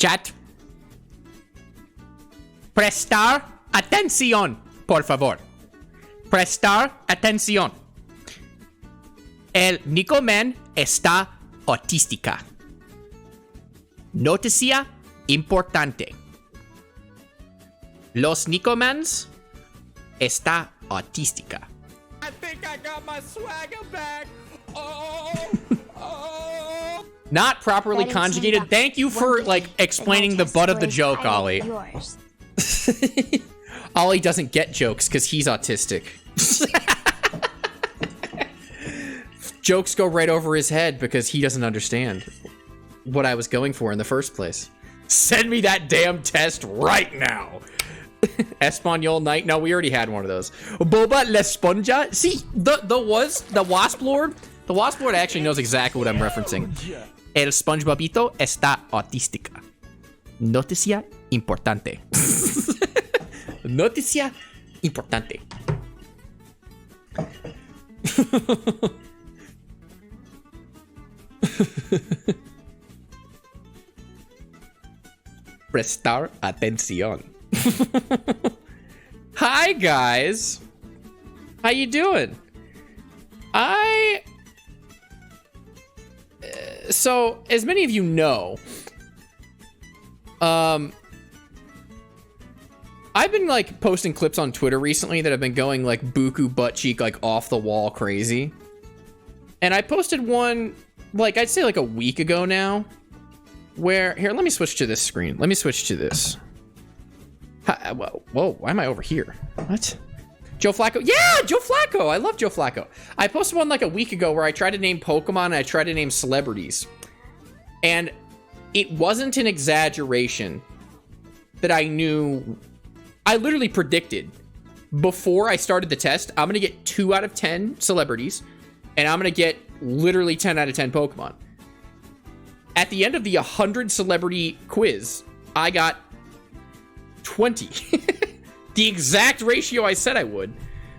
Chat. Prestar atención, por favor. Prestar atención. El Nicoman está autística. Noticia importante. Los Nicomans está autística. I think I got my swagger back. Oh. Not properly conjugated. Thank you for, like, explaining the butt of the joke, Ollie. Ollie doesn't get jokes because he's autistic. Jokes go right over his head because he doesn't understand what I was going for in the first place. Send me that damn test right now. Espanol Night. No, we already had one of those. Boba la Esponja. See, the Wasp Lord. The Wasp Lord actually knows exactly what I'm referencing. El SpongeBobito está autística. Noticia importante. Noticia importante. Prestar atención. Hi guys, how you doing? So as many of you know, I've been like posting clips on Twitter recently that have been going like buku butt cheek, like off the wall crazy. And I posted one like I'd say like a week ago now, where here, let me switch to this screen. Let me switch to this. Whoa, why am I over here? What? Joe Flacco? Yeah, Joe Flacco. I love Joe Flacco. I posted one like a week ago where I tried to name Pokemon and I tried to name celebrities. And it wasn't an exaggeration that I knew. I literally predicted before I started the test, I'm going to get 2 out of 10 celebrities and I'm going to get literally 10 out of 10 Pokemon. At the end of the 100 celebrity quiz, I got 20. The exact ratio I said I would.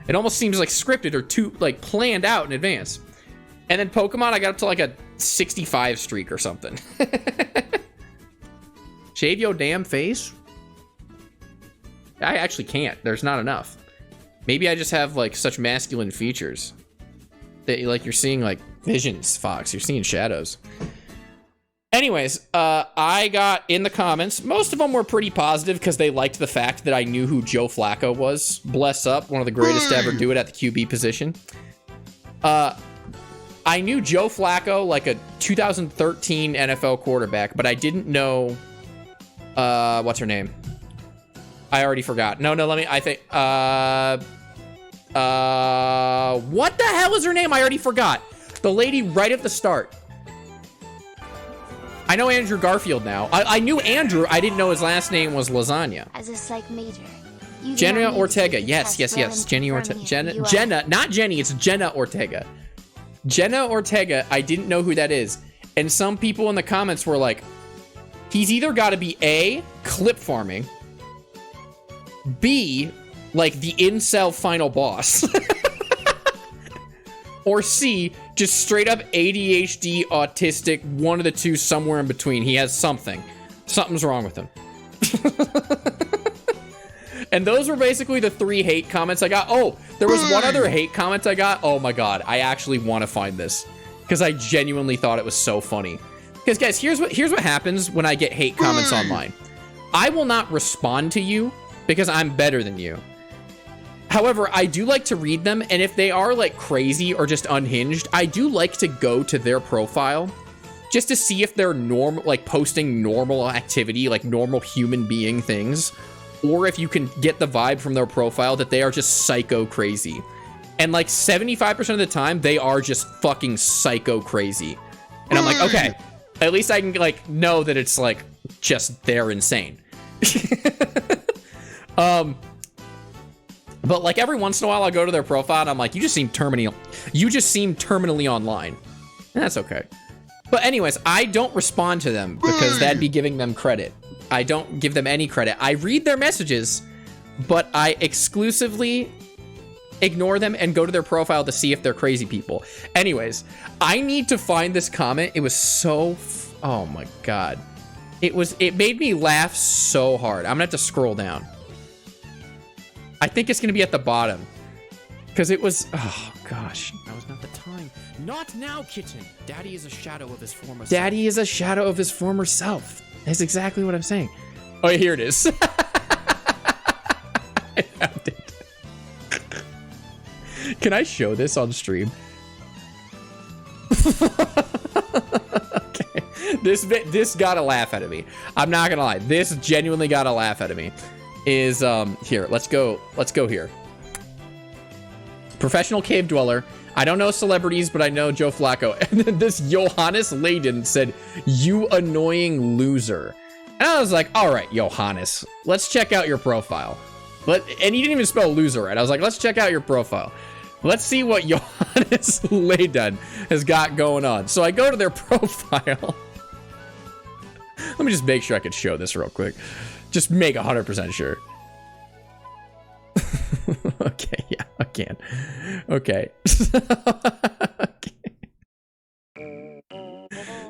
It almost seems like scripted or too like planned out in advance. And then Pokemon, I got up to like a 65 streak or something. Shave your damn face? I actually can't. There's not enough. Maybe I just have like such masculine features that like you're seeing like visions, Fox. You're seeing shadows. Anyways, I got in the comments, most of them were pretty positive because they liked the fact that I knew who Joe Flacco was. Bless up, one of the greatest to ever do it at the QB position. I knew Joe Flacco, like a 2013 NFL quarterback, but I didn't know, what's her name? I already forgot. No, I think, what the hell is her name? I already forgot. The lady right at the start. I know Andrew Garfield now. I knew Andrew. I didn't know his last name was Lasagna. As a psych major, Jenna Ortega. Yes. Jenny Ortega. Jenna, not Jenny. It's Jenna Ortega. Jenna Ortega. I didn't know who that is. And some people in the comments were like, he's either got to be A, clip farming, B, like the incel final boss, or C, just straight up ADHD, autistic, one of the two, somewhere in between. He has something. Something's wrong with him. And those were basically the 3 hate comments I got. Oh, there was one other hate comment I got. Oh my god, I actually want to find this because I genuinely thought it was so funny. Because guys, here's what happens when I get hate comments online. I will not respond to you because I'm better than you. However, I do like to read them, and if they are like crazy or just unhinged, I do like to go to their profile just to see if they're normal, like posting normal activity, like normal human being things, or if you can get the vibe from their profile that they are just psycho crazy. And like 75% of the time, they are just fucking psycho crazy. And I'm like, okay, at least I can like know that it's like just they're insane. But like every once in a while, I'll go to their profile and I'm like, you just seem terminally online. And that's okay. But anyways, I don't respond to them because that'd be giving them credit. I don't give them any credit. I read their messages, but I exclusively ignore them and go to their profile to see if they're crazy people. Anyways, I need to find this comment. It was so, oh my God. It made me laugh so hard. I'm gonna have to scroll down. I think it's gonna be at the bottom. Because it was, oh gosh. That was not the time. Not now, kitten. Daddy is a shadow of his former self. Daddy is a shadow of his former self. That's exactly what I'm saying. Oh, here it is. I found it. Can I show this on stream? Okay. This got a laugh out of me. I'm not gonna lie. This genuinely got a laugh out of me. Is here, let's go here. Professional cave dweller. I don't know celebrities, but I know Joe Flacco. And then this Johannes Layden said, "You annoying loser." And I was like, all right, Johannes, let's check out your profile. And he didn't even spell loser right. I was like, let's check out your profile. Let's see what Johannes Layden has got going on. So I go to their profile. Let me just make sure I could show this real quick. Just make 100% sure. Okay, yeah, I can. Okay. Okay.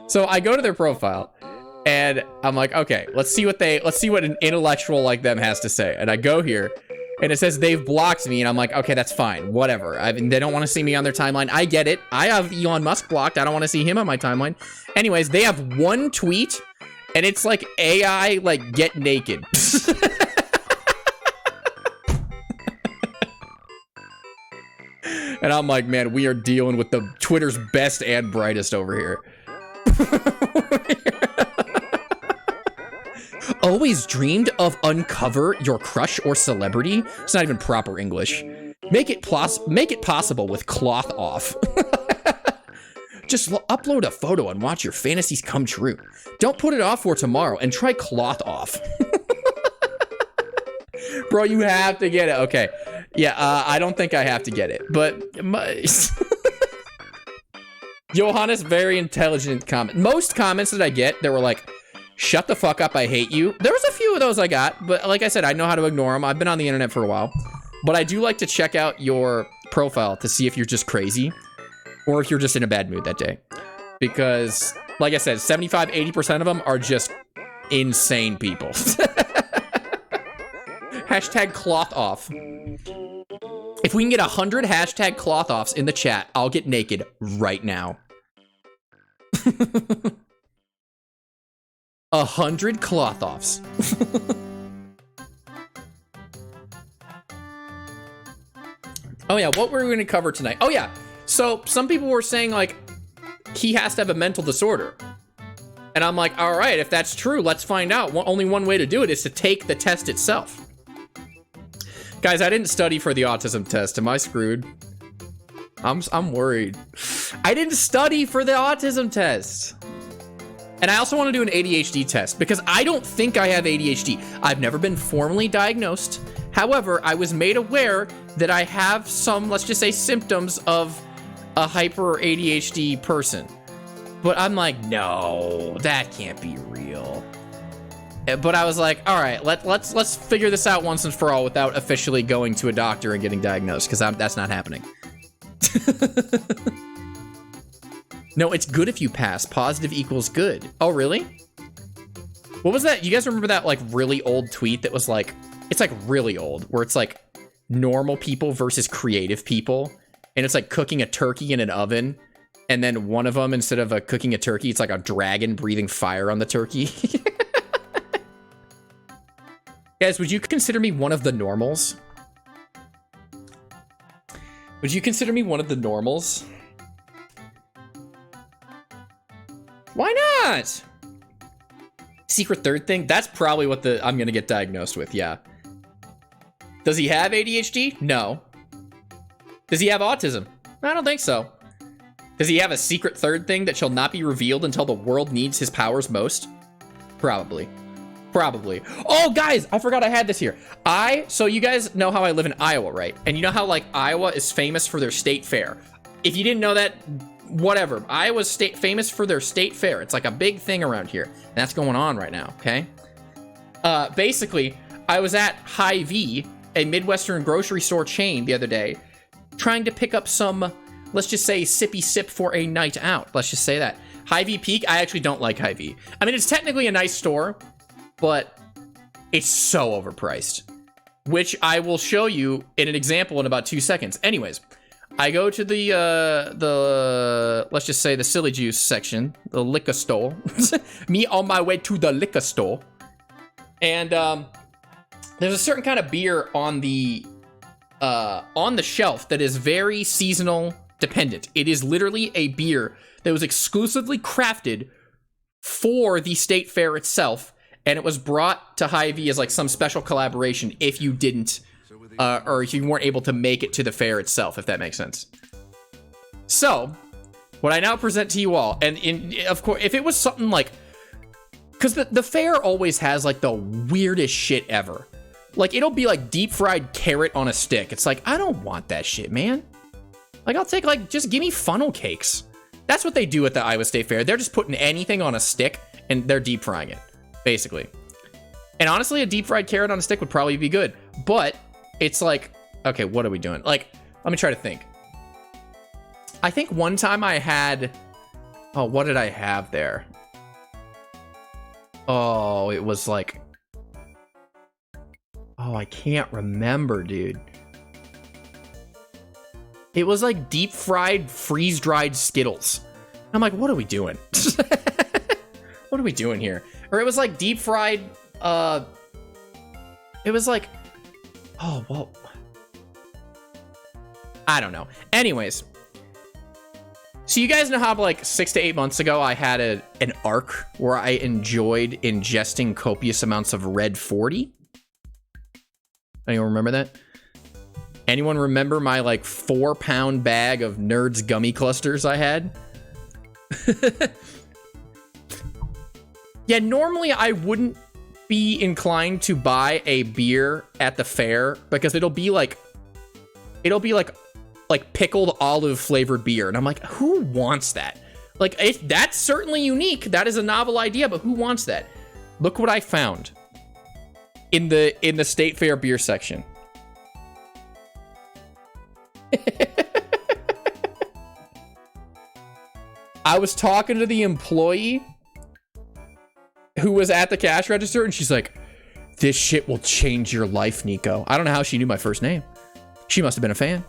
So I go to their profile and I'm like, okay, let's see what an intellectual like them has to say. And I go here and it says they've blocked me, and I'm like, okay, that's fine, whatever. I mean, they don't want to see me on their timeline. I get it. I have Elon Musk blocked. I don't want to see him on my timeline. Anyways, they have one tweet and it's like AI, like, get naked. And I'm like, man, we are dealing with the Twitter's best and brightest over here. Always dreamed of uncover your crush or celebrity? It's not even proper English. Make it possible with cloth off. Just upload a photo and watch your fantasies come true. Don't put it off for tomorrow and try cloth off. Bro, you have to get it. Okay. Yeah, I don't think I have to get it, but Johannes, very intelligent comment. Most comments that I get, they were like, shut the fuck up, I hate you. There was a few of those I got, but like I said, I know how to ignore them. I've been on the internet for a while, but I do like to check out your profile to see if you're just crazy or if you're just in a bad mood that day. Because, like I said, 75-80% of them are just insane people. Hashtag cloth off. If we can get 100 hashtag cloth offs in the chat, I'll get naked right now. 100 cloth offs. Oh yeah, what were we gonna cover tonight? Oh yeah, so some people were saying like, he has to have a mental disorder. And I'm like, all right, if that's true, let's find out. Only one way to do it is to take the test itself. Guys, I didn't study for the autism test. Am I screwed? I'm worried. I didn't study for the autism test. And I also want to do an ADHD test because I don't think I have ADHD. I've never been formally diagnosed. However, I was made aware that I have some, let's just say, symptoms of a hyper ADHD person. But I'm like, no, that can't be real. But I was like, all right, let's figure this out once and for all without officially going to a doctor and getting diagnosed, because that's not happening. No, it's good if you pass. Positive equals good. Oh, really? What was that? You guys remember that like really old tweet that was like, it's like really old, where it's like normal people versus creative people, and it's like cooking a turkey in an oven, and then one of them, instead of cooking a turkey, it's like a dragon breathing fire on the turkey. Guys, would you consider me one of the normals? Would you consider me one of the normals? Why not? Secret third thing? That's probably what I'm gonna get diagnosed with, yeah. Does he have ADHD? No. Does he have autism? I don't think so. Does he have a secret third thing that shall not be revealed until the world needs his powers most? Probably. Probably. Oh, guys, I forgot I had this here. So you guys know how I live in Iowa, right? And you know how, like, Iowa is famous for their state fair. If you didn't know that, whatever. Iowa's famous for their state fair. It's like a big thing around here. And that's going on right now, okay? Basically, I was at Hy-Vee, a Midwestern grocery store chain the other day, trying to pick up some, let's just say, sippy sip for a night out. Let's just say that. Hy-Vee Peak, I actually don't like Hy-Vee. I mean, it's technically a nice store, but it's so overpriced, which I will show you in an example in about 2 seconds. Anyways, I go to the let's just say the silly juice section, the liquor store. Me on my way to the liquor store. And there's a certain kind of beer on the shelf that is very seasonal dependent. It is literally a beer that was exclusively crafted for the state fair itself, and it was brought to Hy-Vee as like some special collaboration if you didn't, or if you weren't able to make it to the fair itself, if that makes sense. So, what I now present to you all, and of course, if it was something like, because the fair always has like the weirdest shit ever. Like, it'll be like deep fried carrot on a stick. It's like, I don't want that shit, man. Like, I'll take like, just give me funnel cakes. That's what they do at the Iowa State Fair. They're just putting anything on a stick and they're deep frying it, basically. And honestly, a deep fried carrot on a stick would probably be good. But it's like, okay, what are we doing? Like, let me try to think. I think one time I had, oh, what did I have there? Oh, it was like, oh, I can't remember, dude. It was like deep fried, freeze dried Skittles. I'm like, what are we doing? What are we doing here? Or it was like deep fried, it was like, oh, well, I don't know. Anyways, so you guys know how like 6 to 8 months ago I had an arc where I enjoyed ingesting copious amounts of Red 40? Anyone remember that? Anyone remember my like 4-pound bag of Nerds gummy clusters I had? Yeah, normally I wouldn't be inclined to buy a beer at the fair because it'll be like pickled olive flavored beer, and I'm like, who wants that? Like, that's certainly unique. That is a novel idea, but who wants that? Look what I found in the State Fair beer section. I was talking to the employee who was at the cash register, and she's like, this shit will change your life, Nico. I don't know how she knew my first name. She must have been a fan.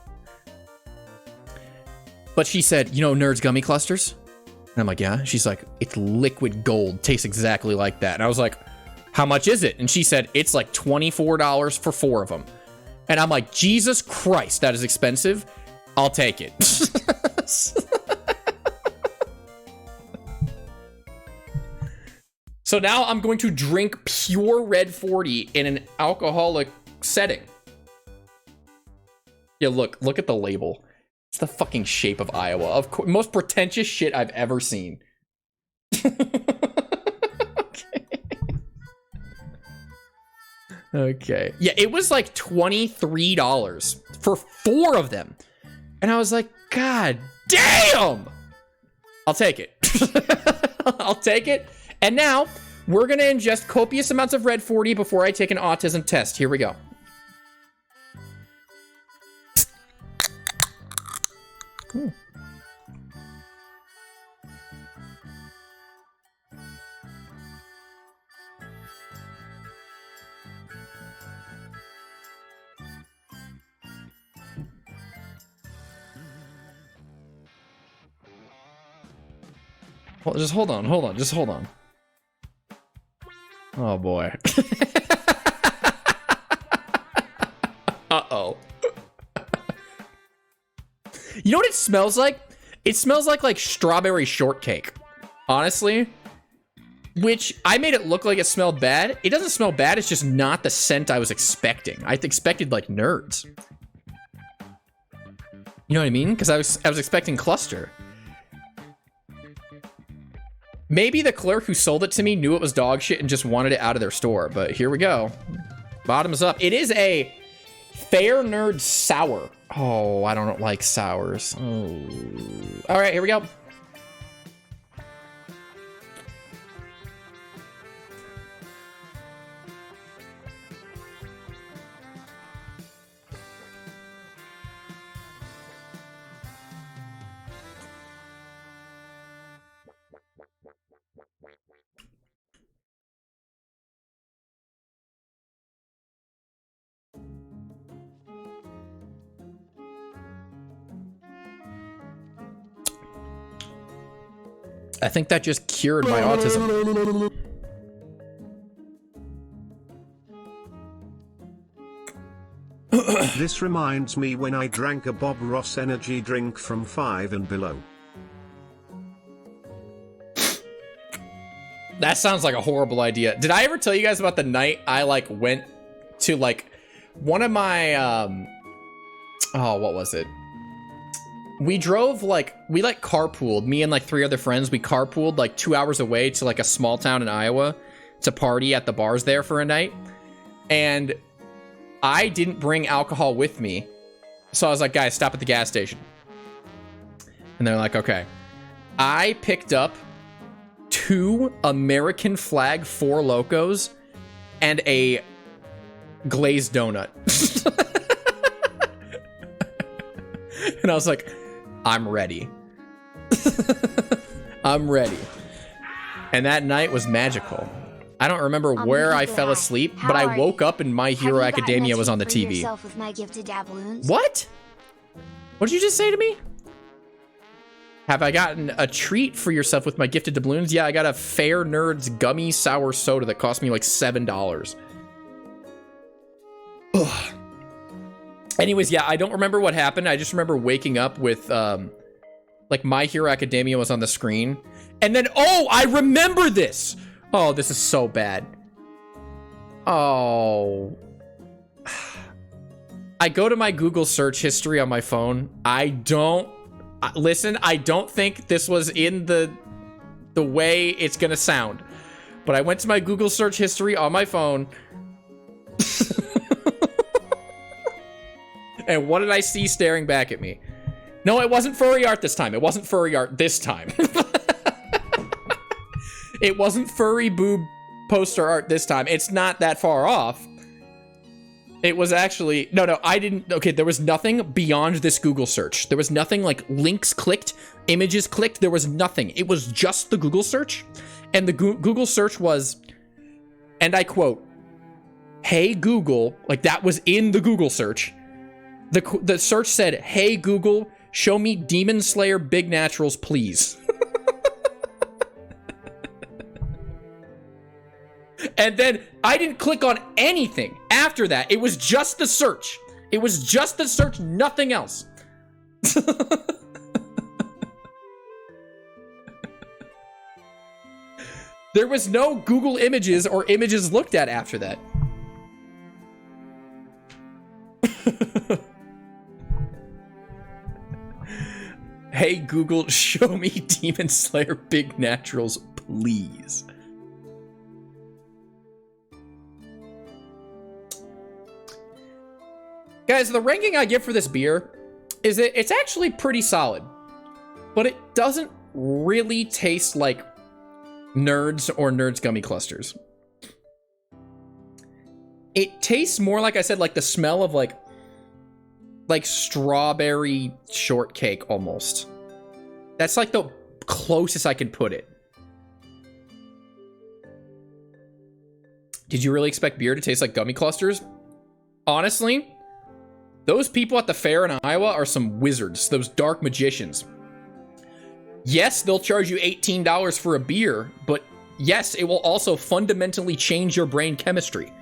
But she said, you know Nerds gummy clusters? And I'm like, yeah. She's like, it's liquid gold. Tastes exactly like that. And I was like, how much is it? And she said, it's like $24 for 4 of them. And I'm like, Jesus Christ, that is expensive. I'll take it. So now I'm going to drink pure Red 40 in an alcoholic setting. Yeah, look at the label. It's the fucking shape of Iowa. Of course, most pretentious shit I've ever seen. Okay. Yeah, it was like $23 for 4 of them. And I was like, God damn! I'll take it. I'll take it. And now, we're gonna ingest copious amounts of Red 40 before I take an autism test. Here we go. Well, just hold on. Just hold on. Oh boy. Uh-oh. You know what it smells like? It smells like strawberry shortcake. Honestly. Which, I made it look like it smelled bad. It doesn't smell bad, it's just not the scent I was expecting. I expected, like, Nerds. You know what I mean? Because I was expecting cluster. Maybe the clerk who sold it to me knew it was dog shit and just wanted it out of their store, but here we go. Bottoms up. It is a Fair Nerd Sour. Oh, I don't like sours. Oh. All right, here we go. I think that just cured my autism. This reminds me when I drank a Bob Ross energy drink from 5 and below. That sounds like a horrible idea. Did I ever tell you guys about the night I like went to like one of my oh, what was it? We drove like we carpooled, me and like 3 other friends. We carpooled like 2 hours away to like a small town in Iowa to party at the bars there for a night. And I didn't bring alcohol with me. So I was like, guys, stop at the gas station. And they're like, okay. I picked up 2 American flag 4 Locos and a glazed donut. And I was like, I'm ready. I'm ready. And that night was magical. I don't remember where I fell asleep, but I woke up and My Hero Academia was on the TV. What? What did you just say to me? Have I gotten a treat for yourself with my gifted doubloons? Yeah, I got a Fair Nerds gummy sour soda that cost me like $7. Ugh. Anyways, yeah, I don't remember what happened. I just remember waking up with, like, My Hero Academia was on the screen. And then, oh, I remember this! Oh, this is so bad. Oh. I go to my Google search history on my phone. Listen, I don't think this was in the way it's gonna sound. But I went to my Google search history on my phone. And what did I see staring back at me? No, it wasn't furry art this time. It wasn't furry art this time. It wasn't furry boob poster art this time. It's not that far off. It was actually... No, I didn't... Okay, there was nothing beyond this Google search. There was nothing like links clicked, images clicked. There was nothing. It was just the Google search. And the Google search was, and I quote, "Hey Google," like that was in the Google search. The search said, "Hey Google, show me Demon Slayer Big Naturals, please." And then I didn't click on anything after that. It was just the search. It was just the search, nothing else. There was no Google Images or images looked at after that. Hey Google, show me Demon Slayer Big Naturals, please. Guys, the ranking I give for this beer is that it's actually pretty solid, but it doesn't really taste like Nerds or Nerds gummy clusters. It tastes more, like I said, like the smell of like strawberry shortcake almost. That's like the closest I can put it. Did you really expect beer to taste like gummy clusters? Honestly, those people at the fair in Iowa are some wizards, those dark magicians. Yes, they'll charge you $18 for a beer, but yes, it will also fundamentally change your brain chemistry.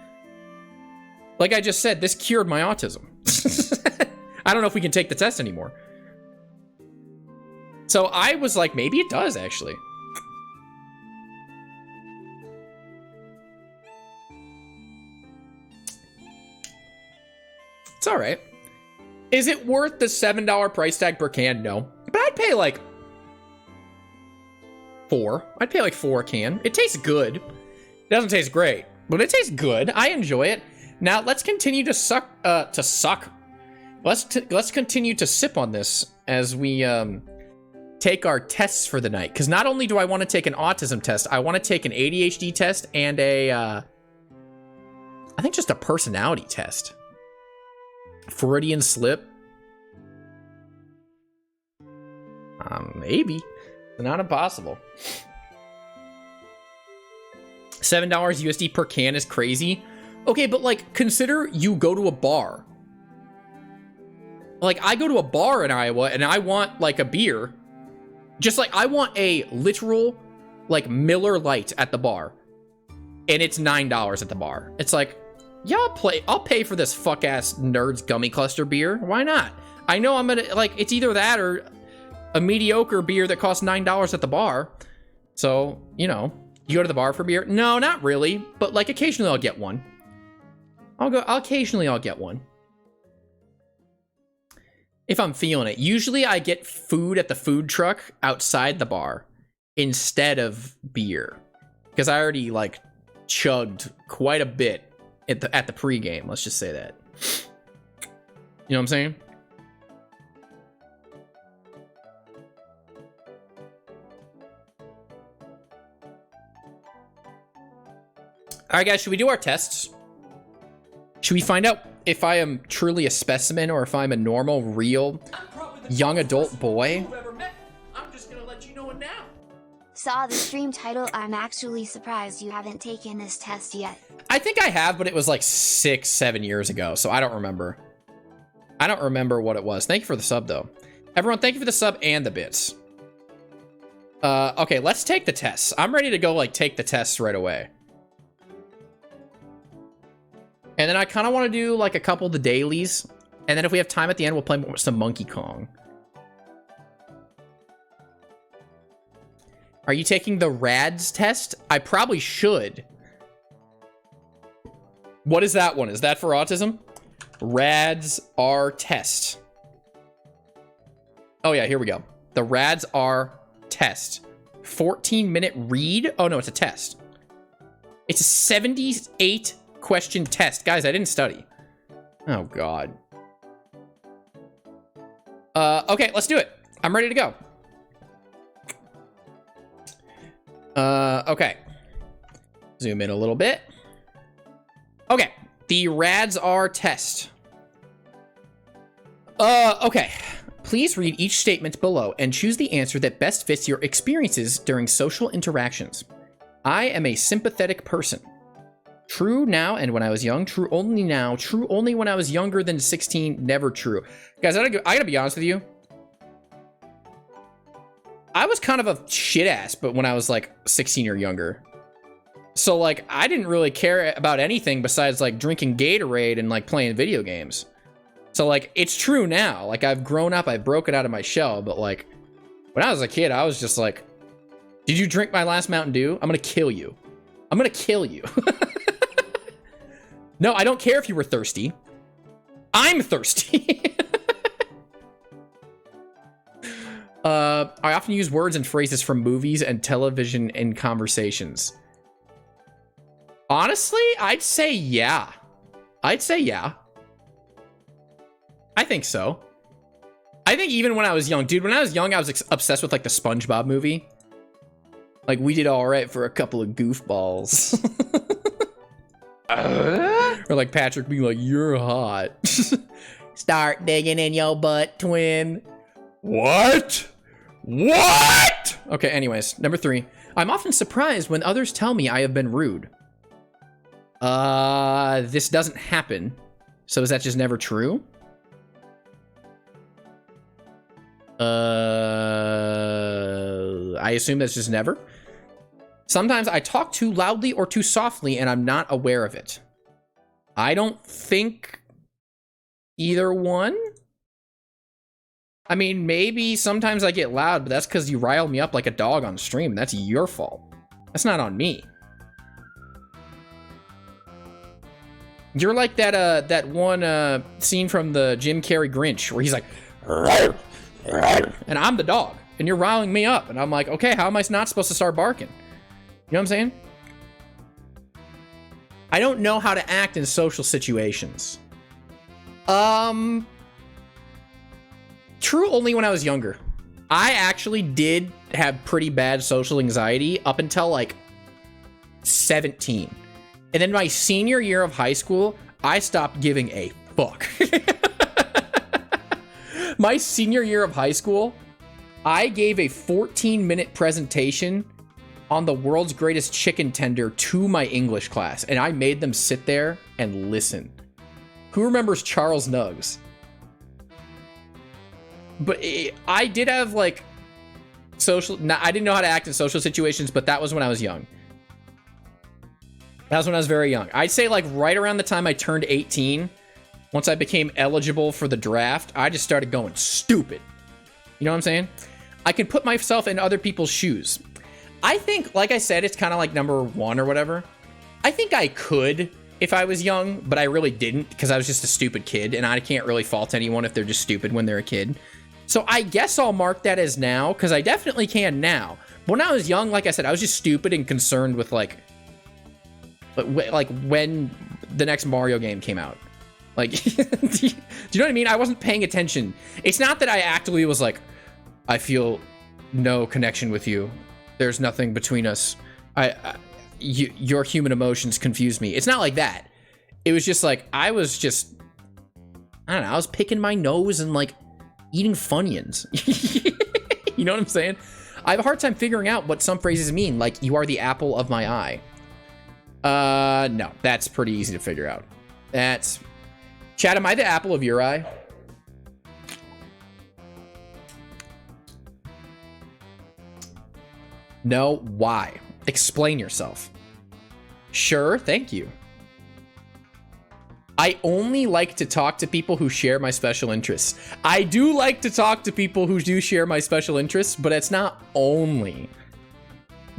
Like I just said, this cured my autism. I don't know if we can take the test anymore. So I was like, maybe it does, actually. It's all right. Is it worth the $7 price tag per can? No. But I'd pay like $4. I'd pay like $4 a can. It tastes good. It doesn't taste great, but it tastes good. I enjoy it. Now let's continue to suck. Let's continue to sip on this as we take our tests for the night. Because not only do I want to take an autism test, I want to take an ADHD test and a, I think just a personality test. Freudian slip. Maybe. Not impossible. $7 USD per can is crazy. Okay, but like, consider you go to a bar. Like, I go to a bar in Iowa and I want like a beer. Just like, I want a literal, like, Miller Lite at the bar. And it's $9 at the bar. It's like, yeah, I'll pay for this fuck-ass Nerds Gummy Cluster beer. Why not? I know I'm gonna, like, it's either that or a mediocre beer that costs $9 at the bar. So, you know, you go to the bar for beer? No, not really. But, like, occasionally I'll get one. Occasionally I'll get one. If I'm feeling it. Usually I get food at the food truck outside the bar instead of beer. Because I already, like, chugged quite a bit at the pregame. Let's just say that. You know what I'm saying? All right, guys, should we do our tests? Should we find out if I am truly a specimen or if I'm a normal, real, young adult boy? I'm just gonna let you know it now. Saw the stream title. I'm actually surprised you haven't taken this test yet. I think I have, but it was like 6-7 years ago, so I don't remember. I don't remember what it was. Thank you for the sub, though. Everyone, thank you for the sub and the bits. Okay, let's take the tests. I'm ready to go, like, take the tests right away. And then I kind of want to do, like, a couple of the dailies. And then if we have time at the end, we'll play some Monkey Kong. Are you taking the RADS test? I probably should. What is that one? Is that for autism? RADS R test. Oh, yeah, here we go. The RADS R test. 14-minute read? Oh, no, it's a test. It's a 78 question test. Guys, I didn't study. Oh, God. Okay, let's do it. I'm ready to go. Okay. Zoom in a little bit. Okay. The RADS R test. Okay. Please read each statement below and choose the answer that best fits your experiences during social interactions. I am a sympathetic person. True now and when I was young. True only now. True only when I was younger than 16. Never true. Guys, I gotta be honest with you. I was kind of a shit ass, but when I was like 16 or younger. So like, I didn't really care about anything besides like drinking Gatorade and like playing video games. So like, it's true now. Like, I've grown up, I broke it out of my shell, but like, when I was a kid, I was just like, did you drink my last Mountain Dew? I'm gonna kill you. I'm gonna kill you. No, I don't care if you were thirsty. I'm thirsty. I often use words and phrases from movies and television in conversations. Honestly, I'd say yeah. I'd say yeah. I think so. I think even when I was young, dude, when I was young, I was obsessed with like the SpongeBob movie. Like, we did all right for a couple of goofballs. Or like Patrick being like, you're hot. Start digging in your butt, twin. What? What? Okay, anyways, number 3. I'm often surprised when others tell me I have been rude. This doesn't happen. So is that just never true? I assume that's just never. Sometimes I talk too loudly or too softly and I'm not aware of it. I don't think either one. I mean, maybe sometimes I get loud, but that's because you rile me up like a dog on stream. That's your fault. That's not on me. You're like that one scene from the Jim Carrey Grinch where he's like, "Rawr, rawr," and I'm the dog, and you're riling me up, and I'm like, okay, how am I not supposed to start barking? You know what I'm saying? I don't know how to act in social situations. True only when I was younger. I actually did have pretty bad social anxiety up until like 17. And then my senior year of high school, I stopped giving a fuck. My senior year of high school, I gave a 14-minute presentation on the world's greatest chicken tender to my English class. And I made them sit there and listen. Who remembers Charles Nuggs? But I did have like I didn't know how to act in social situations, but that was when I was young. That was when I was very young. I'd say like right around the time I turned 18, once I became eligible for the draft, I just started going stupid. You know what I'm saying? I can put myself in other people's shoes. I think, like I said, it's kind of like number 1 or whatever. I think I could if I was young, but I really didn't because I was just a stupid kid, and I can't really fault anyone if they're just stupid when they're a kid. So I guess I'll mark that as now, because I definitely can now. But when I was young, like I said, I was just stupid and concerned with like when the next Mario game came out. Like, do you know what I mean? I wasn't paying attention. It's not that I actively was like, I feel no connection with you. There's nothing between us. Your human emotions confuse me. It's not like that. It was just like, I was just, I don't know, I was picking my nose and like eating Funyuns. You know what I'm saying? I have a hard time figuring out what some phrases mean, like, you are the apple of my eye. No, that's pretty easy to figure out. Chad, am I the apple of your eye? No, why? Explain yourself. Sure, thank you. I only like to talk to people who share my special interests. I do like to talk to people who do share my special interests, but it's not only.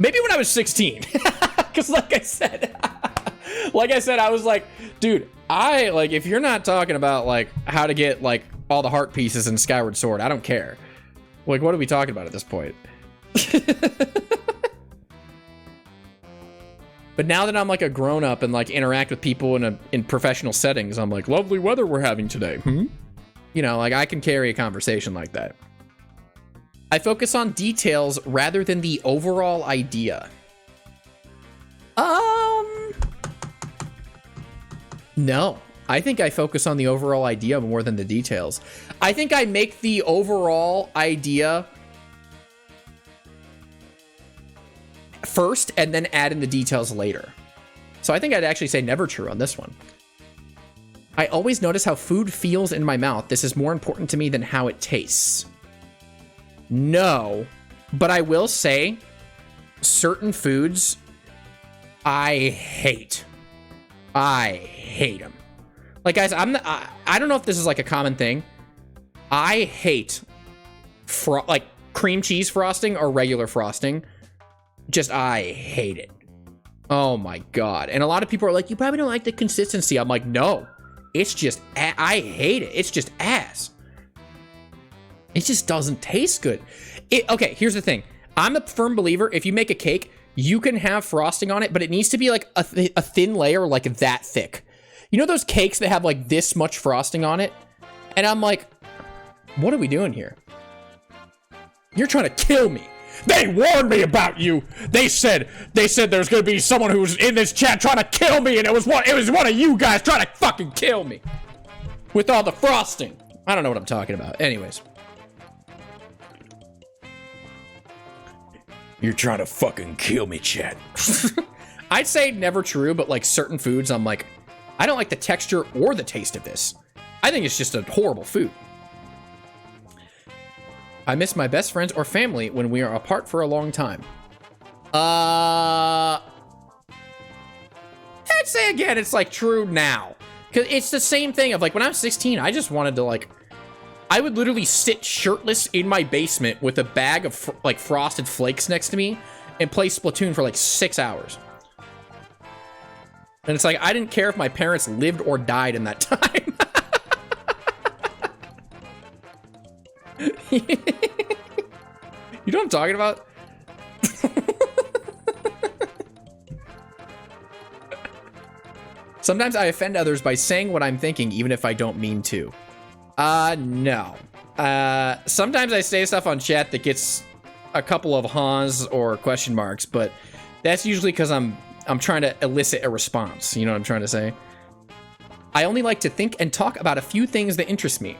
Maybe when I was 16. Because like I said, I was like, dude, if you're not talking about like how to get like all the heart pieces in Skyward Sword, I don't care. Like, what are we talking about at this point? But now that I'm like a grown up and like interact with people in professional settings, I'm like, lovely weather we're having today. You know, like I can carry a conversation like that. I focus on details rather than the overall idea. No, I think I focus on the overall idea more than the details. I think I make the overall idea first and then add in the details later. So I think I'd actually say never true on this one. I always notice how food feels in my mouth. This is more important to me than how it tastes. No, but I will say certain foods I hate. I hate them. Like, guys, I don't know if this is like a common thing. I hate like cream cheese frosting or regular frosting. I hate it. Oh my God. And a lot of people are like, you probably don't like the consistency. I'm like, no, it's just, I hate it. It's just ass. It just doesn't taste good. Okay, here's the thing. I'm a firm believer, if you make a cake, you can have frosting on it, but it needs to be like a thin layer, like that thick. You know those cakes that have like this much frosting on it? And I'm like, what are we doing here? You're trying to kill me. They warned me about you. They said there's gonna be someone who's in this chat trying to kill me, and it was one of you guys trying to fucking kill me with all the frosting. I don't know what I'm talking about. Anyways, you're trying to fucking kill me, chat. I'd say never true, but like certain foods, I'm like, I don't like the texture or the taste of this. I think it's just a horrible food. I miss my best friends or family when we are apart for a long time. I'd say again, it's like true now. Cause it's the same thing of like when I was 16, I just wanted to like, I would literally sit shirtless in my basement with a bag of like Frosted Flakes next to me and play Splatoon for like 6 hours. And it's like, I didn't care if my parents lived or died in that time. You know what I'm talking about? Sometimes I offend others by saying what I'm thinking, even if I don't mean to. No. Sometimes I say stuff on chat that gets a couple of ha's or question marks, but that's usually because I'm trying to elicit a response. You know what I'm trying to say? I only like to think and talk about a few things that interest me.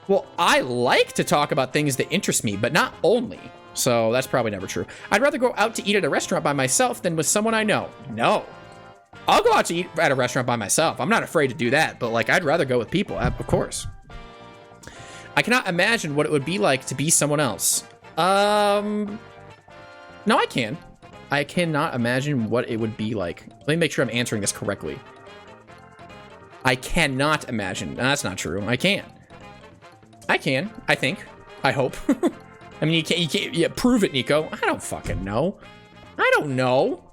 Well, I like to talk about things that interest me, but not only. So that's probably never true. I'd rather go out to eat at a restaurant by myself than with someone I know. No. I'll go out to eat at a restaurant by myself. I'm not afraid to do that, but like I'd rather go with people, of course. I cannot imagine what it would be like to be someone else. No, I can. I cannot imagine what it would be like. Let me make sure I'm answering this correctly. I cannot imagine. No, that's not true. I can. I can. I think. I hope. I mean, you can't. Yeah, prove it, Nico. I don't fucking know. I don't know.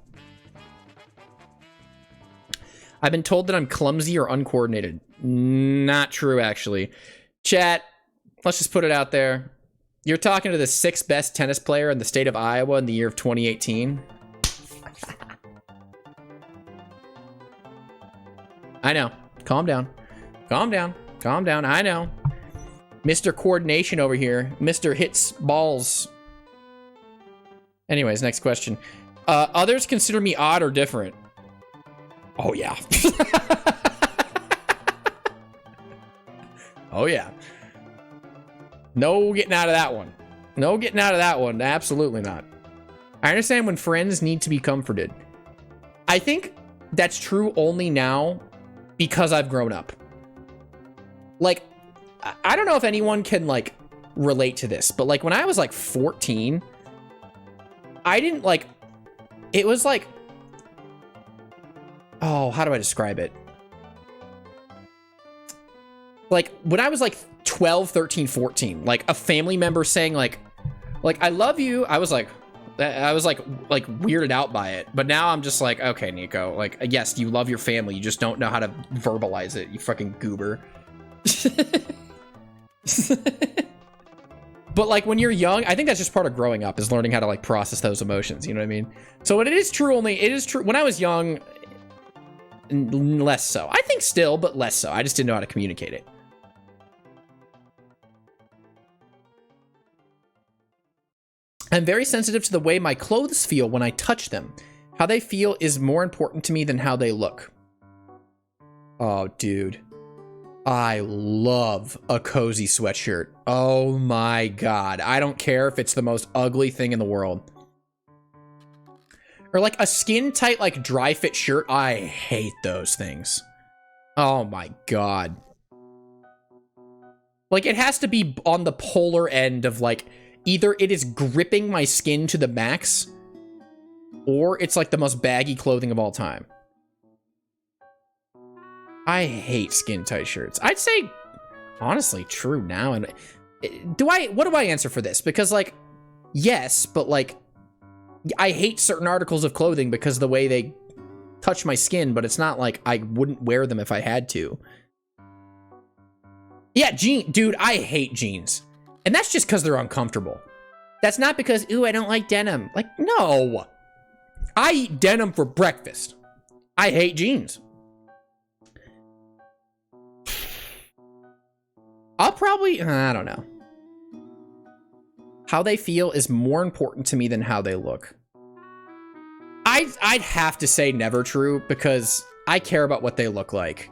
I've been told that I'm clumsy or uncoordinated. Not true, actually. Chat, let's just put it out there. You're talking to the 6th best tennis player in the state of Iowa in the year of 2018. I know. Calm down. Calm down. Calm down. I know. Mr. Coordination over here. Mr. Hits Balls. Anyways, next question. Others consider me odd or different. Oh, yeah. Oh, yeah. No getting out of that one. No getting out of that one. Absolutely not. I understand when friends need to be comforted. I think that's true only now because I've grown up. Like, I don't know if anyone can, like, relate to this, but, like, when I was, like, 14, I didn't, like, it was, like, oh, how do I describe it? Like, when I was, like, 12, 13, 14, like, a family member saying, like, I love you, I was like, weirded out by it. But now I'm just like, okay, Nico, like, yes, you love your family, you just don't know how to verbalize it, you fucking goober. But, like, when you're young, I think that's just part of growing up, is learning how to, like, process those emotions, you know what I mean? So it is true when I was young, less so. I think still, but less so. I just didn't know how to communicate it. I'm very sensitive to the way my clothes feel when I touch them. How they feel is more important to me than how they look. Oh, dude. I love a cozy sweatshirt. Oh my God. I don't care if it's the most ugly thing in the world. Or like a skin tight, like dry fit shirt. I hate those things. Oh my God. Like it has to be on the polar end of like, either it is gripping my skin to the max, or it's like the most baggy clothing of all time. I hate skin tight shirts. I'd say, honestly, true now. And what do I answer for this? Because like, yes, but like, I hate certain articles of clothing because of the way they touch my skin, but it's not like I wouldn't wear them if I had to. Yeah, dude, I hate jeans. And that's just because they're uncomfortable. That's not because, ooh, I don't like denim. Like, no. I eat denim for breakfast. I hate jeans. I'll probably, I don't know. How they feel is more important to me than how they look. I'd have to say never true because I care about what they look like.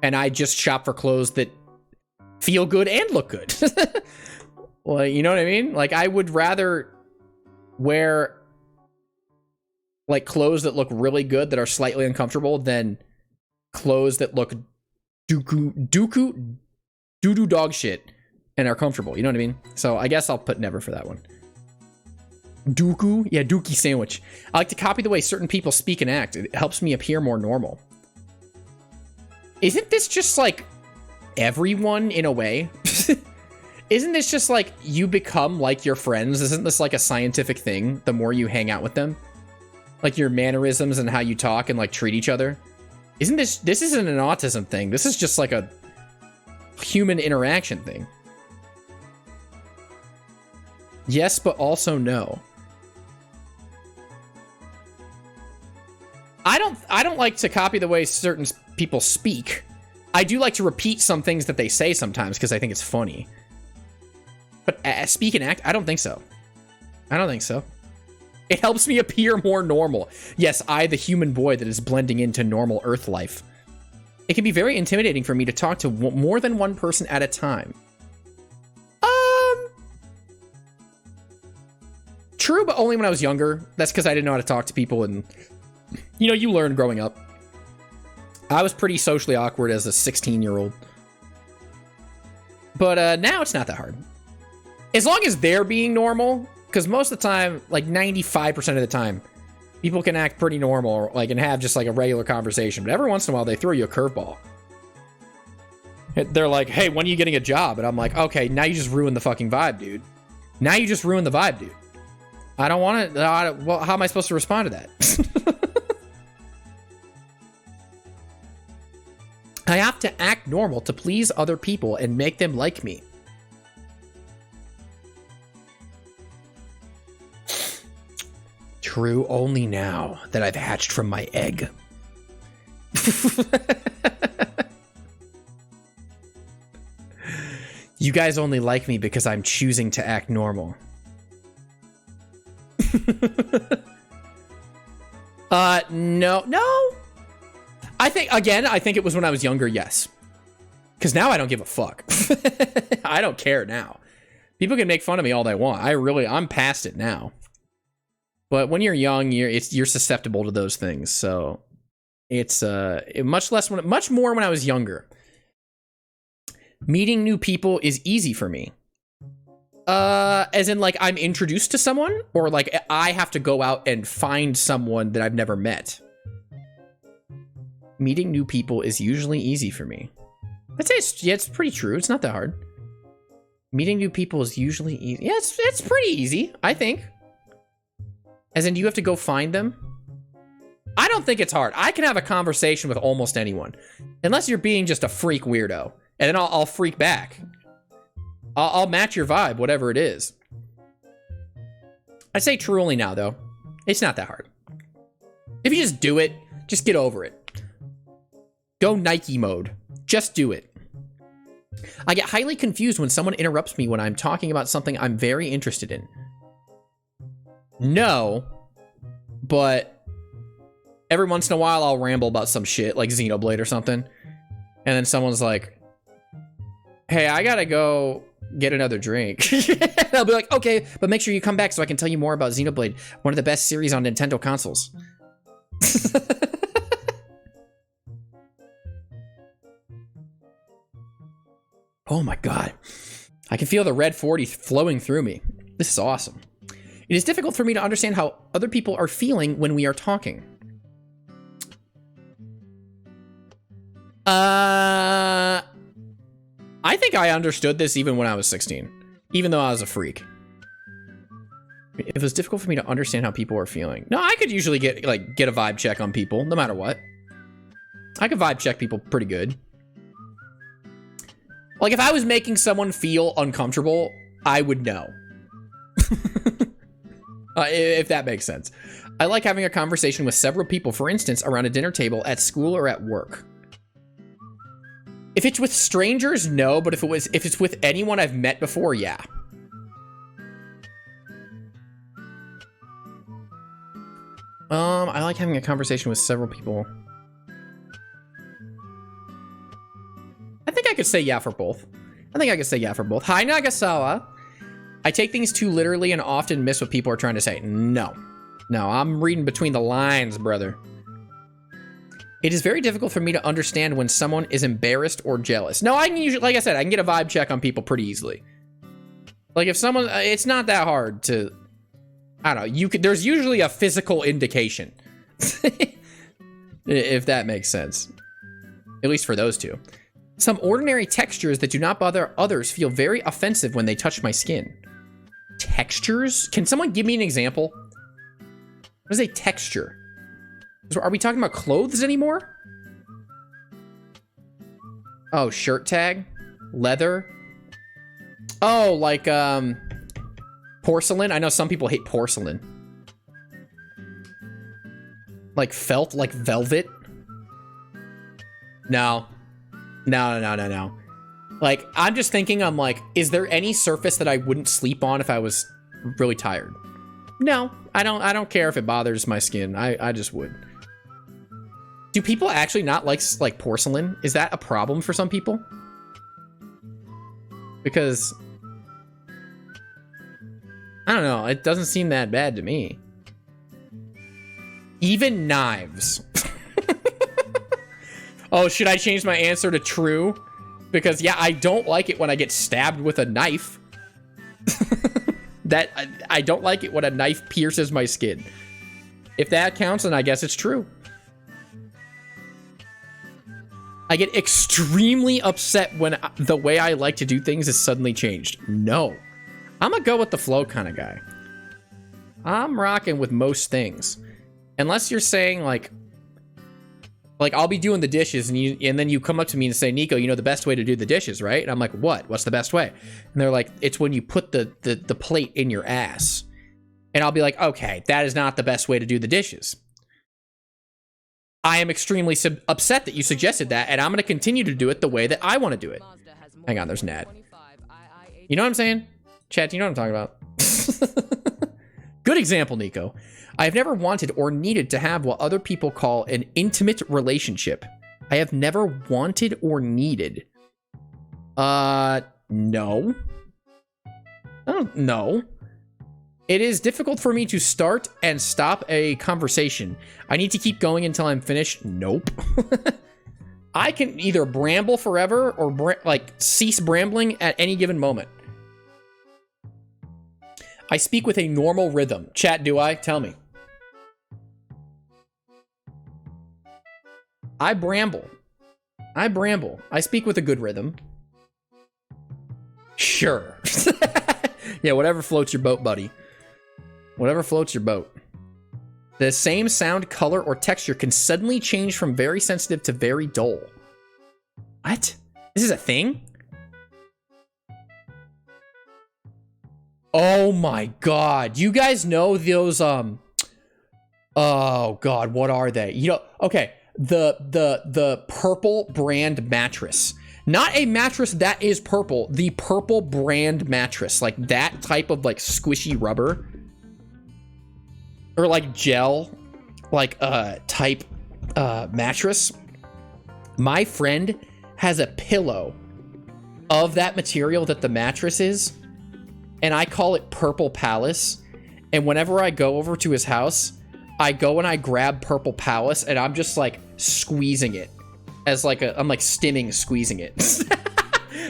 And I just shop for clothes that feel good and look good. Well, you know what I mean? Like, I would rather wear, like, clothes that look really good that are slightly uncomfortable than clothes that look doo-doo dog shit and are comfortable. You know what I mean? So I guess I'll put never for that one. Dooku? Yeah, dookie sandwich. I like to copy the way certain people speak and act. It helps me appear more normal. Isn't this just, like, everyone in a way? Isn't this just like you become like your friends? Isn't this like a scientific thing the more you hang out with them? Like your mannerisms and how you talk and like treat each other? Isn't this isn't an autism thing. This is just like a human interaction thing. Yes, but also no. I don't like to copy the way certain people speak. I do like to repeat some things that they say sometimes because I think it's funny. But speak and act, I don't think so. I don't think so. It helps me appear more normal. Yes, I, the human boy that is blending into normal Earth life. It can be very intimidating for me to talk to more than one person at a time. True, but only when I was younger. That's because I didn't know how to talk to people, and you know, you learn growing up. I was pretty socially awkward as a 16-year-old. But now it's not that hard. As long as they're being normal, because most of the time, like 95% of the time, people can act pretty normal, like, and have just like a regular conversation. But every once in a while, they throw you a curveball. They're like, hey, when are you getting a job? And I'm like, okay, now you just ruined the fucking vibe, dude. Now you just ruined the vibe, dude. I don't want to, well, how am I supposed to respond to that? I have to act normal to please other people and make them like me. True only now that I've hatched from my egg. You guys only like me because I'm choosing to act normal. No. I think it was when I was younger, yes. Because now I don't give a fuck. I don't care now. People can make fun of me all they want. I'm past it now. But when you're young, you're susceptible to those things. So it's much more when I was younger. Meeting new people is easy for me. As in, like, I'm introduced to someone, or like I have to go out and find someone that I've never met. Meeting new people is usually easy for me. I'd say it's pretty true. It's not that hard. Meeting new people is usually easy. Yeah, it's pretty easy, I think. As in, do you have to go find them? I don't think it's hard. I can have a conversation with almost anyone. Unless you're being just a freak weirdo. And then I'll freak back. I'll match your vibe, whatever it is. I'd say true only now, though. It's not that hard. If you just do it, just get over it. Go Nike mode. Just do it. I get highly confused when someone interrupts me when I'm talking about something I'm very interested in. No, but every once in a while I'll ramble about some shit like Xenoblade or something. And then someone's like, hey, I gotta go get another drink. And I'll be like, okay, but make sure you come back so I can tell you more about Xenoblade, one of the best series on Nintendo consoles. Oh my God. I can feel the red 40 flowing through me. This is awesome. It is difficult for me to understand how other people are feeling when we are talking. I think I understood this even when I was 16, even though I was a freak. It was difficult for me to understand how people are feeling. No, I could usually get a vibe check on people, no matter what. I could vibe check people pretty good. Like, if I was making someone feel uncomfortable, I would know. If that makes sense. I like having a conversation with several people, for instance, around a dinner table at school or at work. If it's with strangers, no, but if it's with anyone I've met before, yeah. I like having a conversation with several people. I think I could say yeah for both. Hi, Nagasawa. I take things too literally and often miss what people are trying to say. No, I'm reading between the lines, brother. It is very difficult for me to understand when someone is embarrassed or jealous. No, I can usually, like I said, I can get a vibe check on people pretty easily. Like if someone, it's not that hard to, I don't know, there's usually a physical indication. If that makes sense. At least for those two. Some ordinary textures that do not bother others feel very offensive when they touch my skin. Textures? Can someone give me an example? What is a texture? Are we talking about clothes anymore? Oh, shirt tag? Leather? Oh, like, porcelain? I know some people hate porcelain. Like felt? Like velvet? No. Like, I'm just thinking, I'm like, is there any surface that I wouldn't sleep on if I was really tired? No, I don't care if it bothers my skin. I just would. Do people actually not like porcelain? Is that a problem for some people? Because I don't know, it doesn't seem that bad to me. Even knives. Oh, should I change my answer to true? Because yeah, I don't like it when I get stabbed with a knife. That I don't like it when a knife pierces my skin. If that counts, then I guess it's true. I get extremely upset when the way I like to do things is suddenly changed. No. I'm a go with the flow kind of guy. I'm rocking with most things. Unless you're saying like I'll be doing the dishes and then you come up to me and say, Nico, you know the best way to do the dishes, right? And I'm like, what? What's the best way? And they're like, it's when you put the plate in your ass. And I'll be like, okay, that is not the best way to do the dishes. I am extremely upset that you suggested that, and I'm going to continue to do it the way that I want to do it. Hang on, there's Nat. You know what I'm saying? Chat, you know what I'm talking about? Good example, Nico. I have never wanted or needed to have what other people call an intimate relationship. I have never wanted or needed. No. Oh, no. It is difficult for me to start and stop a conversation. I need to keep going until I'm finished. Nope. I can either bramble forever or cease brambling at any given moment. I speak with a normal rhythm. Chat, do I? Tell me. I bramble. I speak with a good rhythm. Sure. Yeah, whatever floats your boat, buddy. Whatever floats your boat. The same sound, color, or texture can suddenly change from very sensitive to very dull. What? This is a thing? Oh my god. You guys know those, oh god, what are they? You know, okay, the purple brand mattress. Not a mattress that is purple, the purple brand mattress. Like that type of like squishy rubber. Or like gel, like type mattress. My friend has a pillow of that material that the mattress is, and I call it Purple Palace. And whenever I go over to his house, I go and I grab Purple Palace, and I'm just like squeezing it as like I'm like stimming squeezing it.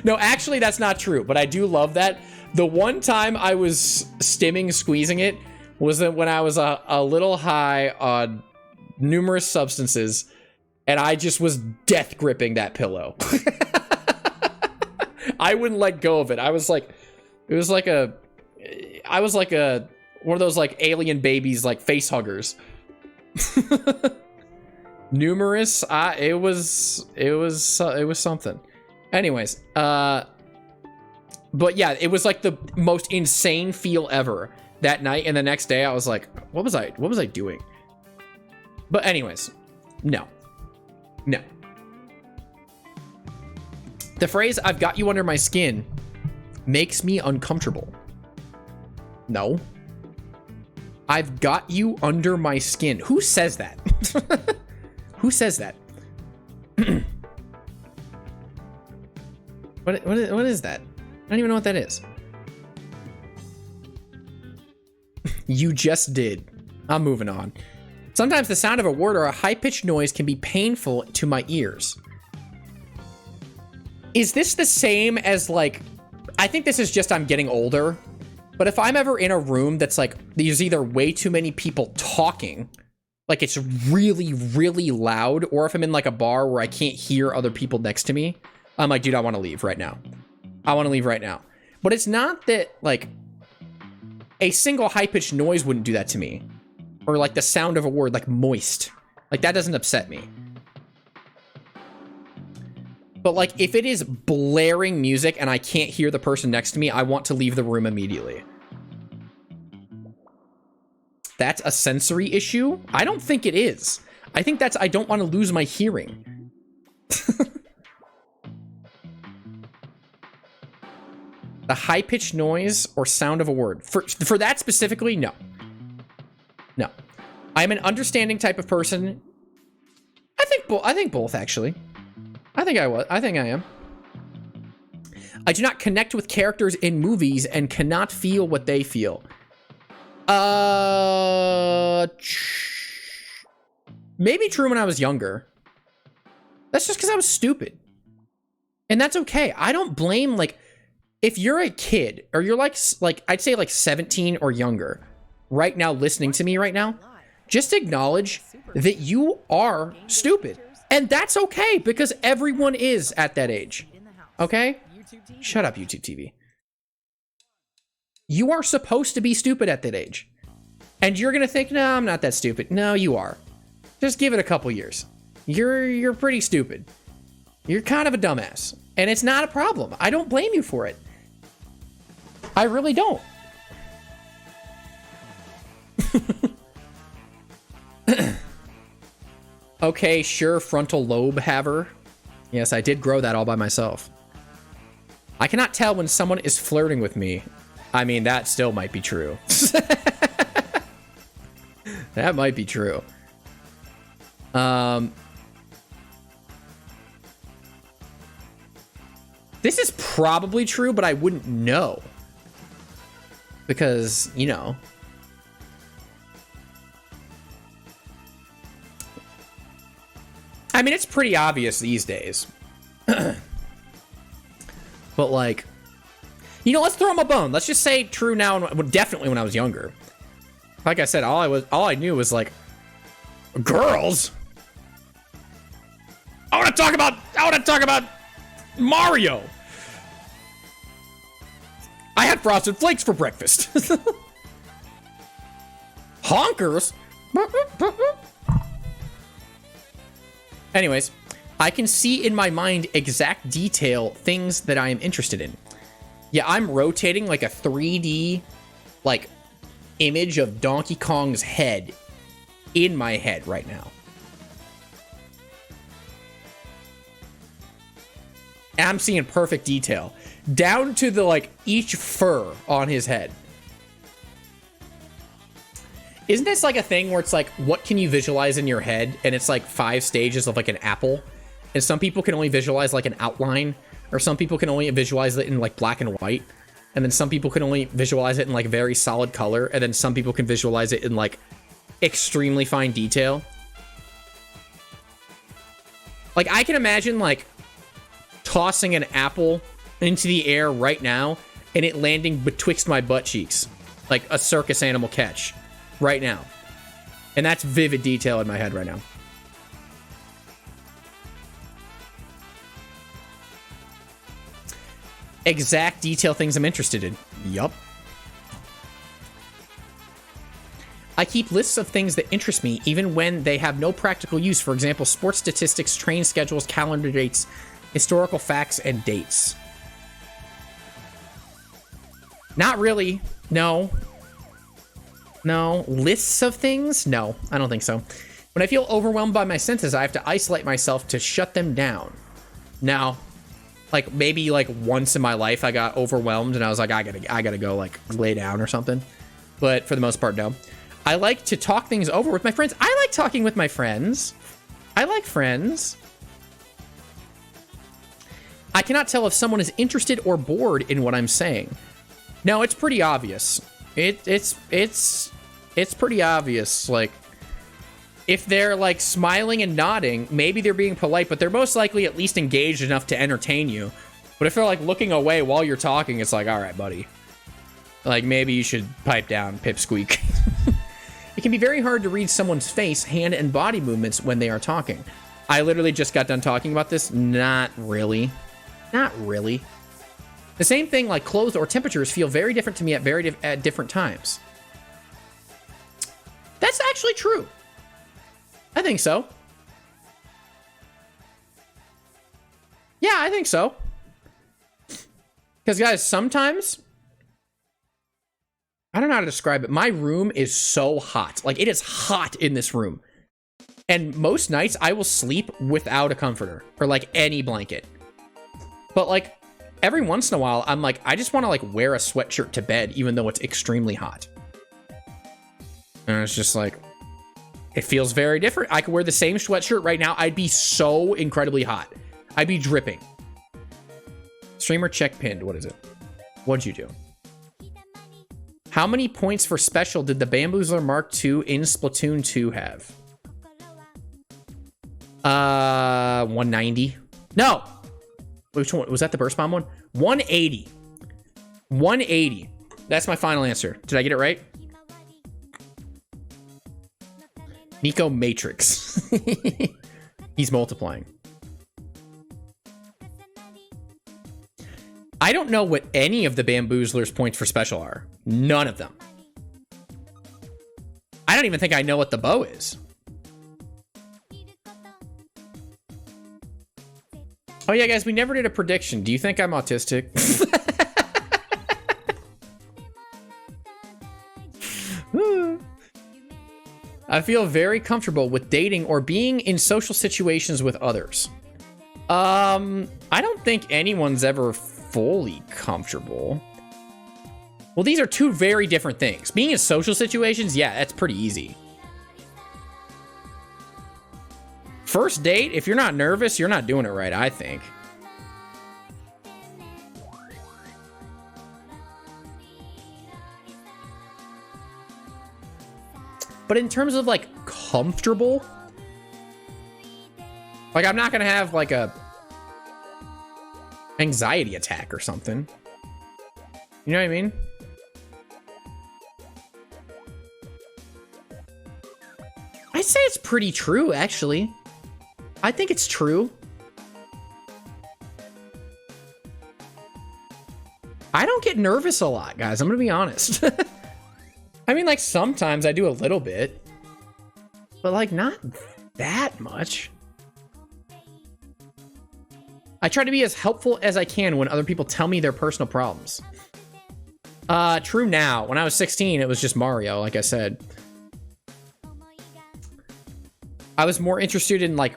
No, actually that's not true, but I do love that. The one time I was stimming squeezing it was that when I was a little high on numerous substances, and I just was death gripping that pillow. I wouldn't let go of it. I was like one of those like alien babies, like face huggers. Numerous, it was something. Anyways, but yeah, it was like the most insane feel ever that night, and the next day I was like, what was I doing? But anyways, no. The phrase, I've got you under my skin, makes me uncomfortable. No. I've got you under my skin. Who says that? Who says that? What is that? I don't even know what that is. You just did. I'm moving on. Sometimes the sound of a word or a high-pitched noise can be painful to my ears. Is this the same as like, I think this is just I'm getting older, but if I'm ever in a room that's like, there's either way too many people talking, like it's really, really loud, or if I'm in like a bar where I can't hear other people next to me, I'm like, dude, I want to leave right now. I want to leave right now. But it's not that like a single high-pitched noise wouldn't do that to me. Or like the sound of a word like moist. Like that doesn't upset me. But like if it is blaring music and I can't hear the person next to me, I want to leave the room immediately. That's a sensory issue? I don't think it is. I think that's I don't want to lose my hearing. The high-pitched noise or sound of a word. For that specifically, no. No. I'm an understanding type of person. I think both, actually. I think I am. I do not connect with characters in movies and cannot feel what they feel. Maybe true when I was younger. That's just because I was stupid. And that's okay. I don't blame, like, if you're a kid or you're like I'd say like 17 or younger right now listening to me right now, just acknowledge that you are stupid. And that's okay because everyone is at that age. Okay? Shut up, YouTube TV. You are supposed to be stupid at that age. And you're going to think, no, I'm not that stupid. No, you are. Just give it a couple years. You're pretty stupid. You're kind of a dumbass. And it's not a problem. I don't blame you for it. I really don't. Okay, sure, frontal lobe haver. Yes, I did grow that all by myself. I cannot tell when someone is flirting with me. I mean, that still might be true. That might be true. This is probably true, but I wouldn't know. Because, you know. I mean, it's pretty obvious these days. But like, you know, let's throw him a bone. Let's just say true now, and definitely when I was younger. Like I said, all I knew was like, girls. I want to talk about Mario. I had Frosted Flakes for breakfast. Honkers. Anyways, I can see in my mind exact detail things that I am interested in. Yeah, I'm rotating like a 3D like image of Donkey Kong's head in my head right now. And I'm seeing perfect detail down to the like each fur on his head. Isn't this like a thing where it's like, what can you visualize in your head? And it's like 5 stages of like an apple. And some people can only visualize like an outline, or some people can only visualize it in like black and white. And then some people can only visualize it in like very solid color. And then some people can visualize it in like extremely fine detail. Like I can imagine like tossing an apple into the air right now and it landing betwixt my butt cheeks. Like a circus animal catch. Right now. And that's vivid detail in my head right now. Exact detail things I'm interested in. Yup. I keep lists of things that interest me even when they have no practical use. For example, sports statistics, train schedules, calendar dates, historical facts, and dates. Not really. No. No. Lists of things? No, I don't think so. When I feel overwhelmed by my senses, I have to isolate myself to shut them down. Now, like maybe like once in my life I got overwhelmed and I was like, I gotta go like lay down or something. But for the most part, no. I like to talk things over with my friends. I like talking with my friends. I like friends. I cannot tell if someone is interested or bored in what I'm saying. No, it's pretty obvious. It's pretty obvious. Like, if they're like smiling and nodding, maybe they're being polite, but they're most likely at least engaged enough to entertain you. But if they're like looking away while you're talking, it's like, all right, buddy. Like, maybe you should pipe down, pipsqueak. It can be very hard to read someone's face, hand, and body movements when they are talking. I literally just got done talking about this. Not really. Not really. The same thing, like clothes or temperatures, feel very different to me at different times. That's actually true. I think so. Yeah, I think so. Because, guys, sometimes... I don't know how to describe it. My room is so hot. Like, it is hot in this room. And most nights, I will sleep without a comforter. Or, like, any blanket. But, like... every once in a while, I'm like, I just want to like wear a sweatshirt to bed, even though it's extremely hot. And it's just like, it feels very different. I could wear the same sweatshirt right now. I'd be so incredibly hot. I'd be dripping. Streamer check pinned. What is it? What'd you do? How many points for special did the Bamboozler Mark II in Splatoon 2 have? 190. No! Which one? Was that the burst bomb one? 180. 180. That's my final answer. Did I get it right? Nico Matrix. He's multiplying. I don't know what any of the Bamboozler's points for special are. None of them. I don't even think I know what the bow is. Oh yeah, guys, we never did a prediction. Do you think I'm autistic? I feel very comfortable with dating or being in social situations with others. I don't think anyone's ever fully comfortable. Well, these are two very different things. Being in social situations, yeah, that's pretty easy. First date, if you're not nervous, you're not doing it right, I think. But in terms of, like, comfortable, like, I'm not gonna have, like, a anxiety attack or something. You know what I mean? I'd say it's pretty true, actually. I think it's true. I don't get nervous a lot, guys. I'm gonna be honest. I mean, like, sometimes I do a little bit, but, like, not that much. I try to be as helpful as I can when other people tell me their personal problems. True now. When I was 16, it was just Mario, like I said. I was more interested in, like,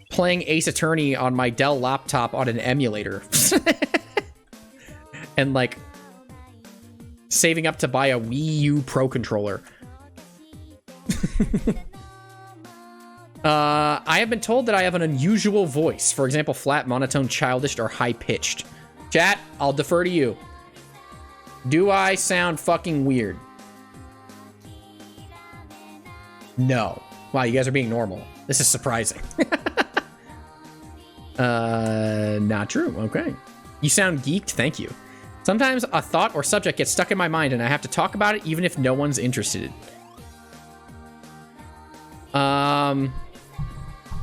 playing Ace Attorney on my Dell laptop on an emulator. And, like, saving up to buy a Wii U Pro controller. I have been told that I have an unusual voice. For example, flat, monotone, childish, or high-pitched. Chat, I'll defer to you. Do I sound fucking weird? No. Wow, you guys are being normal. This is surprising. Not true. Okay. You sound geeked. Thank you. Sometimes a thought or subject gets stuck in my mind and I have to talk about it even if no one's interested.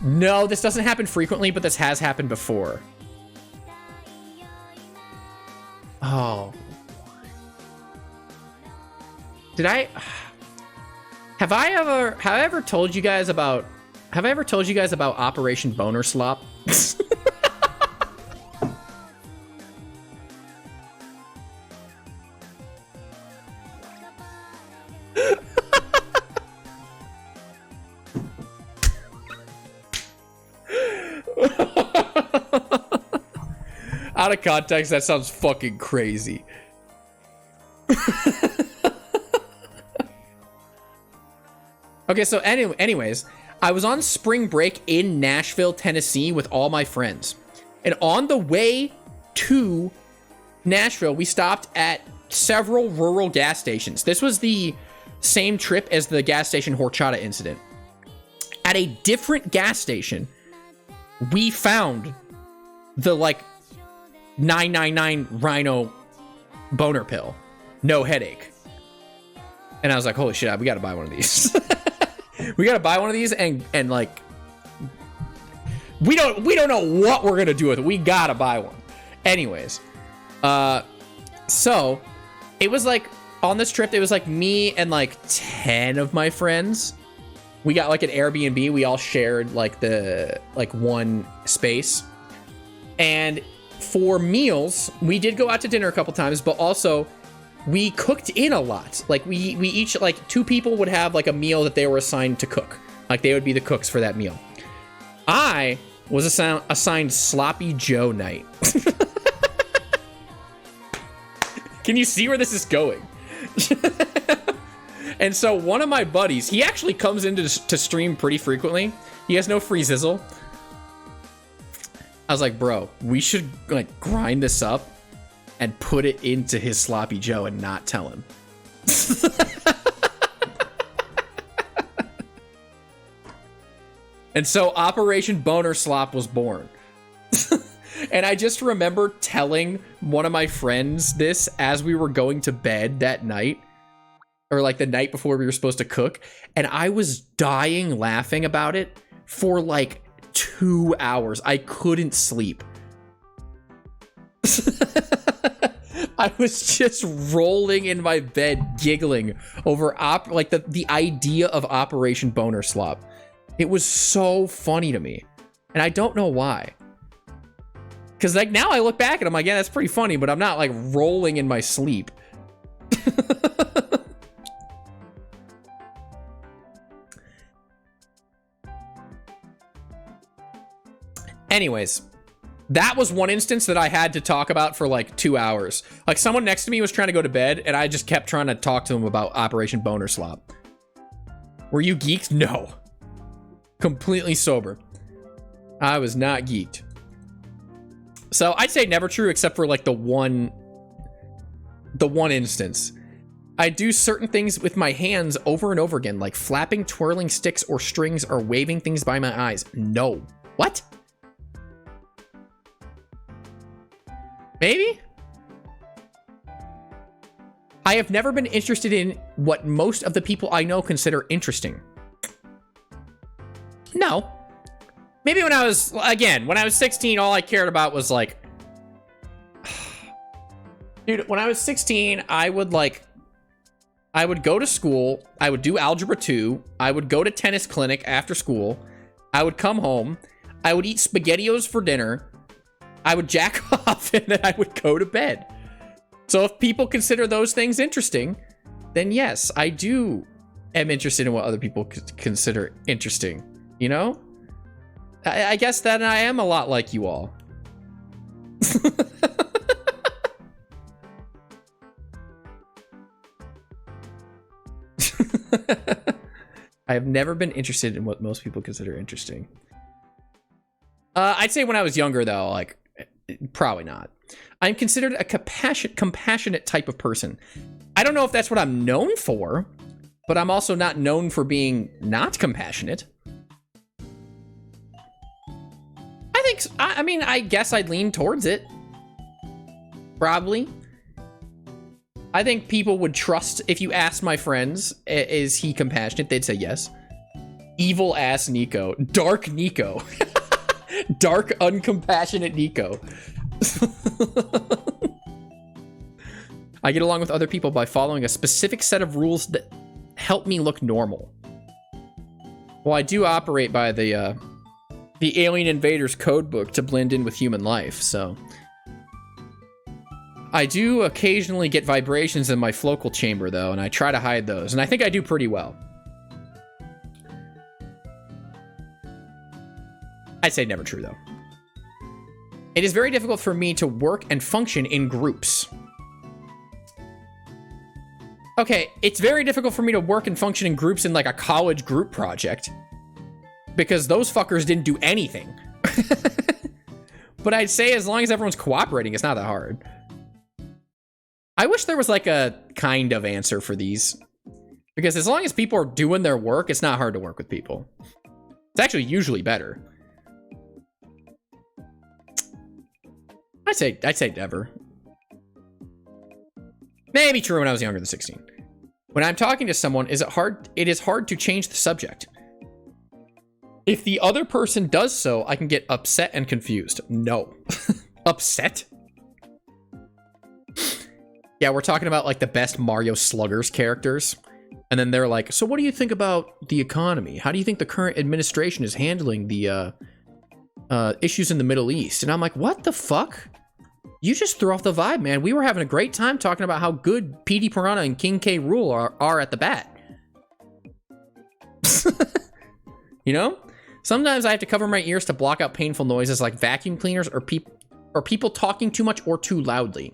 No, this doesn't happen frequently, but this has happened before. Oh. Did I... Have I ever told you guys about... Have I ever told you guys about Operation Boner Slop? Out of context, that sounds fucking crazy. Okay, so anyways, I was on spring break in Nashville, Tennessee with all my friends. And on the way to Nashville, we stopped at several rural gas stations. This was the same trip as the gas station horchata incident. At a different gas station, we found the, like, 999 Rhino boner pill. No headache. And I was like, holy shit, we gotta buy one of these. We gotta buy one of these and like, we don't know what we're gonna do with it. We gotta buy one. Anyways, so it was like, on this trip, it was like me and like 10 of my friends. We got like an Airbnb. We all shared like one space. And for meals, we did go out to dinner a couple times, but also we cooked in a lot. Like we each, like, 2 people would have like a meal that they were assigned to cook. Like they would be the cooks for that meal. I was assigned Sloppy Joe night. Can you see where this is going? And so one of my buddies, he actually comes into to stream pretty frequently. He has no free zizzle. I was like, bro, we should like grind this up and put it into his Sloppy Joe and not tell him. And so Operation Boner Slop was born. And I just remember telling one of my friends this as we were going to bed that night, or like the night before we were supposed to cook, and I was dying laughing about it for like 2 hours. I couldn't sleep. I was just rolling in my bed giggling over like the idea of Operation Boner Slop. It was so funny to me, and I don't know why. Because like now I look back and I'm like, yeah, that's pretty funny, but I'm not like rolling in my sleep. Anyways, that was one instance that I had to talk about for like 2 hours. Like someone next to me was trying to go to bed and I just kept trying to talk to them about Operation Boner Slop. Were you geeked? No. Completely sober. I was not geeked. So I'd say never true except for like the one instance. I do certain things with my hands over and over again, like flapping, twirling sticks or strings, or waving things by my eyes. No. What? Maybe? I have never been interested in what most of the people I know consider interesting. No. Maybe when I was 16, all I cared about was like... Dude, when I was 16, I would go to school, I would do Algebra 2, I would go to tennis clinic after school, I would come home, I would eat SpaghettiOs for dinner, I would jack off, and then I would go to bed. So if people consider those things interesting, then yes, I am interested in what other people consider interesting. You know? I guess that I am a lot like you all. I have never been interested in what most people consider interesting. I'd say when I was younger, though, like, probably not. I'm considered a compassionate type of person. I don't know if that's what I'm known for, but I'm also not known for being not compassionate. I mean, I guess I'd lean towards it. Probably. I think people would trust, if you asked my friends, is he compassionate? They'd say yes. Evil ass Nico. Dark Nico. Dark, uncompassionate Nico. I get along with other people by following a specific set of rules that help me look normal. Well, I do operate by the Alien Invaders codebook to blend in with human life, so... I do occasionally get vibrations in my flocal chamber, though, and I try to hide those, and I think I do pretty well. I'd say never true, though. It is very difficult for me to work and function in groups. Okay, it's very difficult for me to work and function in groups in, like, a college group project. Because those fuckers didn't do anything. But I'd say as long as everyone's cooperating, it's not that hard. I wish there was like a kind of answer for these. Because as long as people are doing their work, it's not hard to work with people. It's actually usually better. I'd say never. Maybe true when I was younger than 16. When I'm talking to someone, it is hard to change the subject. If the other person does so, I can get upset and confused. No. Upset? Yeah, we're talking about like the best Mario Sluggers characters. And then they're like, so what do you think about the economy? How do you think the current administration is handling the issues in the Middle East? And I'm like, what the fuck? You just threw off the vibe, man. We were having a great time talking about how good PD Piranha and King K. Rool are at the bat. You know? Sometimes I have to cover my ears to block out painful noises like vacuum cleaners or people talking too much or too loudly.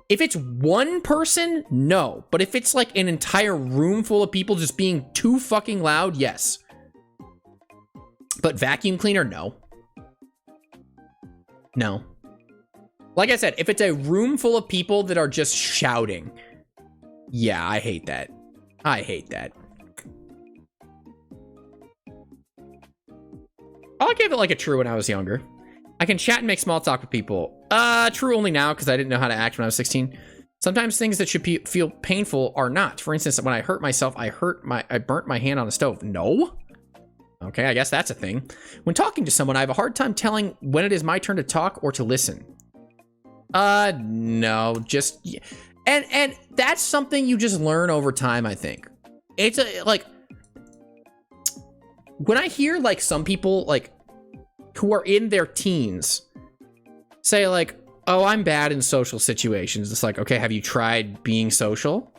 If it's one person, no. But if it's like an entire room full of people just being too fucking loud, yes. But vacuum cleaner, no. No. Like I said, if it's a room full of people that are just shouting, yeah, I hate that. I hate that. I'll give it like a true when I was younger. I can chat and make small talk with people. True only now, because I didn't know how to act when I was 16. Sometimes things that should feel painful are not. For instance, when I hurt myself, I burnt my hand on a stove. No? Okay, I guess that's a thing. When talking to someone, I have a hard time telling when it is my turn to talk or to listen. No, just... And that's something you just learn over time, I think. It's like... When I hear, like, some people, like, who are in their teens say, like, oh, I'm bad in social situations. It's like, okay, have you tried being social?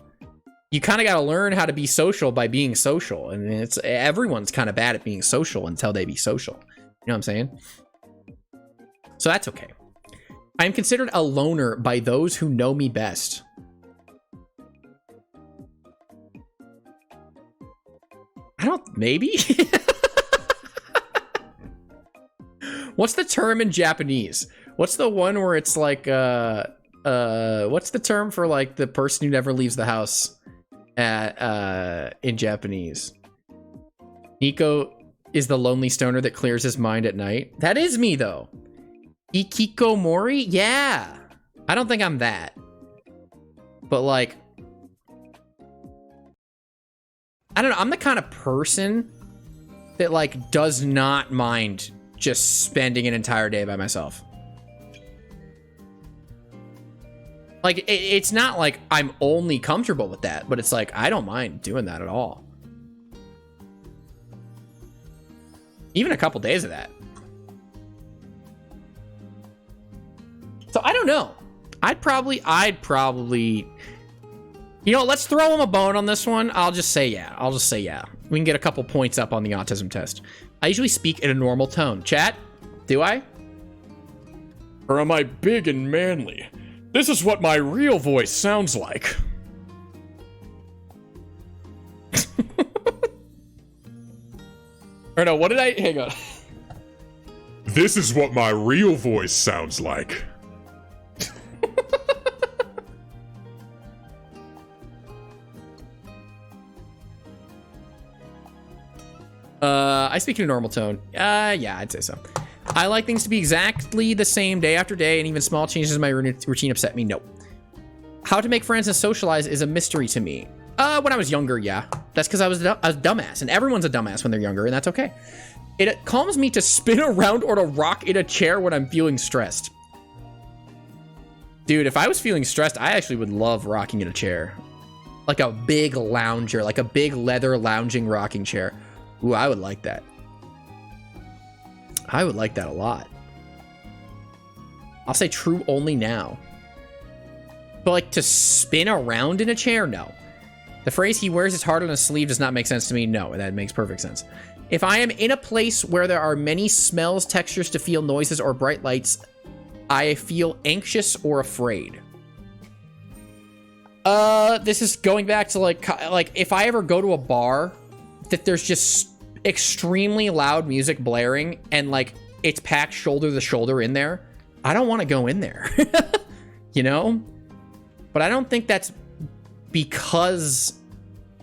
You kind of got to learn how to be social by being social. And everyone's kind of bad at being social until they be social. You know what I'm saying? So that's okay. I am considered a loner by those who know me best. I don't, maybe? What's the term in Japanese? What's the one where it's like, what's the term for like the person who never leaves the house in Japanese? Nico is the lonely stoner that clears his mind at night. That is me though. Ikikomori? Yeah. I don't think I'm that. But like, I don't know. I'm the kind of person that like does not mind just spending an entire day by myself. Like, it's not like I'm only comfortable with that, but it's like, I don't mind doing that at all. Even a couple days of that. So I don't know. I'd probably, you know, let's throw him a bone on this one. I'll just say yeah. We can get a couple points up on the autism test. I usually speak in a normal tone. Chat, do I? Or am I big and manly? This is what my real voice sounds like. Or no, what did I... Hang on. This is what my real voice sounds like. I speak in a normal tone. Yeah, I'd say so. I like things to be exactly the same day after day, and even small changes in my routine upset me. No. How to make friends and socialize is a mystery to me. When I was younger, yeah. That's because I was a dumbass, and everyone's a dumbass when they're younger, and that's okay. It calms me to spin around or to rock in a chair when I'm feeling stressed. Dude, if I was feeling stressed, I actually would love rocking in a chair. Like a big lounger, like a big leather lounging rocking chair. Ooh, I would like that. I would like that a lot. I'll say true only now. But like to spin around in a chair? No. The phrase he wears his heart on his sleeve does not make sense to me. No, that makes perfect sense. If I am in a place where there are many smells, textures to feel, noises, or bright lights, I feel anxious or afraid. This is going back to like if I ever go to a bar that there's just extremely loud music blaring and like it's packed shoulder to shoulder in there, I don't want to go in there. You know? But I don't think that's because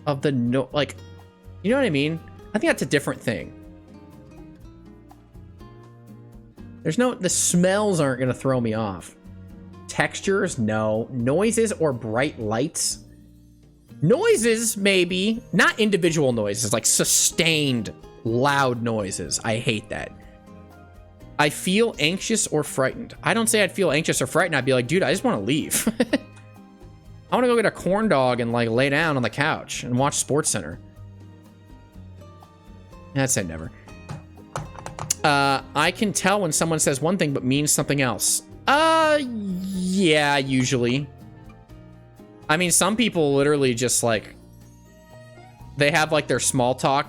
of the you know what I mean? I think that's a different thing. The smells aren't gonna throw me off. Textures, no. Noises or bright lights. Noises, maybe. Not individual noises, like sustained, loud noises. I hate that. I feel anxious or frightened. I don't say I'd feel anxious or frightened. I'd be like, dude, I just want to leave. I want to go get a corn dog and like lay down on the couch and watch SportsCenter. I'd say never. I can tell when someone says one thing but means something else. Yeah, usually. I mean, some people literally just like, they have like their small talk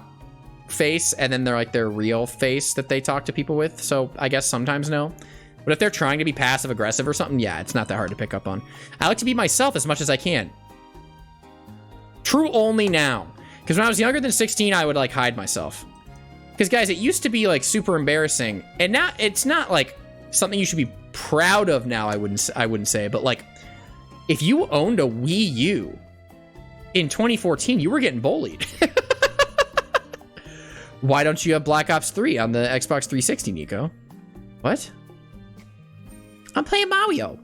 face and then they're like their real face that they talk to people with. So I guess sometimes no. But if they're trying to be passive aggressive or something, yeah, it's not that hard to pick up on. I like to be myself as much as I can. True only now. Because when I was younger than 16, I would like hide myself. Because guys, it used to be like super embarrassing. And now it's not like something you should be proud of now, I wouldn't say. But like, if you owned a Wii U in 2014, you were getting bullied. Why don't you have Black Ops 3 on the Xbox 360, Nico? What? I'm playing Mario.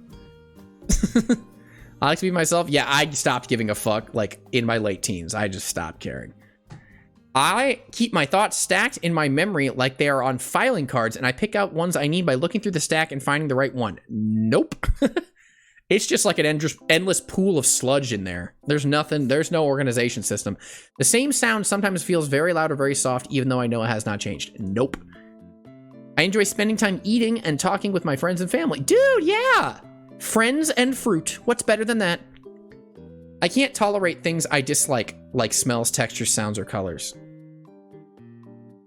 I like to be myself. Yeah, I stopped giving a fuck, like, in my late teens. I just stopped caring. I keep my thoughts stacked in my memory like they are on filing cards, and I pick out ones I need by looking through the stack and finding the right one. Nope. It's just like an endless pool of sludge in there. There's nothing, there's no organization system. The same sound sometimes feels very loud or very soft, even though I know it has not changed. Nope. I enjoy spending time eating and talking with my friends and family. Dude, yeah! Friends and fruit. What's better than that? I can't tolerate things I dislike, like smells, textures, sounds, or colors.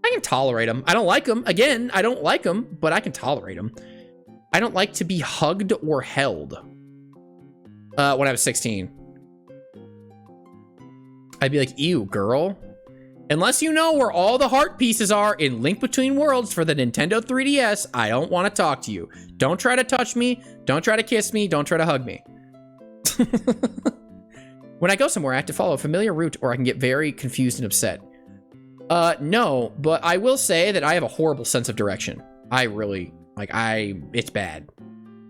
I can tolerate them. I don't like them. Again, I don't like them, but I can tolerate them. I don't like to be hugged or held. When I was 16. I'd be like, ew, girl. Unless you know where all the heart pieces are in Link Between Worlds for the Nintendo 3DS, I don't want to talk to you. Don't try to touch me. Don't try to kiss me. Don't try to hug me. When I go somewhere, I have to follow a familiar route or I can get very confused and upset. No, but I will say that I have a horrible sense of direction. I really, like, it's bad.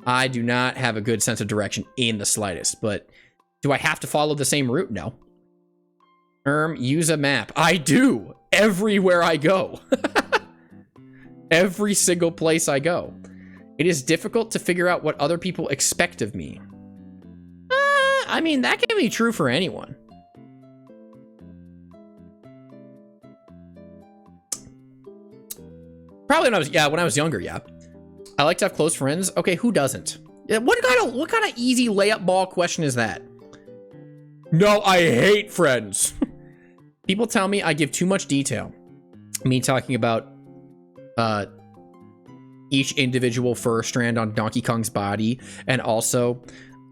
I do not have a good sense of direction in the slightest, but do I have to follow the same route? No. Use a map. I do. Everywhere I go. Every single place I go. It is difficult to figure out what other people expect of me. I mean, that can be true for anyone. Probably when I was younger, yeah. I like to have close friends. Okay, who doesn't? What kind of easy layup ball question is that? No, I hate friends. People tell me I give too much detail. Me talking about each individual fur strand on Donkey Kong's body, and also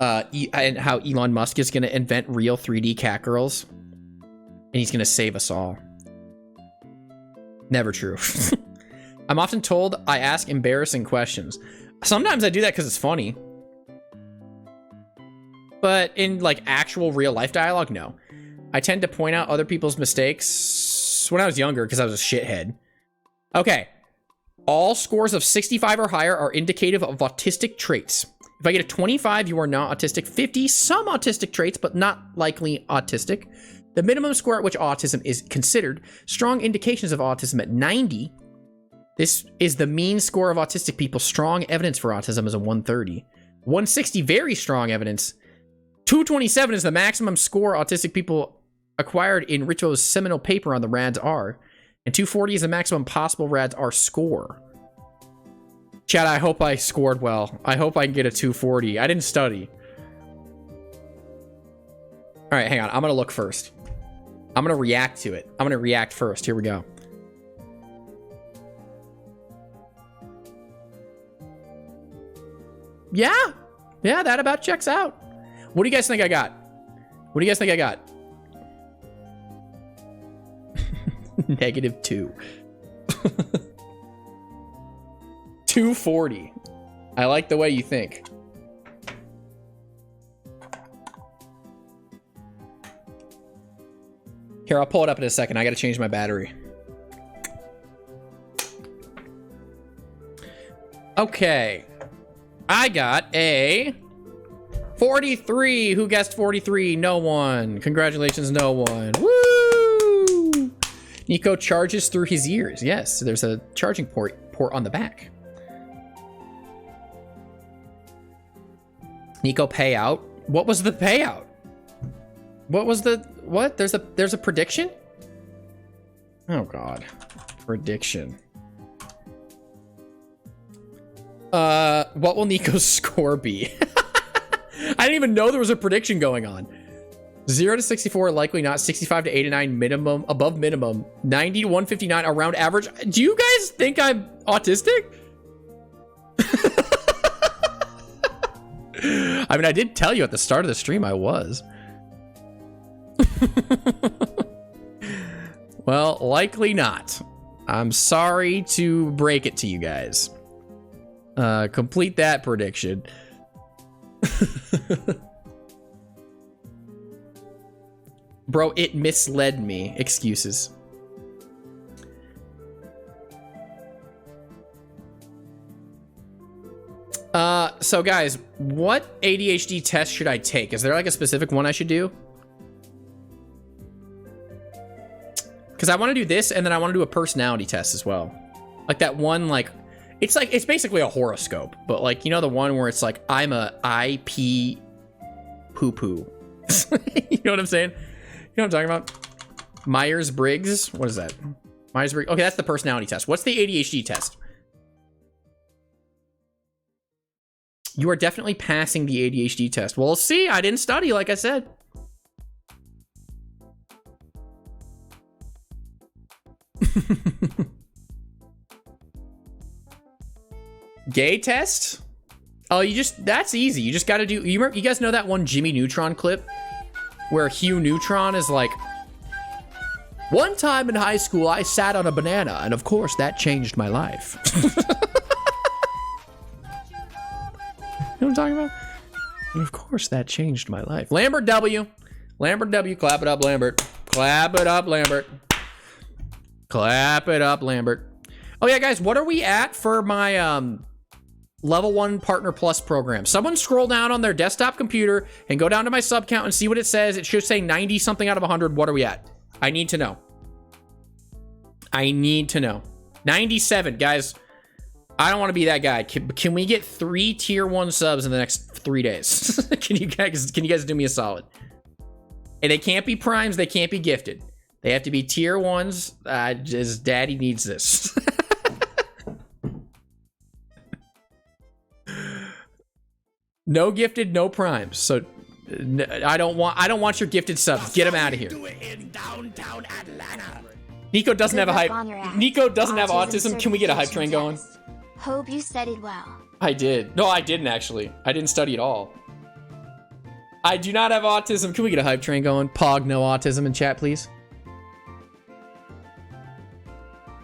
and how Elon Musk is going to invent real 3D cat girls, and he's going to save us all. Never true. I'm often told I ask embarrassing questions. Sometimes I do that because it's funny. But in, like, actual real-life dialogue, no. I tend to point out other people's mistakes when I was younger because I was a shithead. Okay. All scores of 65 or higher are indicative of autistic traits. If I get a 25, you are not autistic. 50, some autistic traits, but not likely autistic. The minimum score at which autism is considered. Strong indications of autism at 90. This is the mean score of autistic people. Strong evidence for autism is a 130. 160, very strong evidence. 227 is the maximum score autistic people acquired in Richo's seminal paper on the RADS-R. And 240 is the maximum possible RADS-R score. Chad, I hope I scored well. I hope I can get a 240. I didn't study. All right, hang on. I'm going to look first. I'm going to react to it. I'm going to react first. Here we go. Yeah. Yeah, that about checks out. What do you guys think I got? What do you guys think I got? -2. 240. I like the way you think. Here, I'll pull it up in a second. I gotta change my battery. Okay. I got a 43. Who guessed 43? No one. Congratulations, no one. Woo! Nico charges through his ears. Yes, there's a charging port on the back. Nico payout. What was the payout? What was the what? There's a prediction? Oh god. Prediction. What will Nico's score be? I didn't even know there was a prediction going on. 0 to 64, likely not. 65 to 89, minimum, above minimum. 90 to 159, around average. Do you guys think I'm autistic? I mean, I did tell you at the start of the stream I was. Well, likely not. I'm sorry to break it to you guys. Complete that prediction. Bro, it misled me. Excuses. So guys, what ADHD test should I take? Is there like a specific one I should do? Because I want to do this, and then I want to do a personality test as well. Like that one, like it's basically a horoscope, but like, you know, the one where it's like, I'm a IP poo-poo. You know what I'm saying? You know what I'm talking about? Myers-Briggs? What is that? Myers-Briggs. Okay, that's the personality test. What's the ADHD test? You are definitely passing the ADHD test. Well, see, I didn't study, like I said. Gay test? Oh, that's easy. You just got to do, you guys know that one Jimmy Neutron clip where Hugh Neutron is like, one time in high school, I sat on a banana, and of course, that changed my life. You know what I'm talking about? And of course, that changed my life. Lambert W. Lambert W. Clap it up, Lambert. Clap it up, Lambert. Clap it up, Lambert. Oh, yeah, guys, what are we at for my level 1 Partner Plus program? Someone scroll down on their desktop computer and go down to my sub count and see what it says. It should say 90 something out of 100. What are we at? I need to know. I need to know. 97, guys. I don't want to be that guy. Can we get 3 tier 1 subs in the next 3 days? Can you guys do me a solid? And they can't be primes. They can't be gifted. They have to be tier 1s. His daddy needs this. No gifted, no primes. So I don't want your gifted subs. Get them out of here. Nico doesn't have a hype. Nico doesn't have autism. Can we get a hype train going? Hope you studied well. I did. No, I didn't actually. I didn't study at all. I do not have autism. Can we get a hype train going? Pog, no autism in chat, please.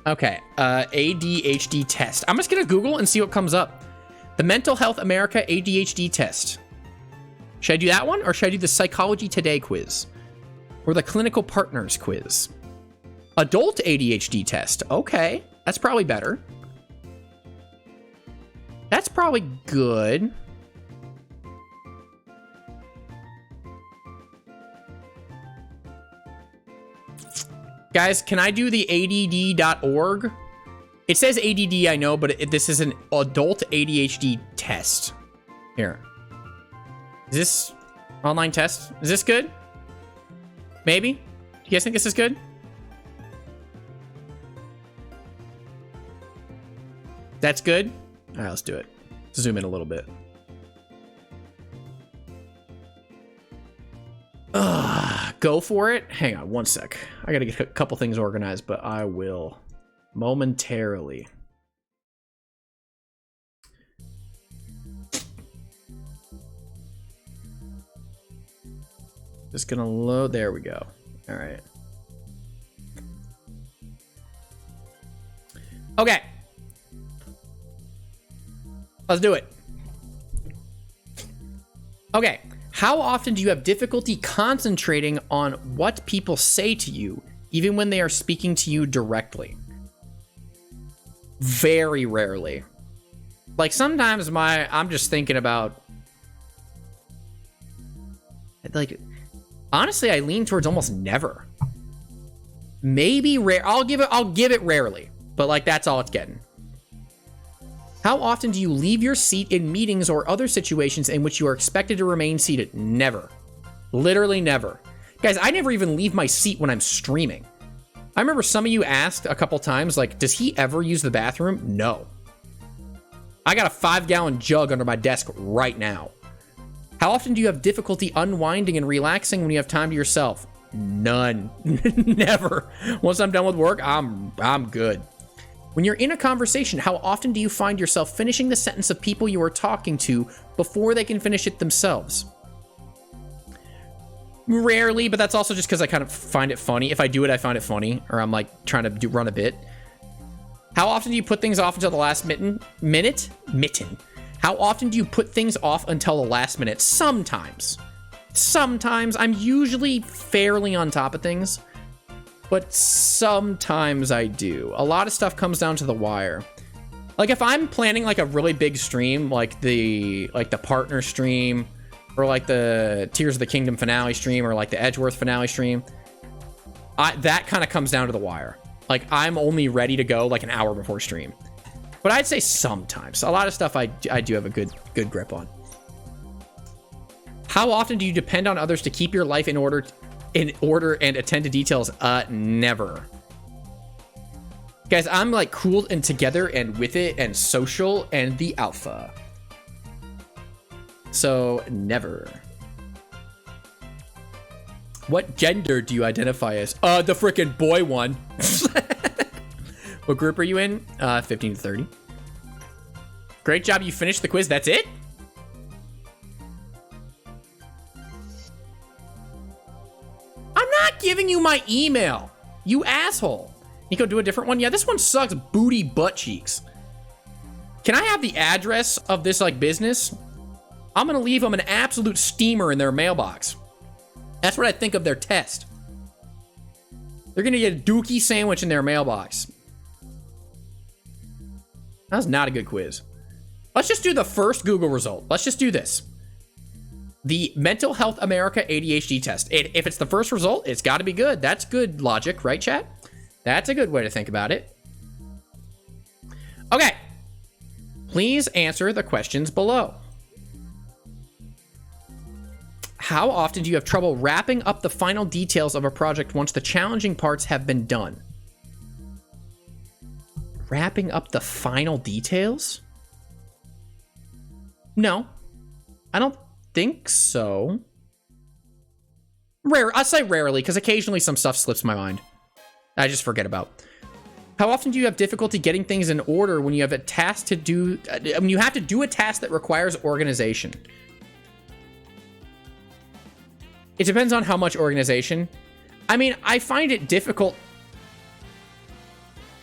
Okay. ADHD test. I'm just gonna Google and see what comes up. The Mental Health America ADHD test. Should I do that one, or should I do the Psychology Today quiz? Or the Clinical Partners quiz? Adult ADHD test. Okay, that's probably better. That's probably good. Guys, can I do the ADD.org? It says ADD, I know, but this is an adult ADHD test. Here. Is this online test? Is this good? Maybe? Do you guys think this is good? That's good? All right, let's do it. Zoom in a little bit. Go for it. Hang on one sec. I gotta get a couple things organized, but I will momentarily. Just gonna load. There we go. All right. Okay. Let's do it. Okay. How often do you have difficulty concentrating on what people say to you, even when they are speaking to you directly? Very rarely. Like sometimes I'm just thinking about, like, honestly, I lean towards almost never. Maybe rare. I'll give it rarely, but like that's all it's getting. How often do you leave your seat in meetings or other situations in which you are expected to remain seated? Never. Literally never. Guys, I never even leave my seat when I'm streaming. I remember some of you asked a couple times, like, does he ever use the bathroom? No. I got a 5-gallon jug under my desk right now. How often do you have difficulty unwinding and relaxing when you have time to yourself? None. Never. Once I'm done with work, I'm good. When you're in a conversation, how often do you find yourself finishing the sentence of people you are talking to before they can finish it themselves? Rarely, but that's also just because I kind of find it funny. If I do it, I find it funny, or I'm like trying to run a bit. How often do you put things off until the last minute? How often do you put things off until the last minute? Sometimes. I'm usually fairly on top of things, but sometimes I do. A lot of stuff comes down to the wire. Like if I'm planning like a really big stream, like the partner stream, or like the Tears of the Kingdom finale stream, or like the Edgeworth finale stream, that kind of comes down to the wire. Like I'm only ready to go like an hour before stream. But I'd say sometimes. A lot of stuff I do have a good grip on. How often do you depend on others to keep your life in order and attend to details? Never. Guys, I'm like cool and together and with it and social and the alpha. So never. What gender do you identify as? The frickin' boy one. What group are you in? 15 to 30. Great job, you finished the quiz. That's it? I'm not giving you my email, you asshole. Nico, do a different one? Yeah, this one sucks booty butt cheeks. Can I have the address of this like business? I'm gonna leave them an absolute steamer in their mailbox. That's what I think of their test. They're gonna get a dookie sandwich in their mailbox. That was not a good quiz. Let's just do the first Google result. Let's just do this. The Mental Health America ADHD test. If it's the first result, it's got to be good. That's good logic, right, chat? That's a good way to think about it. Okay. Please answer the questions below. How often do you have trouble wrapping up the final details of a project once the challenging parts have been done? Wrapping up the final details? No, I don't think so. I'll say rarely, because occasionally some stuff slips my mind. I just forget about. How often do you have difficulty getting things in order when you have a task to do, when you have to do a task that requires organization? It depends on how much organization. I mean, I find it difficult,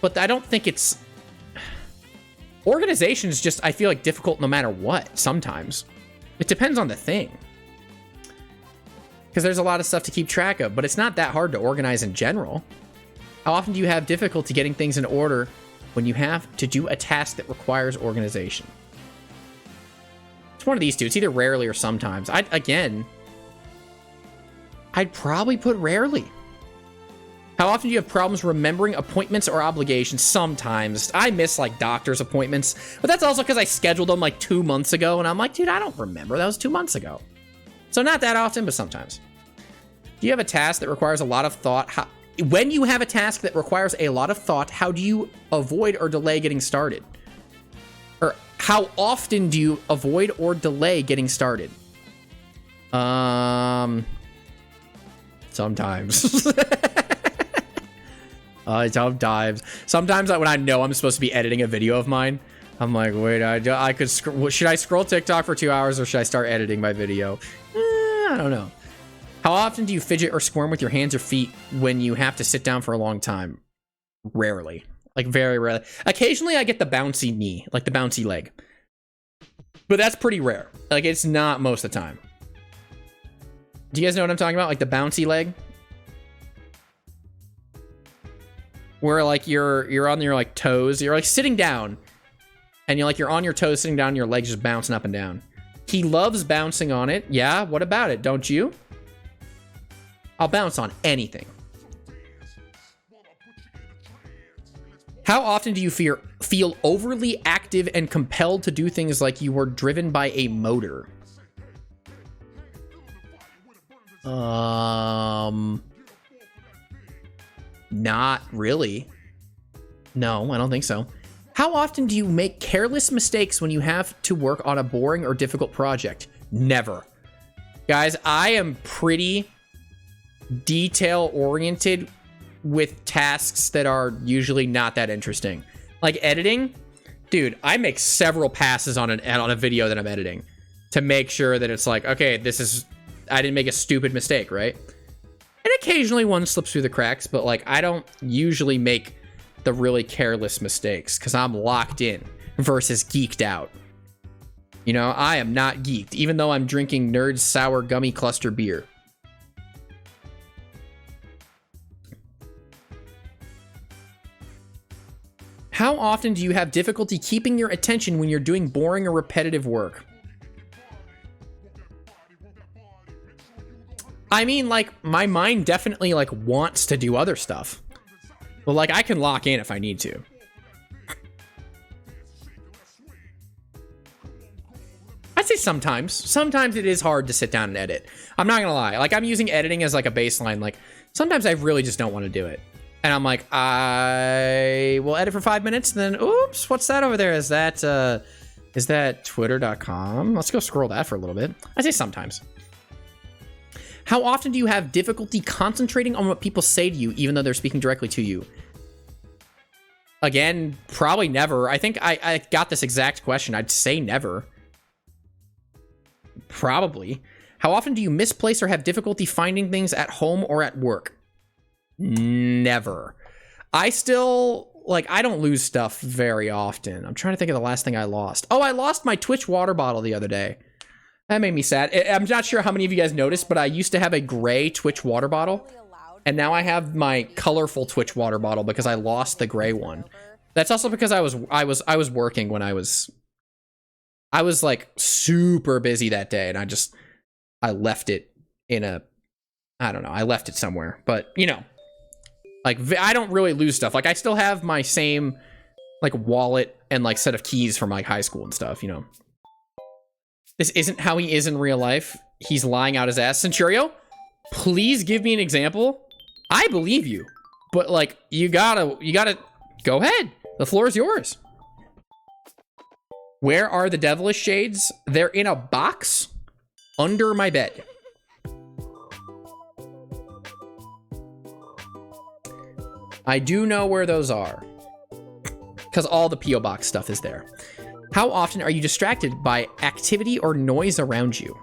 but I don't think it's... Organization is just, I feel like, difficult no matter what, sometimes. It depends on the thing. Because there's a lot of stuff to keep track of, but it's not that hard to organize in general. How often do you have difficulty getting things in order when you have to do a task that requires organization? It's one of these two. It's either rarely or sometimes. I'd probably put rarely. How often do you have problems remembering appointments or obligations? Sometimes. I miss like doctor's appointments, but that's also because I scheduled them like 2 months ago, and I'm like, dude, I don't remember. That was 2 months ago. So not that often, but sometimes. Do you have a task that requires a lot of thought? When you have a task that requires a lot of thought, how do you avoid or delay getting started? Or how often do you avoid or delay getting started? Sometimes. Sometimes when I know I'm supposed to be editing a video of mine, I'm like, wait, I could should I scroll TikTok for 2 hours or should I start editing my video? I don't know. How often do you fidget or squirm with your hands or feet when you have to sit down for a long time? Rarely. Like very rarely. Occasionally I get the bouncy knee, like the bouncy leg. But that's pretty rare. Like it's not most of the time. Do you guys know what I'm talking about? Like the bouncy leg? Where like you're on your like toes, you're like sitting down, and you're on your toes sitting down, your legs just bouncing up and down. He loves bouncing on it. Yeah, what about it? Don't you? I'll bounce on anything. How often do you feel overly active and compelled to do things like you were driven by a motor? Not really. No, I don't think so. How often do you make careless mistakes when you have to work on a boring or difficult project? Never. Guys, I am pretty detail-oriented with tasks that are usually not that interesting. Like editing, dude, I make several passes on a video that I'm editing to make sure that it's like, okay, I didn't make a stupid mistake, right? And occasionally one slips through the cracks, but like I don't usually make the really careless mistakes because I'm locked in versus geeked out. You know, I am not geeked, even though I'm drinking Nerd Sour Gummy Cluster beer. How often do you have difficulty keeping your attention when you're doing boring or repetitive work? I mean, like, my mind definitely, like, wants to do other stuff. But, like, I can lock in if I need to. I'd say sometimes. Sometimes it is hard to sit down and edit. I'm not gonna lie. Like, I'm using editing as, like, a baseline. Like, sometimes I really just don't want to do it. And I'm like, I will edit for 5 minutes, and then, oops, what's that over there? Is that twitter.com? Let's go scroll that for a little bit. I'd say sometimes. How often do you have difficulty concentrating on what people say to you, even though they're speaking directly to you? Again, probably never. I think I got this exact question. I'd say never. Probably. How often do you misplace or have difficulty finding things at home or at work? Never. I still, like, I don't lose stuff very often. I'm trying to think of the last thing I lost. Oh, I lost my Twitch water bottle the other day. That made me sad. I'm not sure how many of you guys noticed, but I used to have a gray Twitch water bottle, and now I have my colorful Twitch water bottle because I lost the gray one. That's also because I was working when I was like super busy that day, and I left it in a, I don't know, I left it somewhere. But, you know, like, I don't really lose stuff. Like, I still have my same, like, wallet and, like, set of keys from, like, high school and stuff, you know. This isn't how he is in real life. He's lying out his ass. Centurio, please give me an example. I believe you, but, like, you gotta go ahead. The floor is yours. Where are the devilish shades? They're in a box under my bed. I do know where those are, because all the P.O. Box stuff is there. How often are you distracted by activity or noise around you?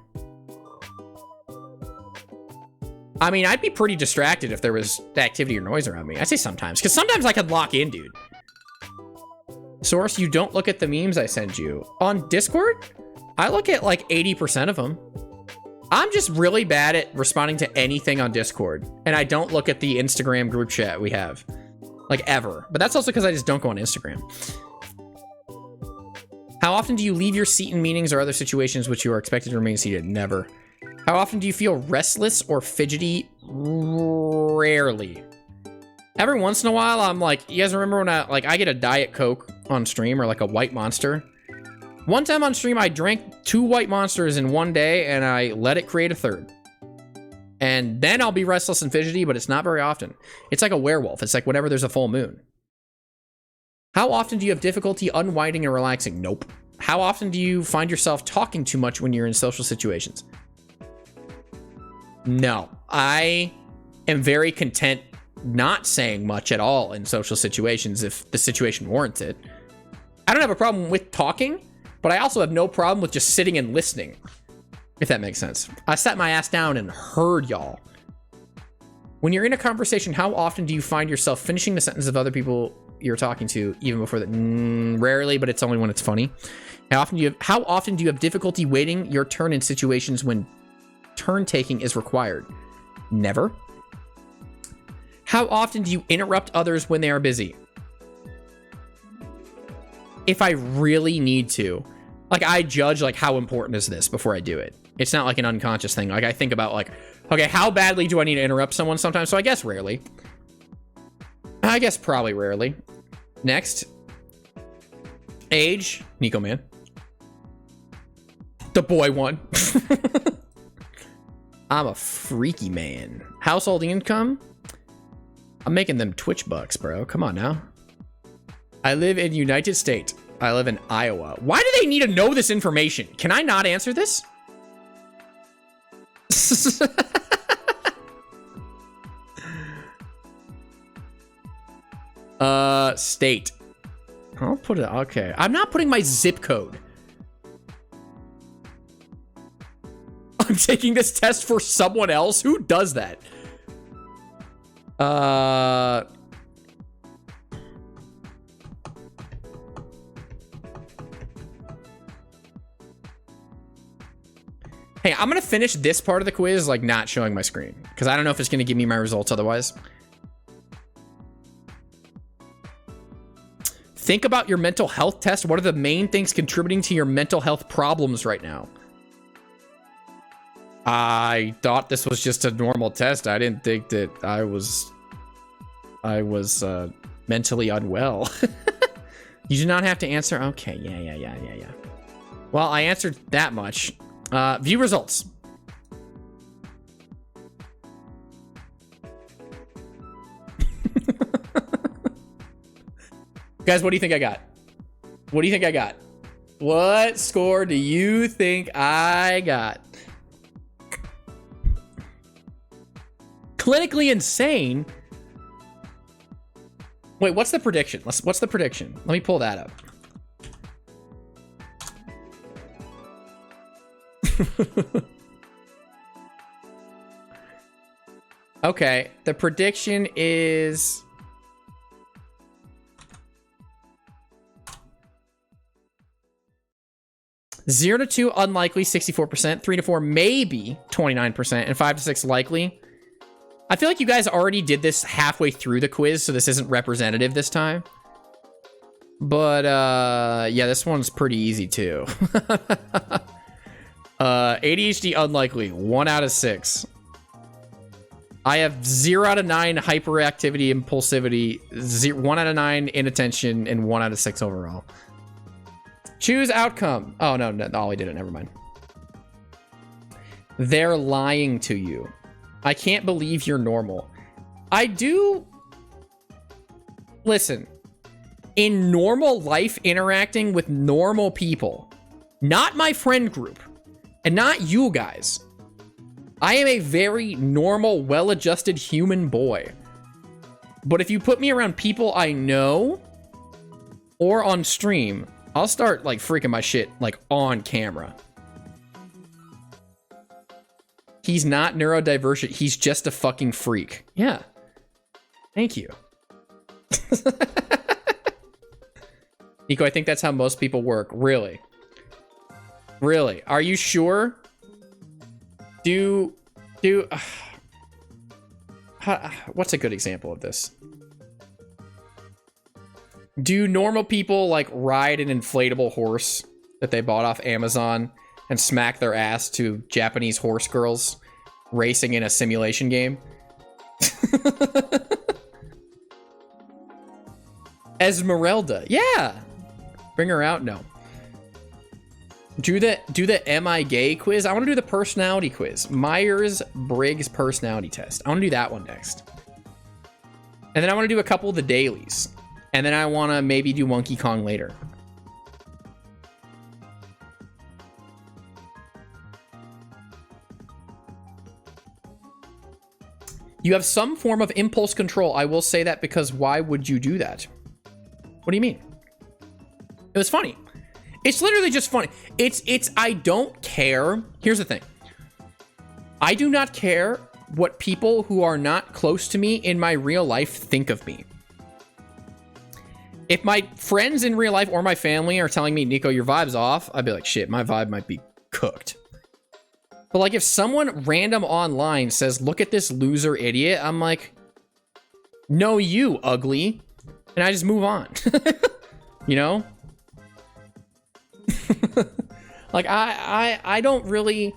I mean, I'd be pretty distracted if there was activity or noise around me. I'd say sometimes, because sometimes I could lock in, dude. Source, you don't look at the memes I send you. On Discord, I look at like 80% of them. I'm just really bad at responding to anything on Discord, and I don't look at the Instagram group chat we have, like, ever. But that's also because I just don't go on Instagram. How often do you leave your seat in meetings or other situations which you are expected to remain seated? Never. How often do you feel restless or fidgety? Rarely. Every once in a while, I'm like, you guys remember when I get a Diet Coke on stream, or like a White Monster? One time on stream, I drank 2 White Monsters in one day, and I let it create a third. And then I'll be restless and fidgety, but it's not very often. It's like a werewolf. It's like whenever there's a full moon. How often do you have difficulty unwinding and relaxing? Nope. How often do you find yourself talking too much when you're in social situations? No. I am very content not saying much at all in social situations if the situation warrants it. I don't have a problem with talking, but I also have no problem with just sitting and listening, if that makes sense. I sat my ass down and heard y'all. When you're in a conversation, how often do you find yourself finishing the sentence of other people you're talking to even before that? Rarely, but it's only when it's funny. How often do you have difficulty waiting your turn in situations when turn taking is required? Never. How often do you interrupt others when they are busy? If I really need to. Like, I judge, like, how important is this before I do it. It's not like an unconscious thing. Like, I think about, like, okay, how badly do I need to interrupt someone sometimes? So I guess rarely. I guess probably rarely. Next. Age. Nico Man. The boy one. I'm a freaky man. Household income. I'm making them Twitch bucks, bro. Come on now. I live in United States. I live in Iowa. Why do they need to know this information? Can I not answer this? State. I'll put it, okay. I'm not putting my zip code. I'm taking this test for someone else? Who does that? Hey, I'm gonna finish this part of the quiz, like, not showing my screen, because I don't know if it's gonna give me my results otherwise. Think about your mental health test. What are the main things contributing to your mental health problems right now? I thought this was just a normal test. I didn't think that I was mentally unwell. You do not have to answer. Okay, yeah. Well, I answered that much. View results. Guys, what do you think I got? What do you think I got? What score do you think I got? Clinically insane? Wait, what's the prediction? What's the prediction? Let me pull that up. Okay, the prediction is... Zero to 2 unlikely, 64%. 3 to 4 maybe, 29%. And 5 to 6 likely. I feel like you guys already did this halfway through the quiz, so this isn't representative this time. But, yeah, this one's pretty easy, too. ADHD unlikely, 1 out of 6. I have 0 out of 9 hyperactivity, impulsivity, 1 out of 9 inattention, and 1 out of 6 overall. Choose outcome. Oh, no, Ollie did it. Never mind. They're lying to you. I can't believe you're normal. I do... Listen. In normal life, interacting with normal people, not my friend group, and not you guys, I am a very normal, well-adjusted human boy. But if you put me around people I know, or on stream... I'll start, like, freaking my shit, like, on camera. He's not neurodivergent. He's just a fucking freak. Yeah. Thank you. Nico, I think that's how most people work. Really? Really? Are you sure? What's a good example of this? Do normal people, like, ride an inflatable horse that they bought off Amazon and smack their ass to Japanese horse girls racing in a simulation game? Esmeralda. Yeah. Bring her out? No. Do the Am I Gay quiz? I want to do the personality quiz. Myers-Briggs personality test. I want to do that one next. And then I want to do a couple of the dailies. And then I want to maybe do Monkey Kong later. You have some form of impulse control. I will say that because why would you do that? What do you mean? It was funny. It's literally just funny. I don't care. Here's the thing. I do not care what people who are not close to me in my real life think of me. If my friends in real life or my family are telling me, Nico, your vibe's off, I'd be like, shit, my vibe might be cooked. But like if someone random online says, look at this loser idiot, I'm like, no, you ugly. And I just move on. You know? Like I don't really,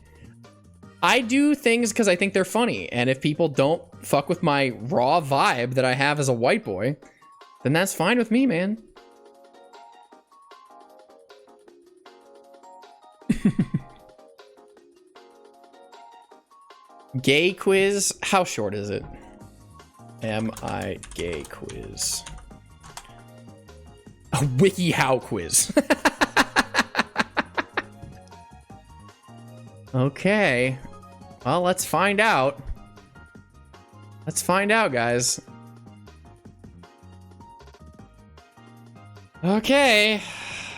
I do things because I think they're funny. And if people don't fuck with my raw vibe that I have as a white boy, then that's fine with me, man. Gay quiz. How short is it? Am I gay quiz? A WikiHow quiz. Okay. Well, let's find out. Let's find out, guys. Okay.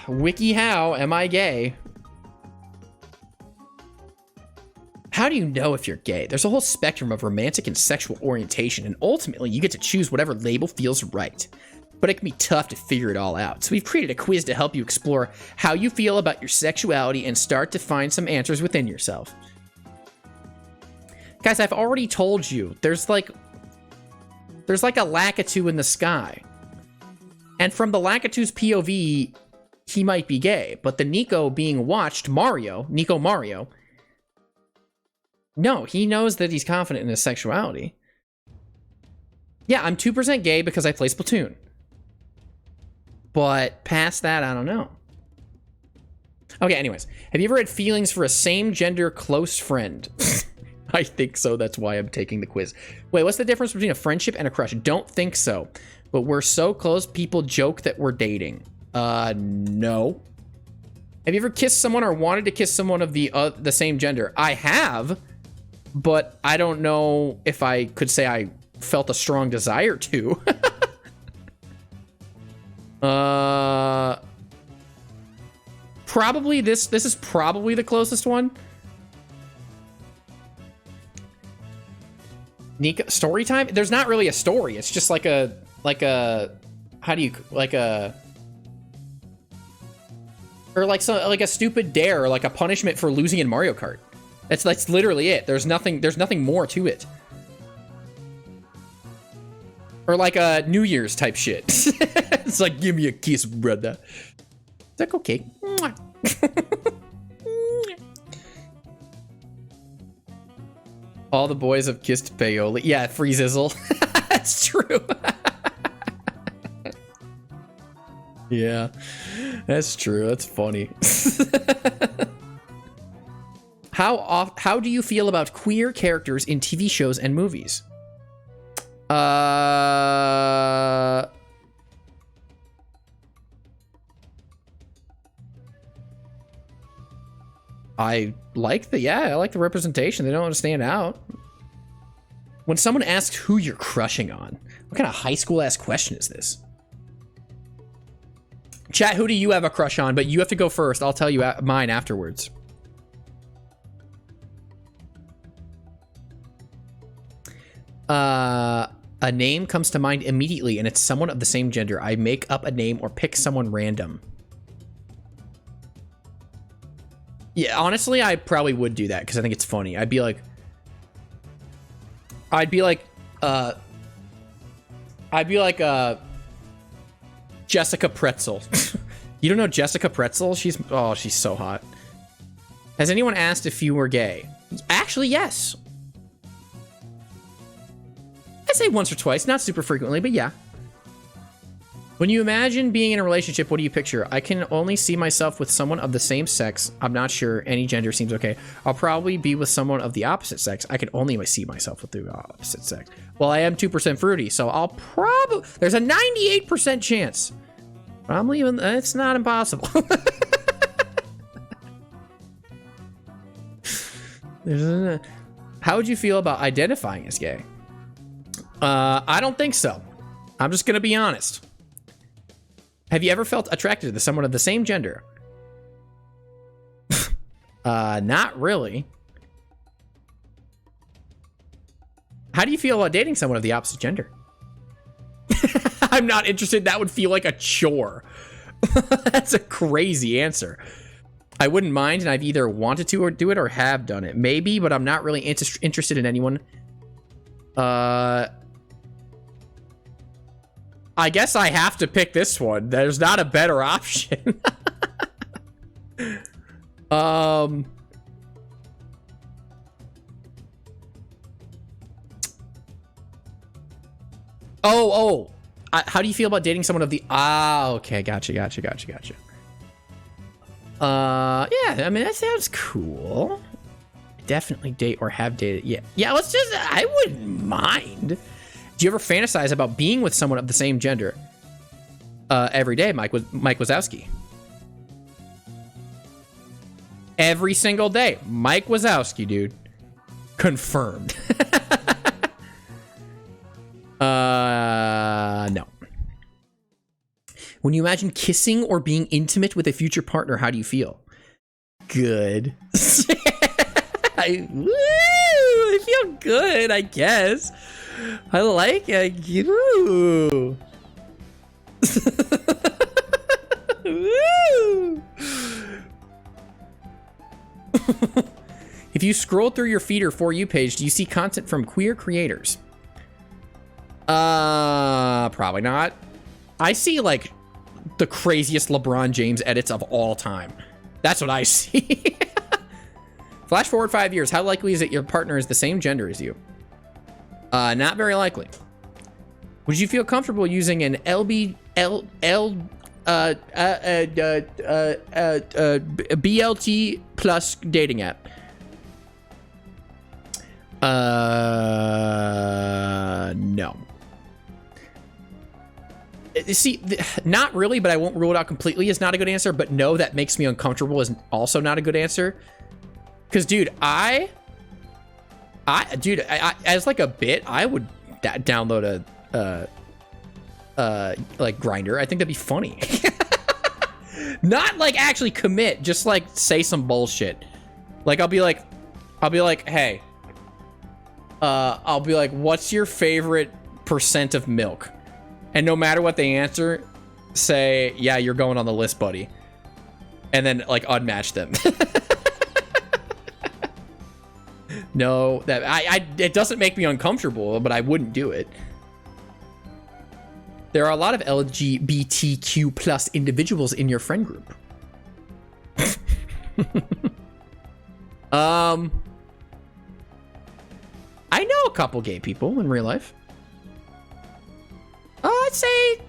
WikiHow, am I gay? How do you know if you're gay? There's a whole spectrum of romantic and sexual orientation, and ultimately you get to choose whatever label feels right. But it can be tough to figure it all out. So we've created a quiz to help you explore how you feel about your sexuality and start to find some answers within yourself. Guys, I've already told you, there's like a Lakitu in the sky. And from the Lakitu's POV, he might be gay. But the Nico being watched, Nico Mario, no, he knows that he's confident in his sexuality. Yeah, I'm 2% gay because I play Splatoon. But past that, I don't know. Okay, anyways. Have you ever had feelings for a same-gender close friend? I think so. That's why I'm taking the quiz. Wait, what's the difference between a friendship and a crush? Don't think so. But we're so close, people joke that we're dating. No. Have you ever kissed someone or wanted to kiss someone of the same gender? I have. But I don't know if I could say I felt a strong desire to. Probably this is probably the closest one. Nico, story time? There's not really a story. It's just like a how do you like a or like a stupid dare or like a punishment for losing in Mario Kart. That's literally it. There's nothing more to it. Or like a New Year's type shit. It's like, give me a kiss, brother. It's like, okay. All the boys have kissed Paoli. Yeah, Freezizzle. That's true. Yeah, that's true. That's funny. How do you feel about queer characters in TV shows and movies? I like the representation. They don't want to stand out. When someone asks who you're crushing on, what kind of high school ass question is this? Chat, who do you have a crush on? But you have to go first. I'll tell you mine afterwards. A name comes to mind immediately, and it's someone of the same gender. I make up a name or pick someone random. Yeah, honestly, I probably would do that because I think it's funny. I'd be like, Jessica Pretzel. You don't know Jessica Pretzel? She's so hot. Has anyone asked if you were gay? Actually, yes. I say once or twice, not super frequently, but yeah. When you imagine being in a relationship, what do you picture? I can only see myself with someone of the same sex. I'm not sure. Any gender seems okay. I'll probably be with someone of the opposite sex. I can only see myself with the opposite sex. Well, I am 2% fruity, so I'll probably... There's a 98% chance. But I'm leaving... It's not impossible. How would you feel about identifying as gay? I don't think so. I'm just gonna be honest. Have you ever felt attracted to someone of the same gender? Not really. How do you feel about dating someone of the opposite gender? I'm not interested. That would feel like a chore. That's a crazy answer. I wouldn't mind, and I've either wanted to or do it or have done it. Maybe, but I'm not really interested in anyone. I guess I have to pick this one. There's not a better option. How do you feel about dating someone of the... okay, gotcha. Yeah, I mean, that sounds cool. Definitely date or have dated. Yeah, let's just... I wouldn't mind. Do you ever fantasize about being with someone of the same gender? Every day, Mike Wazowski. Every single day. Mike Wazowski, dude. Confirmed. No. When you imagine kissing or being intimate with a future partner, how do you feel? Good. I feel good, I guess. I like it. Ooh. If you scroll through your feed or For You page, do you see content from queer creators? Probably not. I see like the craziest LeBron James edits of all time. That's what I see. Flash forward 5 years. How likely is it your partner is the same gender as you? Not very likely. Would you feel comfortable using an BLT plus dating app? No. See, not really, but I won't rule it out completely is not a good answer. But no, that makes me uncomfortable is also not a good answer. Because, dude, I as like a bit, I would download a like Grinder. I think that'd be funny. Not like actually commit, just like say some bullshit. Like I'll be like, hey, I'll be like, what's your favorite % of milk? And no matter what they answer, say, yeah, you're going on the list, buddy. And then like unmatch them. No, that it doesn't make me uncomfortable, but I wouldn't do it. There are a lot of LGBTQ plus individuals in your friend group. I know a couple gay people in real life. I'd say,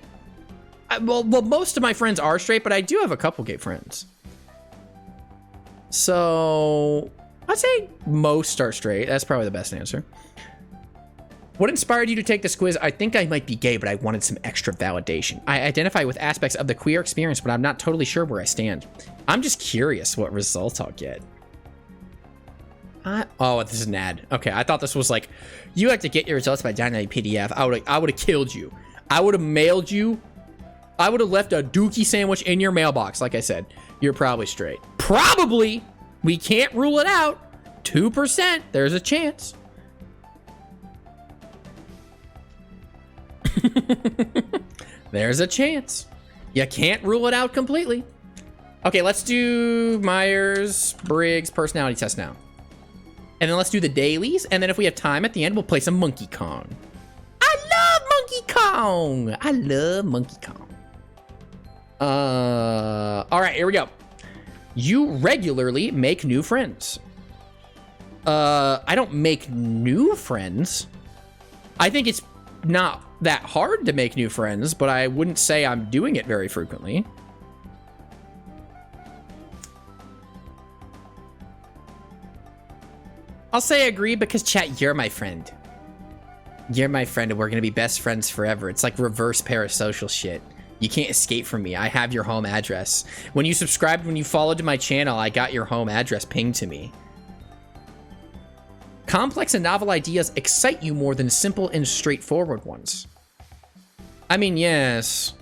well, most of my friends are straight, but I do have a couple gay friends. So I'd say most are straight. That's probably the best answer. What inspired you to take this quiz? I think I might be gay, but I wanted some extra validation. I identify with aspects of the queer experience, but I'm not totally sure where I stand. I'm just curious what results I'll get. Oh, this is an ad. Okay, I thought this was like, you have to get your results by downloading PDF. I would have killed you. I would have mailed you. I would have left a dookie sandwich in your mailbox. Like I said, you're probably straight. Probably. We can't rule it out. 2%. There's a chance. There's a chance. You can't rule it out completely. Okay, let's do Myers-Briggs personality test now. And then let's do the dailies. And then if we have time at the end, we'll play some Monkey Kong. I love Monkey Kong. I love Monkey Kong. All right, here we go. You regularly make new friends. I don't make new friends. I think it's not that hard to make new friends, but I wouldn't say I'm doing it very frequently. I'll say I agree because, chat, you're my friend. You're my friend and we're gonna be best friends forever. It's like reverse parasocial shit. You can't escape from me. I have your home address. When you subscribed, when you followed to my channel, I got your home address pinged to me. Complex and novel ideas excite you more than simple and straightforward ones. I mean, yes.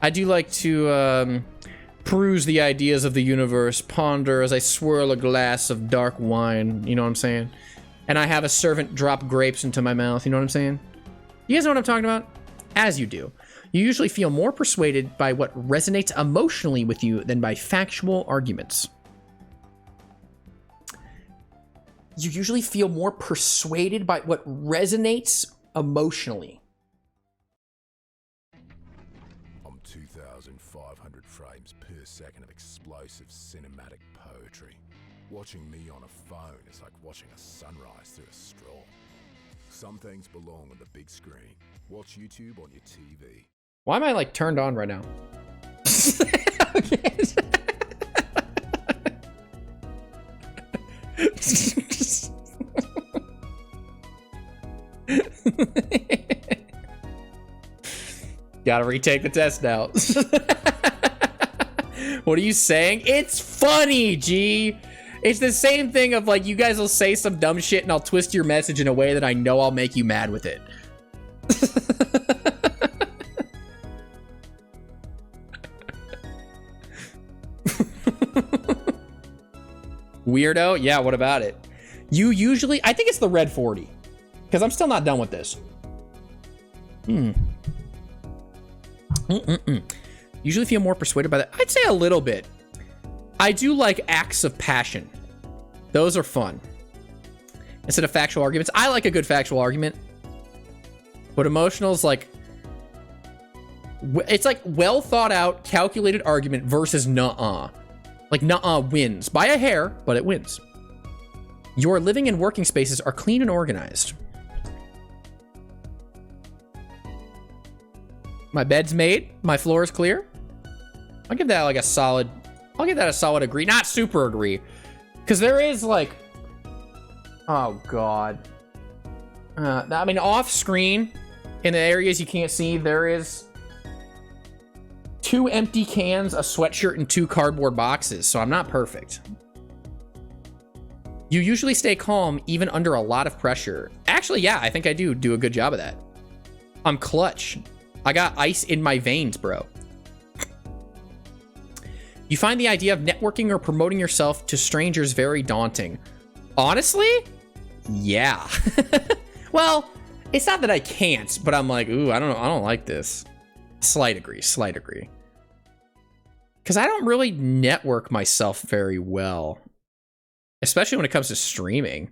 I do like to peruse the ideas of the universe, ponder as I swirl a glass of dark wine, you know what I'm saying? And I have a servant drop grapes into my mouth, you know what I'm saying? You guys know what I'm talking about? As you do. You usually feel more persuaded by what resonates emotionally with you than by factual arguments. You usually feel more persuaded by what resonates emotionally. I'm 2,500 frames per second of explosive cinematic poetry. Watching me on a phone is like watching a sunrise through a straw. Some things belong on the big screen. Watch YouTube on your TV. Why am I like turned on right now? Gotta retake the test now. What are you saying? It's funny, G. It's the same thing of like, you guys will say some dumb shit and I'll twist your message in a way that I know I'll make you mad with it. Weirdo? Yeah, what about it? You usually, I think it's the red 40. Because I'm still not done with this. Usually feel more persuaded by that. I'd say a little bit. I do like acts of passion. Those are fun. Instead of factual arguments. I like a good factual argument. But emotional is like It's like well thought out, calculated argument versus nuh-uh. Like nuh-uh wins by a hair, but it wins. Your living and working spaces are clean and organized. My bed's made. My floor is clear. I'll give that like a solid. I'll give that a solid agree. Not super agree, because there is like. Oh God. I mean, off screen, in the areas you can't see, there is 2 empty cans, a sweatshirt, and 2 cardboard boxes. So I'm not perfect. You usually stay calm even under a lot of pressure. Actually, yeah, I think I do a good job of that. I'm clutch. I got ice in my veins, bro. You find the idea of networking or promoting yourself to strangers very daunting. Honestly? Yeah. Well, it's not that I can't, but I'm like, ooh, I don't like this. Slight agree. Because I don't really network myself very well. Especially when it comes to streaming.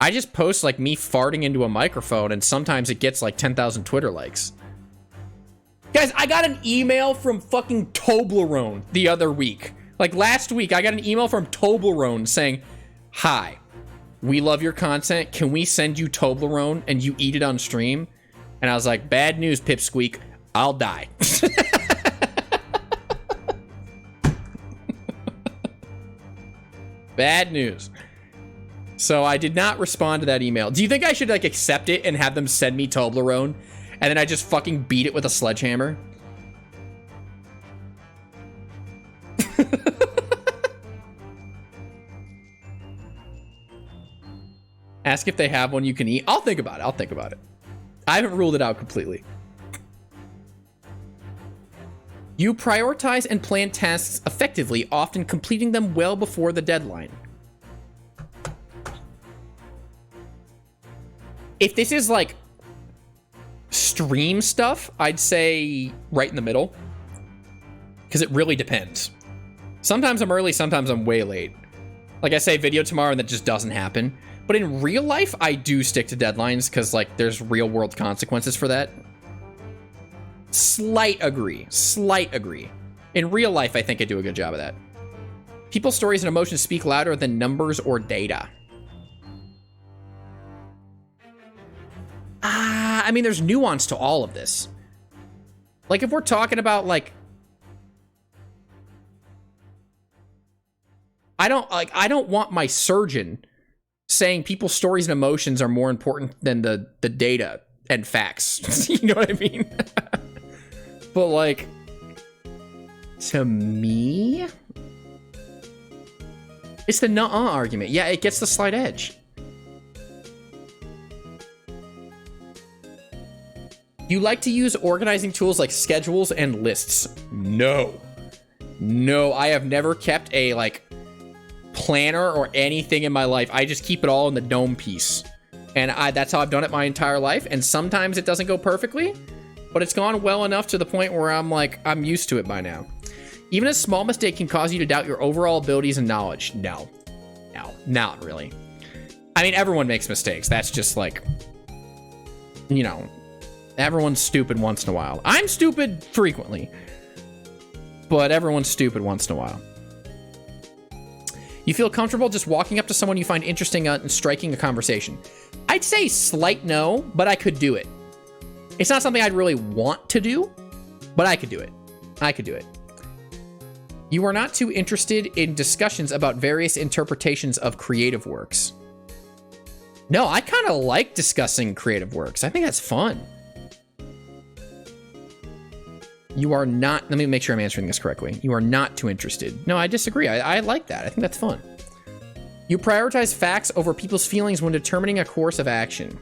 I just post like me farting into a microphone, and sometimes it gets like 10,000 Twitter likes. Guys, I got an email from fucking Toblerone the other week. Like last week, I got an email from Toblerone saying, hi, we love your content. Can we send you Toblerone and you eat it on stream? And I was like, bad news, Pipsqueak. I'll die. Bad news. So I did not respond to that email. Do you think I should like accept it and have them send me Toblerone and then I just fucking beat it with a sledgehammer? Ask if they have one you can eat. I'll think about it. I haven't ruled it out completely. You prioritize and plan tasks effectively, often completing them well before the deadline. If this is like stream stuff, I'd say right in the middle. Because it really depends. Sometimes I'm early, sometimes I'm way late. Like I say video tomorrow and that just doesn't happen. But in real life, I do stick to deadlines because like there's real world consequences for that. Slight agree. In real life, I think I do a good job of that. People's stories and emotions speak louder than numbers or data. I mean, there's nuance to all of this. Like, if we're talking about, like... I don't want my surgeon saying people's stories and emotions are more important than the data and facts. You know what I mean? But, like... To me... It's the nuh-uh argument. Yeah, it gets the slight edge. You like to use organizing tools like schedules and lists? No. No, I have never kept a, like, planner or anything in my life. I just keep it all in the dome piece. And that's how I've done it my entire life. And sometimes it doesn't go perfectly, but it's gone well enough to the point where I'm like, I'm used to it by now. Even a small mistake can cause you to doubt your overall abilities and knowledge. No, not really. I mean, everyone makes mistakes. That's just like, you know, everyone's stupid once in a while. I'm stupid frequently, but everyone's stupid once in a while. You feel comfortable just walking up to someone you find interesting and striking a conversation? I'd say slight no, but I could do it. It's not something I'd really want to do, but I could do it. You are not too interested in discussions about various interpretations of creative works. No, I kind of like discussing creative works. I think that's fun. You are not, let me make sure I'm answering this correctly. You are not too interested. No, I disagree. I like that. I think that's fun. You prioritize facts over people's feelings when determining a course of action.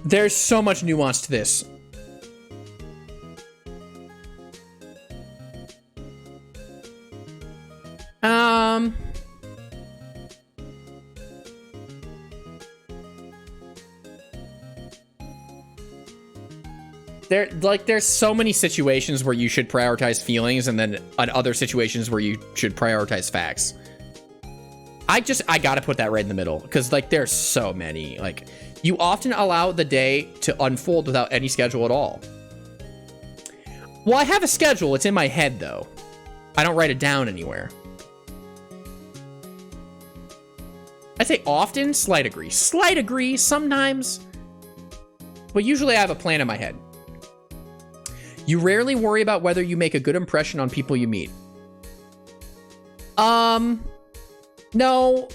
There's so much nuance to this. There's so many situations where you should prioritize feelings and then on other situations where you should prioritize facts. I gotta put that right in the middle because like there's so many. Like you often allow the day to unfold without any schedule at all. Well, I have a schedule. It's in my head though. I don't write it down anywhere. I'd say often, slight agree. Slight agree sometimes, but usually I have a plan in my head. You rarely worry about whether you make a good impression on people you meet. No,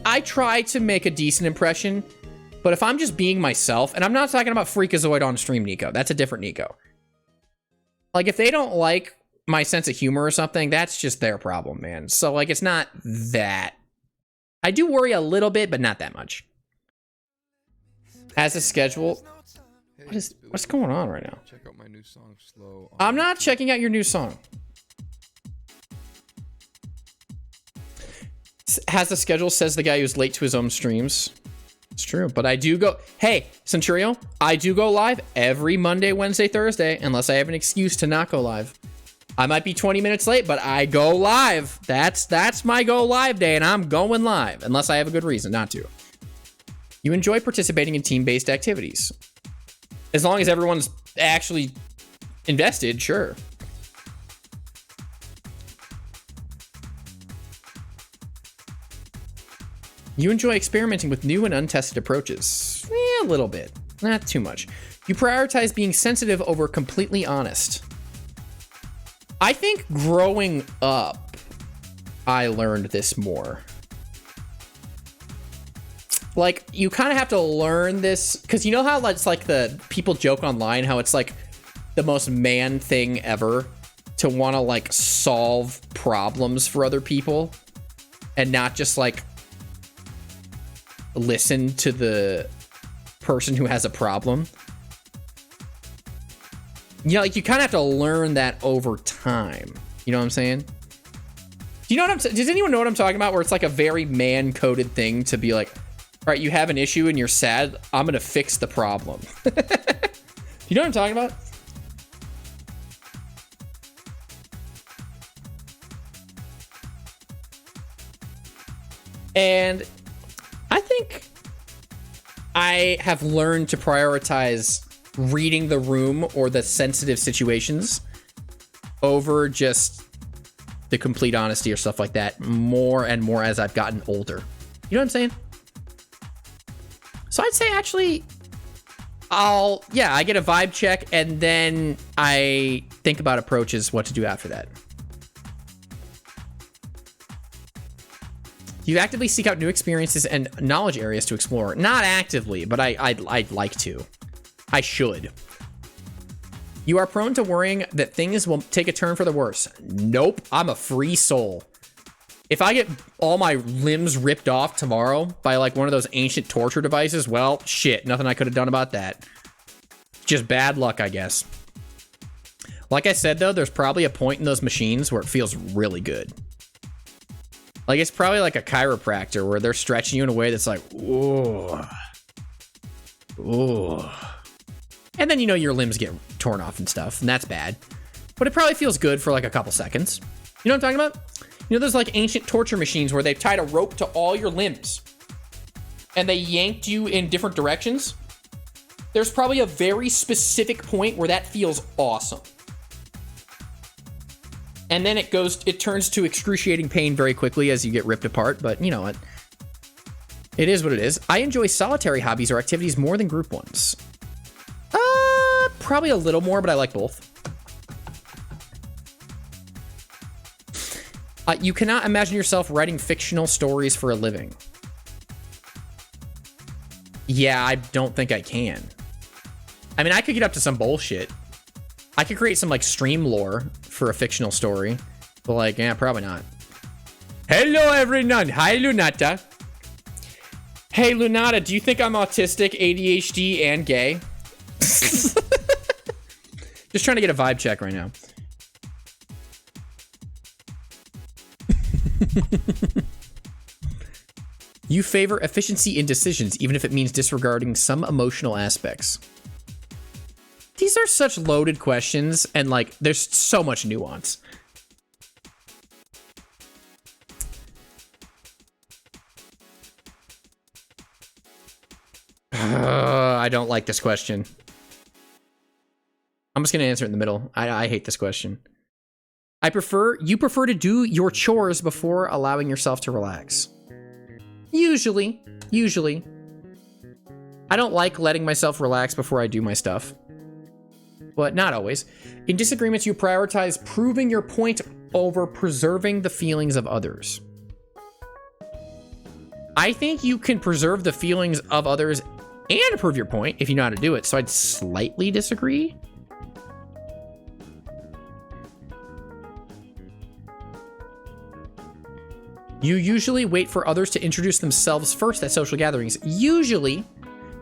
I try to make a decent impression, but if I'm just being myself, and I'm not talking about Freakazoid on stream, Nico, that's a different Nico. Like if they don't like my sense of humor or something, that's just their problem, man. So like, it's not that. I do worry a little bit, but not that much. As a schedule, what's going on right now? Check out my new song, Slow. I'm not checking out your new song. Has a schedule, says the guy who's late to his own streams. It's true, but I do go. Hey, Centurio, I do go live every Monday, Wednesday, Thursday, unless I have an excuse to not go live. I might be 20 minutes late, but I go live. That's my go live day, and I'm going live, unless I have a good reason not to. You enjoy participating in team-based activities. As long as everyone's actually invested, sure. You enjoy experimenting with new and untested approaches. A little bit, not too much. You prioritize being sensitive over completely honest. I think growing up, I learned this more. Like, you kind of have to learn this, because you know how it's like the people joke online, how it's like the most man thing ever to want to like solve problems for other people and not just like listen to the person who has a problem. You know, like you kind of have to learn that over time. You know what I'm saying? Do you know what I'm saying? Does anyone know what I'm talking about? Where it's like a very man-coded thing to be like, all right, you have an issue and you're sad. I'm going to fix the problem. You know what I'm talking about? And I think I have learned to prioritize reading the room or the sensitive situations over just the complete honesty or stuff like that more and more as I've gotten older. You know what I'm saying? So I'd say actually I get a vibe check and then I think about approaches, what to do after that. You actively seek out new experiences and knowledge areas to explore. Not actively, but I'd like to. I should. You are prone to worrying that things will take a turn for the worse. Nope, I'm a free soul. If I get all my limbs ripped off tomorrow by like one of those ancient torture devices, well, shit, nothing I could have done about that. Just bad luck, I guess. Like I said, though, there's probably a point in those machines where it feels really good. Like, it's probably like a chiropractor where they're stretching you in a way that's like, ooh. Ooh. And then, you know, your limbs get torn off and stuff, and that's bad. But it probably feels good for like a couple seconds. You know what I'm talking about? You know, there's like ancient torture machines where they've tied a rope to all your limbs and they yanked you in different directions. There's probably a very specific point where that feels awesome. And then it turns to excruciating pain very quickly as you get ripped apart. But you know what? It is what it is. I enjoy solitary hobbies or activities more than group ones. Probably a little more, but I like both. You cannot imagine yourself writing fictional stories for a living. Yeah, I don't think I can. I mean, I could get up to some bullshit. I could create some like stream lore for a fictional story, but like, yeah, probably not. Hello, everyone. Hi, Lunata. Hey, Lunata, do you think I'm autistic, ADHD, and gay? Just trying to get a vibe check right now. You favor efficiency in decisions, even if it means disregarding some emotional aspects. These are such loaded questions, and like, there's so much nuance. I don't like this question. I'm just gonna answer it in the middle. I hate this question. You prefer to do your chores before allowing yourself to relax. Usually. I don't like letting myself relax before I do my stuff. But not always. In disagreements, you prioritize proving your point over preserving the feelings of others. I think you can preserve the feelings of others and prove your point if you know how to do it, so I'd slightly disagree. You usually wait for others to introduce themselves first at social gatherings. Usually.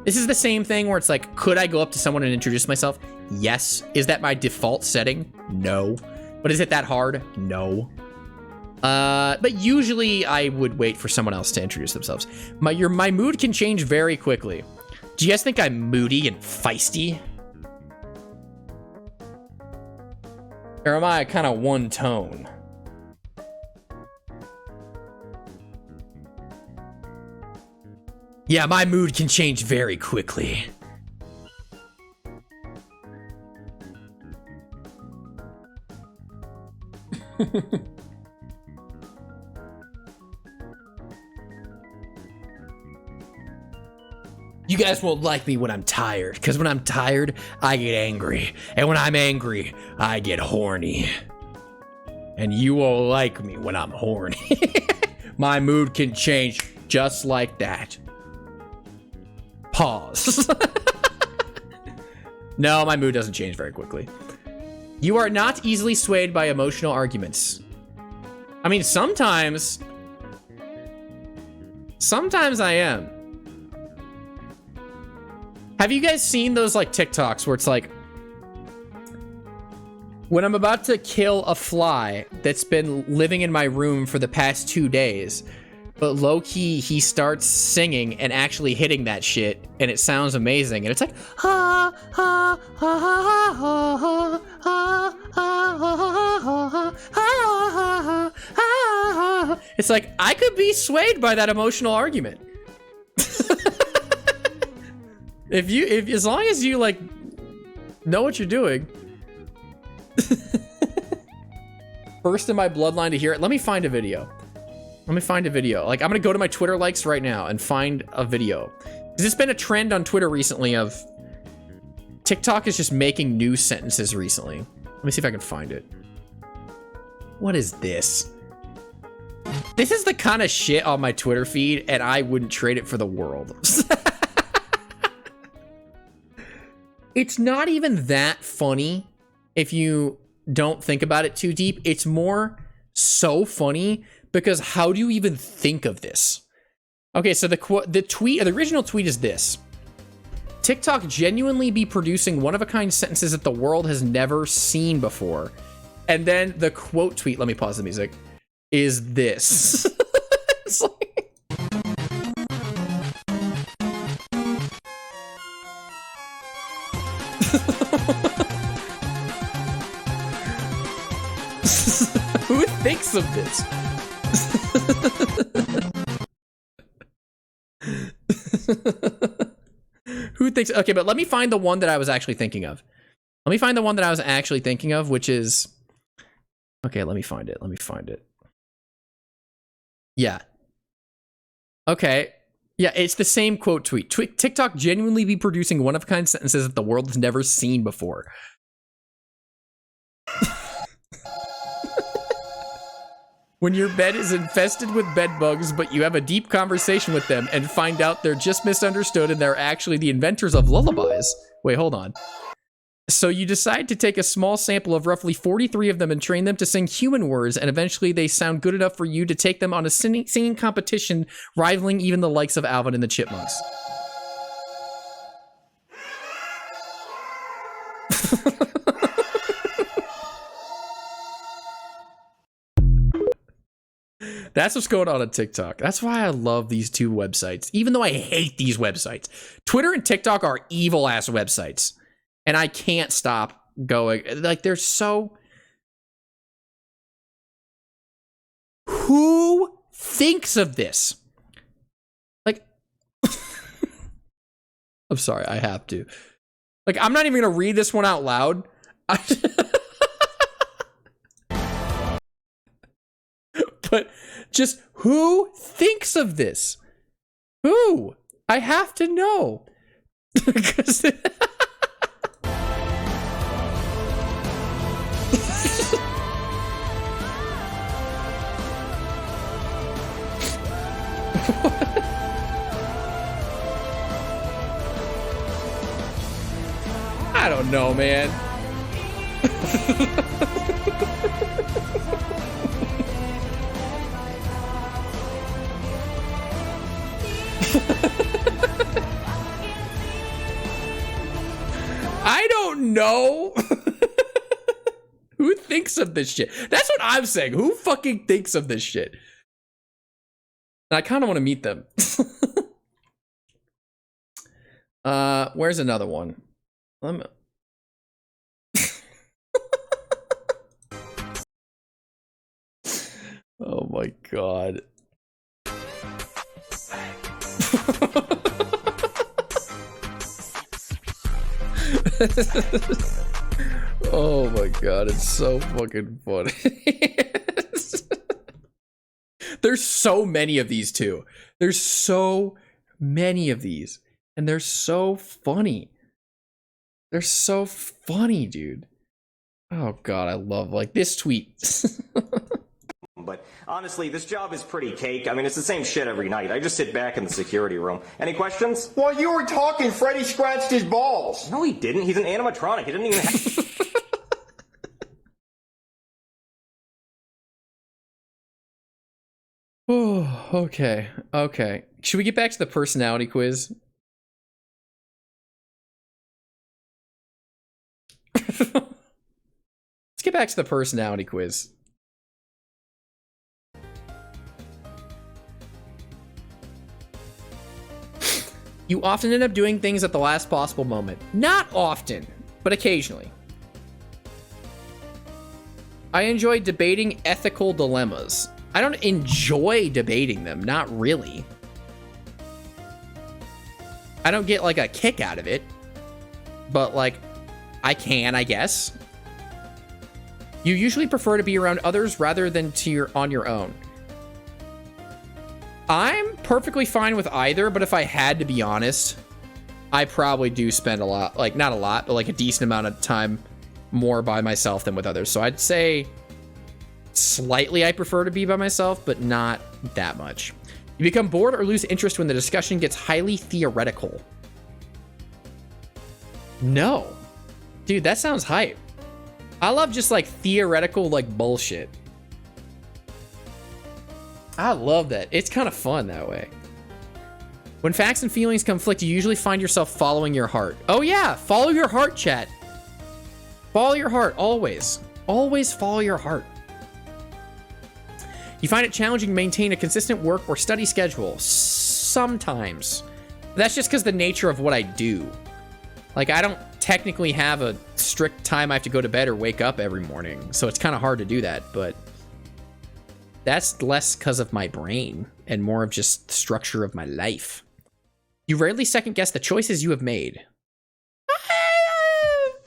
This is the same thing where it's like, could I go up to someone and introduce myself? Yes. Is that my default setting? No. But is it that hard? No. But usually I would wait for someone else to introduce themselves. My mood can change very quickly. Do you guys think I'm moody and feisty? Or am I kind of one tone? Yeah, my mood can change very quickly. You guys won't like me when I'm tired, because when I'm tired, I get angry. And when I'm angry, I get horny. And you won't like me when I'm horny. My mood can change just like that. Pause. No, my mood doesn't change very quickly. You are not easily swayed by emotional arguments. I mean, sometimes I am. Have you guys seen those like TikToks where it's like, when I'm about to kill a fly that's been living in my room for the past 2 days, but low-key, he starts singing and actually hitting that shit, and it sounds amazing. And it's like, ha, ha, ha, ha, ha, ha, ha, ha, ha. It's like, I could be swayed by that emotional argument. if as long as you, like, know what you're doing. First in my bloodline to hear it. Let me find a video. Like, I'm gonna go to my Twitter likes right now and find a video. Because it's been a trend on Twitter recently of TikTok is just making new sentences recently. Let me see if I can find it. What is this? This is the kind of shit on my Twitter feed, and I wouldn't trade it for the world. It's not even that funny if you don't think about it too deep. It's more so funny because how do you even think of this? Okay, so the original tweet is this. TikTok genuinely be producing one-of-a-kind sentences that the world has never seen before. And then the quote tweet, let me pause the music, is this. It's like... Who thinks of this? Who thinks? Okay, but let me find the one that I was actually thinking of. Which is... Okay, let me find it. Yeah. Okay. Yeah, it's the same quote tweet. TikTok genuinely be producing one-of-a-kind sentences that the world has never seen before. When your bed is infested with bed bugs, but you have a deep conversation with them and find out they're just misunderstood and they're actually the inventors of lullabies. Wait, hold on. So you decide to take a small sample of roughly 43 of them and train them to sing human words, and eventually they sound good enough for you to take them on a singing competition, rivaling even the likes of Alvin and the Chipmunks. That's what's going on TikTok. That's why I love these two websites, even though I hate these websites. Twitter and TikTok are evil-ass websites, and I can't stop going. Like, they're so... Who thinks of this? Like... I'm sorry, I have to. Like, I'm not even gonna read this one out loud. But just who thinks of this? Who? I have to know. Because I don't know, man. I don't know. Who thinks of this shit? That's what I'm saying. Who fucking thinks of this shit? And I kind of want to meet them. Where's another one? Let me... Oh my god. Oh my god, it's so fucking funny. There's so many of these too. There's so many of these. And they're so funny. They're so funny, dude. Oh god, I love like this tweet. But honestly, this job is pretty cake. I mean, it's the same shit every night. I just sit back in the security room. Any questions? While you were talking, Freddy scratched his balls. No, he didn't. He's an animatronic. He didn't even have... Oh, okay. Okay. Should we get back to the personality quiz? Let's get back to the personality quiz. You often end up doing things at the last possible moment. Not often, but occasionally. I enjoy debating ethical dilemmas. I don't enjoy debating them, not really. I don't get like a kick out of it, but like, I can, I guess. You usually prefer to be around others rather than on your own. I'm perfectly fine with either, but if I had to be honest, I probably do spend a lot, like not a lot, but like a decent amount of time more by myself than with others. So I'd say slightly I prefer to be by myself, but not that much. You become bored or lose interest when the discussion gets highly theoretical. No. Dude, that sounds hype. I love just like theoretical like bullshit. I love that. It's kind of fun that way. When facts and feelings conflict, you usually find yourself following your heart. Oh yeah, follow your heart, chat. Follow your heart, always. Always follow your heart. You find it challenging to maintain a consistent work or study schedule. Sometimes. That's just because the nature of what I do. Like, I don't technically have a strict time I have to go to bed or wake up every morning, so it's kind of hard to do that, but that's less because of my brain and more of just the structure of my life. You rarely second guess the choices you have made.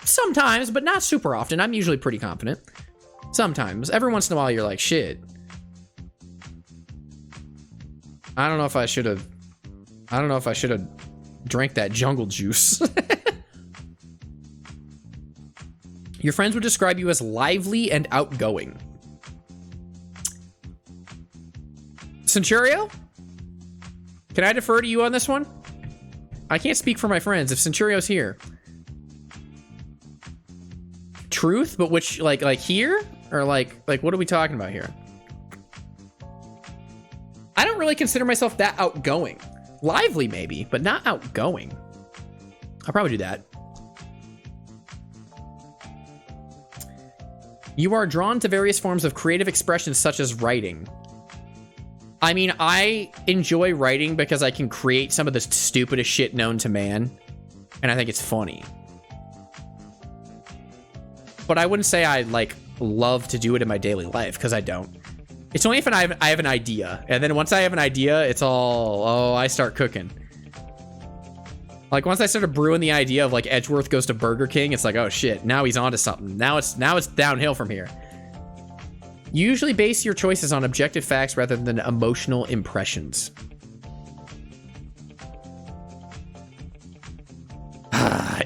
Sometimes, but not super often. I'm usually pretty confident. Sometimes. Every once in a while, you're like, shit. I don't know if I should have drank that jungle juice. Your friends would describe you as lively and outgoing. Centurio? Can I defer to you on this one? I can't speak for my friends if Centurio's here. Truth, but which, like here? Or like what are we talking about here? I don't really consider myself that outgoing. Lively maybe, but not outgoing. I'll probably do that. You are drawn to various forms of creative expression such as writing. I mean, I enjoy writing because I can create some of the stupidest shit known to man, and I think it's funny. But I wouldn't say I, like, love to do it in my daily life, because I don't. It's only if I have an idea, and then once I have an idea, it's all, oh, I start cooking. Like once I started brewing the idea of like Edgeworth goes to Burger King, it's like, oh shit, now he's onto something. Now it's downhill from here. You usually base your choices on objective facts rather than emotional impressions.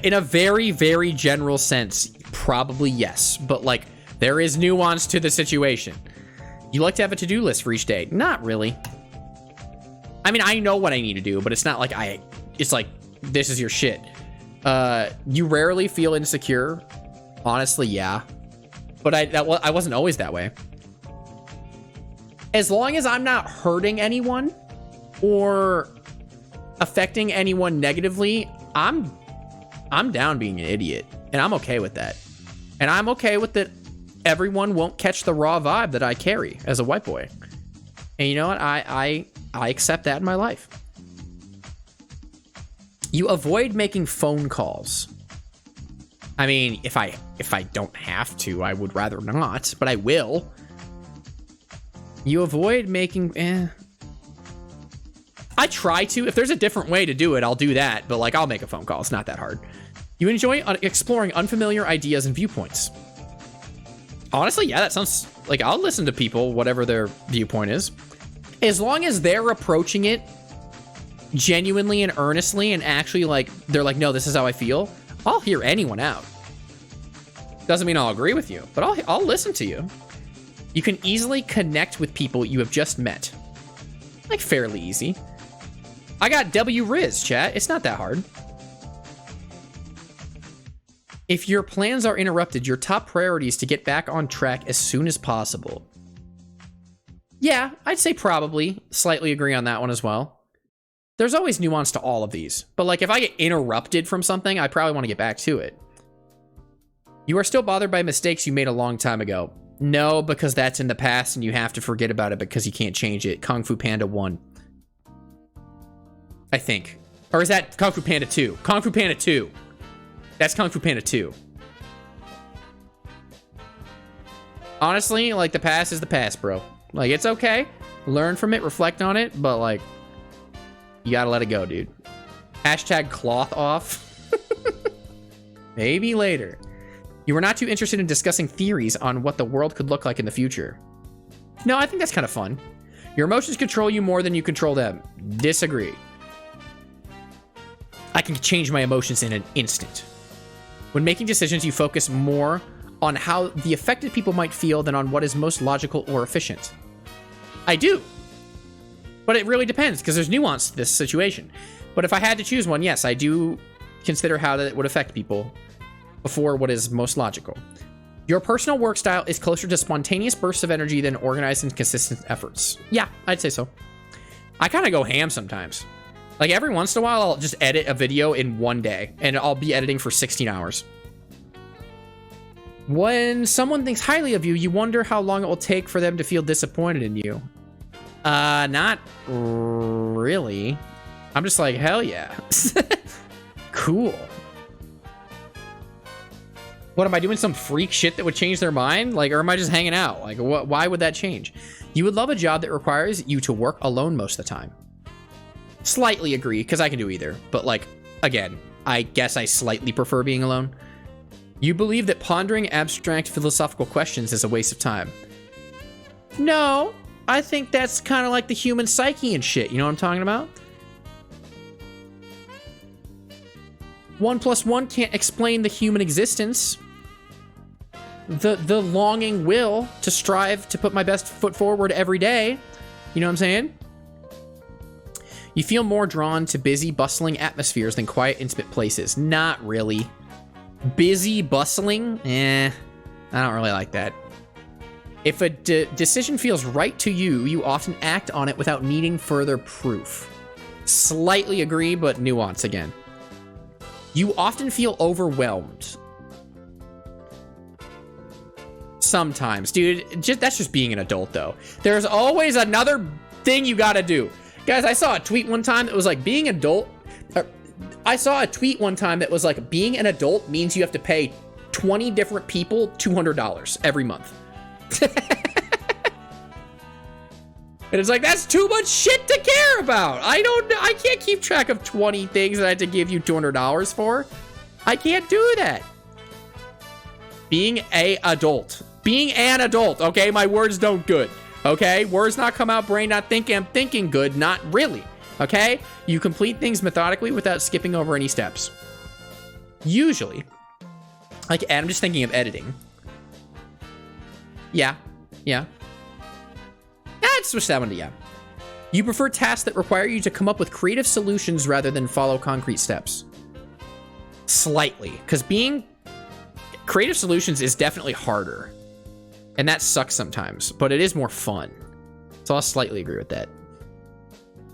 In a very, very general sense, probably yes. But like, there is nuance to the situation. You like to have a to-do list for each day? Not really. I mean, I know what I need to do, but it's not like it's like, this is your shit. You rarely feel insecure. Honestly, yeah. But I wasn't always that way. As long as I'm not hurting anyone or affecting anyone negatively, I'm down being an idiot. And I'm okay with that. And I'm okay with that everyone won't catch the raw vibe that I carry as a white boy. And you know what? I accept that in my life. You avoid making phone calls. I mean, if I don't have to, I would rather not, but I will. You avoid making... I try to. If there's a different way to do it, I'll do that. But, like, I'll make a phone call. It's not that hard. You enjoy exploring unfamiliar ideas and viewpoints. Honestly, yeah, that sounds... Like, I'll listen to people, whatever their viewpoint is. As long as they're approaching it genuinely and earnestly and actually, like, they're like, no, this is how I feel, I'll hear anyone out. Doesn't mean I'll agree with you, but I'll listen to you. You can easily connect with people you have just met. Like, fairly easy. I got W Riz, chat. It's not that hard. If your plans are interrupted, your top priority is to get back on track as soon as possible. Yeah, I'd say probably. Slightly agree on that one as well. There's always nuance to all of these. But, like, if I get interrupted from something, I probably want to get back to it. You are still bothered by mistakes you made a long time ago. No, because that's in the past and you have to forget about it because you can't change it. Kung Fu Panda 1. I think. Or is that Kung Fu Panda 2? Kung Fu Panda 2. That's Kung Fu Panda 2. Honestly, like, the past is the past, bro. Like, it's okay. Learn from it, reflect on it, but, like, you gotta let it go, dude. Hashtag cloth off. Maybe later. You were not too interested in discussing theories on what the world could look like in the future. No, I think that's kind of fun. Your emotions control you more than you control them. Disagree. I can change my emotions in an instant. When making decisions, you focus more on how the affected people might feel than on what is most logical or efficient. I do. But it really depends, because there's nuance to this situation. But if I had to choose one, yes, I do consider how that would affect people before what is most logical. Your personal work style is closer to spontaneous bursts of energy than organized and consistent efforts. Yeah, I'd say so. I kind of go ham sometimes. Like, every once in a while, I'll just edit a video in one day, and I'll be editing for 16 hours. When someone thinks highly of you, you wonder how long it will take for them to feel disappointed in you. Not really. I'm just like, hell yeah. Cool. What, am I doing some freak shit that would change their mind? Like, or am I just hanging out? Like, why would that change? You would love a job that requires you to work alone most of the time. Slightly agree, because I can do either. But, like, again, I guess I slightly prefer being alone. You believe that pondering abstract philosophical questions is a waste of time. No, I think that's kind of like the human psyche and shit. You know what I'm talking about? 1 + 1 can't explain the human existence. The longing will to strive to put my best foot forward every day. You know what I'm saying? You feel more drawn to busy, bustling atmospheres than quiet, intimate places. Not really. Busy, bustling? I don't really like that. If a decision feels right to you, you often act on it without needing further proof. Slightly agree, but nuance again. You often feel overwhelmed. Sometimes. Dude, that's just being an adult, though. There's always another thing you gotta do. Guys, I saw a tweet one time that was like, being adult... I saw a tweet one time that was like, being an adult means you have to pay 20 different people $200 every month. And it's like, that's too much shit to care about. I can't keep track of 20 things that I had to give you $200 for. I can't do that. Being an adult, okay? My words don't good, okay? Words not come out, brain not thinking, I'm thinking good, not really, okay? You complete things methodically without skipping over any steps. Usually, like, and I'm just thinking of editing. Yeah. I'd switch that one to yeah. You prefer tasks that require you to come up with creative solutions rather than follow concrete steps. Slightly, because being creative solutions is definitely harder. And that sucks sometimes, but it is more fun. So I'll slightly agree with that.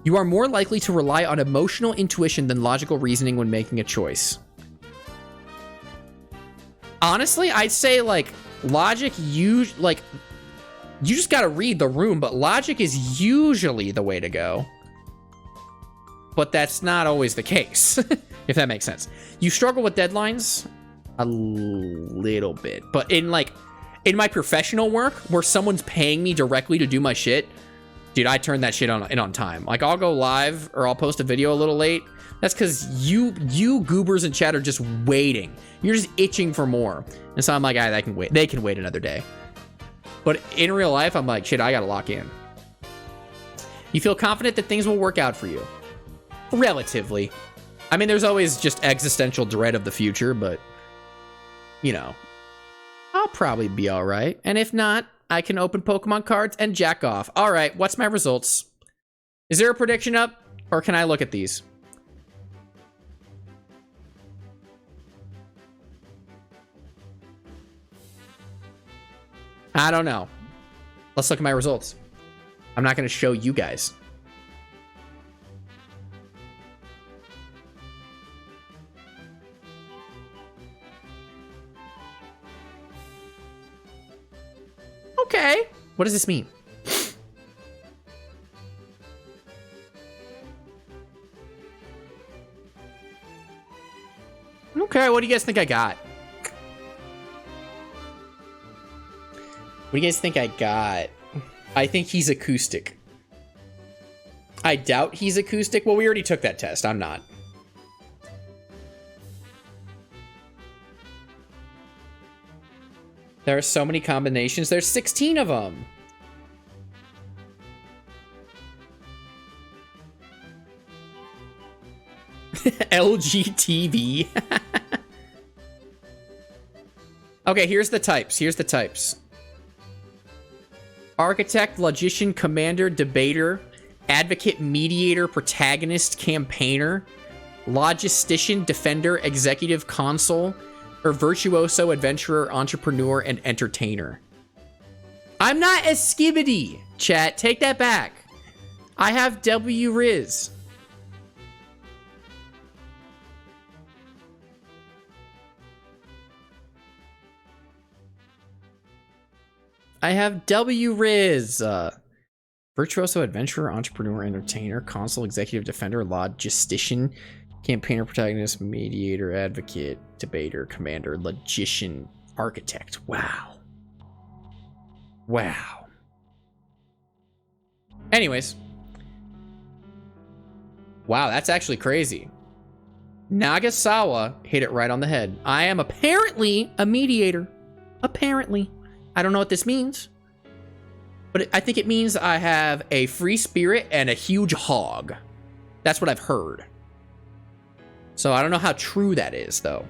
You are more likely to rely on emotional intuition than logical reasoning when making a choice. Honestly, I'd say like logic, you just gotta read the room, but logic is usually the way to go. But that's not always the case, if that makes sense. You struggle with deadlines a little bit, but in my professional work where someone's paying me directly to do my shit, dude, I turn that shit on time. Like, I'll go live or I'll post a video a little late. That's because you goobers in chat are just waiting. You're just itching for more. And so I'm like, they can wait. They can wait another day. But in real life, I'm like, shit, I gotta lock in. You feel confident that things will work out for you. Relatively. I mean, there's always just existential dread of the future, but, you know, I'll probably be all right. And if not, I can open Pokemon cards and jack off. All right, what's my results? Is there a prediction up, or can I look at these? I don't know. Let's look at my results. I'm not going to show you guys. Okay. What does this mean? Okay, what do you guys think I got? What do you guys think I got? I think he's acoustic. I doubt he's acoustic. Well, we already took that test. I'm not. There are so many combinations. There's 16 of them. LG TV. Okay, here's the types. Architect, logician, commander, debater, advocate, mediator, protagonist, campaigner, logistician, defender, executive, consul, or virtuoso, adventurer, entrepreneur, and entertainer. I'm not a skibbity, chat. Take that back. I have W Riz. I have W Riz. Virtuoso, adventurer, entrepreneur, entertainer, consul, executive, defender, logistician, campaigner, protagonist, mediator, advocate, debater, commander, logician, architect. Wow. Anyways. Wow, that's actually crazy. Nagasawa hit it right on the head. I am apparently a mediator. Apparently. I don't know what this means, but I think it means I have a free spirit and a huge hog. That's what I've heard. So I don't know how true that is, though.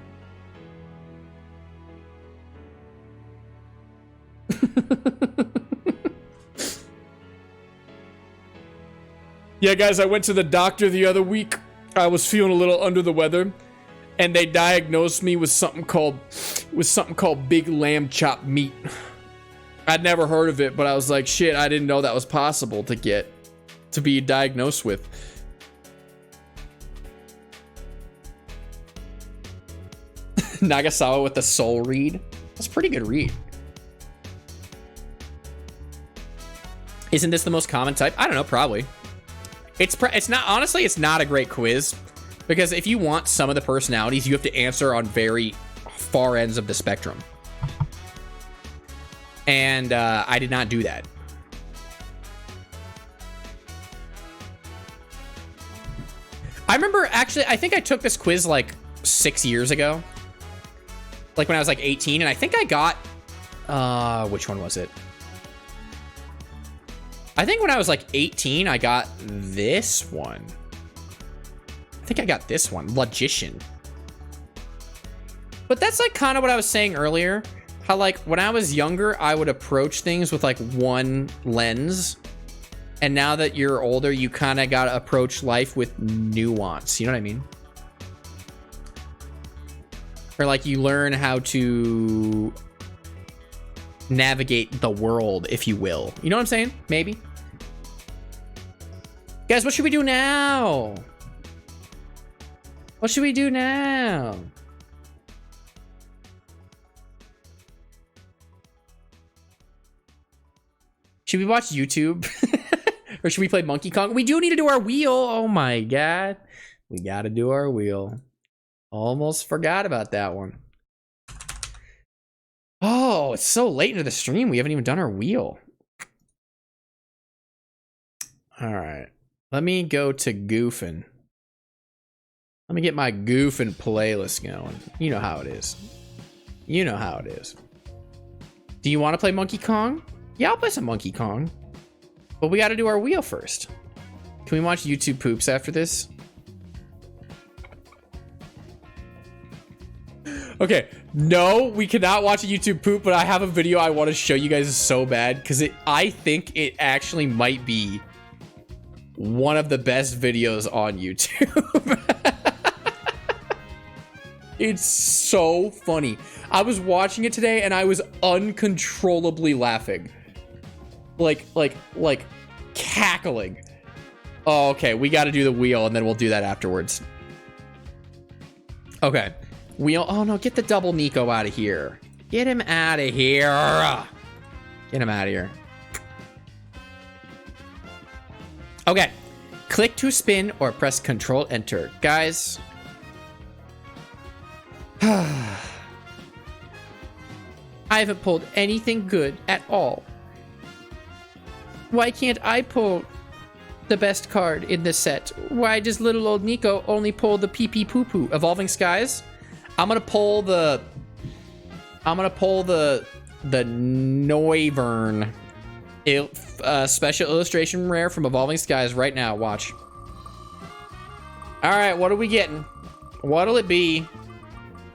Yeah, guys, I went to the doctor the other week. I was feeling a little under the weather, and they diagnosed me with something called big lamb chop meat. I'd never heard of it, but I was like, shit, I didn't know that was possible to be diagnosed with. Nagasawa with the soul read. That's a pretty good read. Isn't this the most common type? I don't know, probably. It's not, honestly, it's not a great quiz, because if you want some of the personalities, you have to answer on very far ends of the spectrum. And I did not do that. remember, actually, I think I took this quiz like 6 years ago. Like when I was like 18, and I think I got, which one was it? I think when I was like 18, I got this one. I think I got this one, Logician. But that's like kind of what I was saying earlier. How like when I was younger, I would approach things with like one lens. And now that you're older, you kind of got to approach life with nuance. You know what I mean? Or like you learn how to navigate the world, if you will. You know what I'm saying? Maybe. Guys, what should we do now? What should we do now? Should we watch YouTube? Or should we play Monkey Kong? We do need to do our wheel. Oh my god. We gotta do our wheel. Almost forgot about that one. Oh, it's so late into the stream. We haven't even done our wheel. All right. Let me go to goofing. Let me get my goofing playlist going. You know how it is. You know how it is. Do you want to play Monkey Kong? Yeah, I'll play some Monkey Kong. But we got to do our wheel first. Can we watch YouTube poops after this? Okay, no, we cannot watch a YouTube poop, but I have a video I want to show you guys so bad because I think it actually might be one of the best videos on YouTube. It's so funny. I was watching it today and I was uncontrollably laughing. Like cackling. Oh, okay, we got to do the wheel and then we'll do that afterwards. Okay. Wheel. Oh no, get the double Nico out of here. Get him out of here. Get him out of here. Okay. Click to spin or press Control Enter. Guys. I haven't pulled anything good at all. Why can't I pull the best card in this set? Why does little old Nico only pull the pee pee poo poo? Evolving Skies? I'm gonna pull the Noivern special illustration rare from Evolving Skies right now. Watch. All right, what are we getting? What'll it be?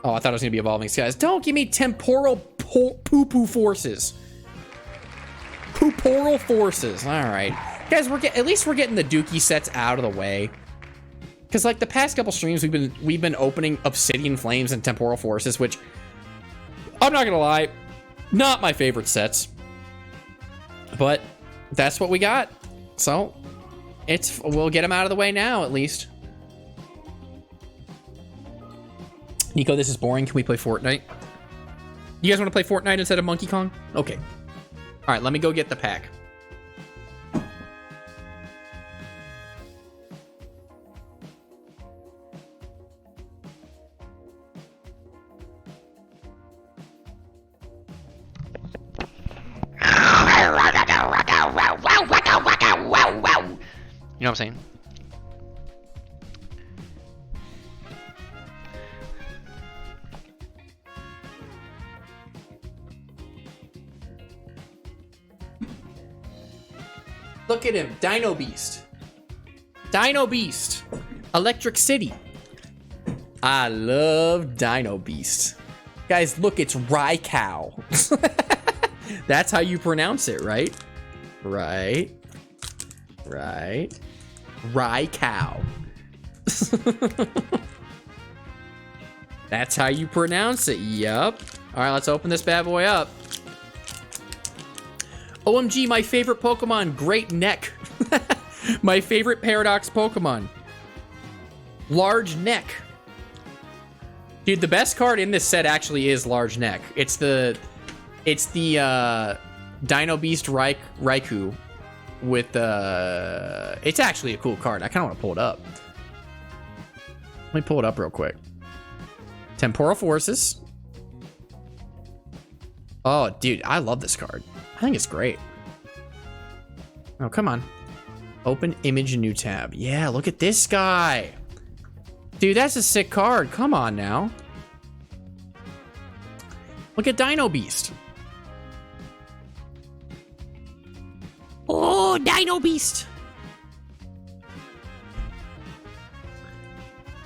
Oh, I thought it was gonna be Evolving Skies. Don't give me temporal poo-poo forces. Pooporal forces. All right, guys, at least we're getting the Dookie sets out of the way. Because like the past couple streams, we've been opening Obsidian Flames and Temporal Forces, which I'm not gonna lie, not my favorite sets. But that's what we got. So we'll get them out of the way now, at least. Nico, this is boring. Can we play Fortnite? You guys want to play Fortnite instead of Monkey Kong? Okay. All right, let me go get the pack. You know what I'm saying? Look at him, Dino Beast. Dino Beast. Electric City. I love Dino Beast. Guys, look, it's Raikou. That's how you pronounce it, right? Right. Raikou. That's how you pronounce it. Yup. All right, let's open this bad boy up. OMG, my favorite Pokemon, Great Neck. My favorite Paradox Pokemon. Large Neck. Dude, the best card in this set actually is Large Neck. It's the Dino Beast Raikou with it's actually a cool card. I kind of want to pull it up. Let me pull it up real quick. Temporal Forces. Oh, dude, I love this card. I think it's great. Oh, come on. Open image, new tab. Yeah, look at this guy. Dude, that's a sick card. Come on now. Look at Dino Beast. Oh, Dino Beast.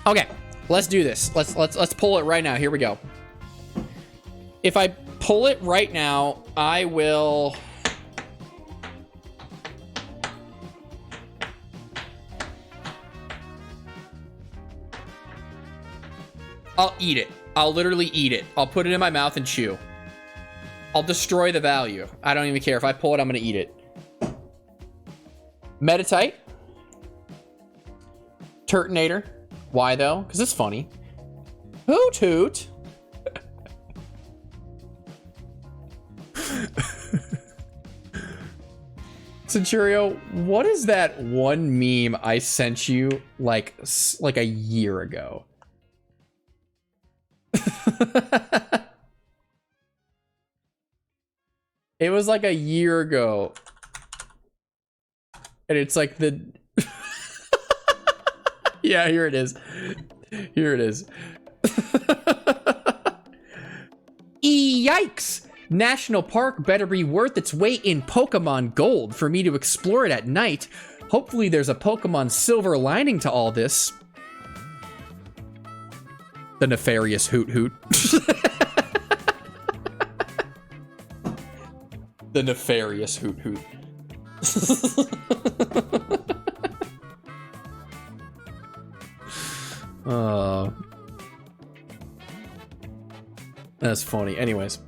Okay, let's do this. Let's pull it right now. Here we go. If I pull it right now, I will... I'll eat it. I'll literally eat it. I'll put it in my mouth and chew. I'll destroy the value. I don't even care. If I pull it, I'm gonna eat it. Metatite. Turtonator. Why though? Because it's funny. Hoot hoot. Centurio, what is that one meme I sent you like a year ago? It was like a year ago. And it's like the... Yeah, here it is. Here it is. Yikes! National Park better be worth its weight in Pokemon Gold for me to explore it at night. Hopefully there's a Pokemon Silver lining to all this. The nefarious Hoot Hoot. The nefarious Hoot Hoot. That's funny. Anyways.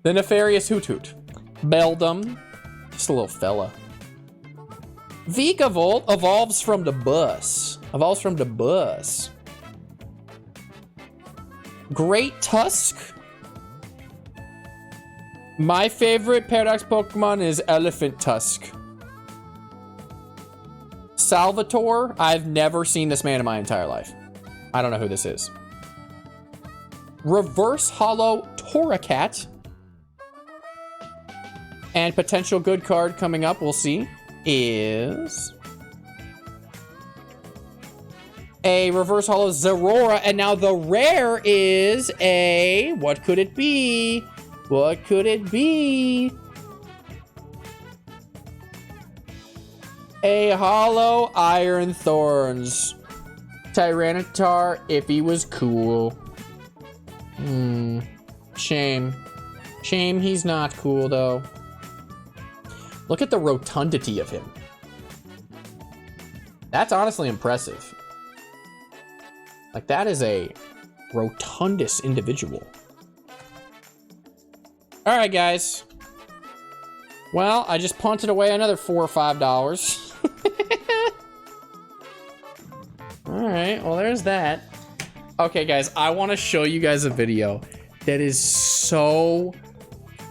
The nefarious Hoot Hoot. Beldum. Just a little fella. Vikavolt evolves from the bus. Evolves from the bus. Great Tusk. My favorite Paradox Pokemon is Elephant Tusk. Salvatore. I've never seen this man in my entire life. I don't know who this is. Reverse Hollow Torracat. And potential good card coming up, we'll see, is a Reverse Hollow Zerora. And now the rare is a... What could it be? What could it be? A Hollow Iron Thorns. Tyranitar if he was cool. Shame. Shame he's not cool, though. Look at the rotundity of him. That's honestly impressive. Like, that is a rotundous individual. All right, guys. Well, I just punted away another $4 or $5. All right, well, there's that. Okay, guys, I want to show you guys a video that is so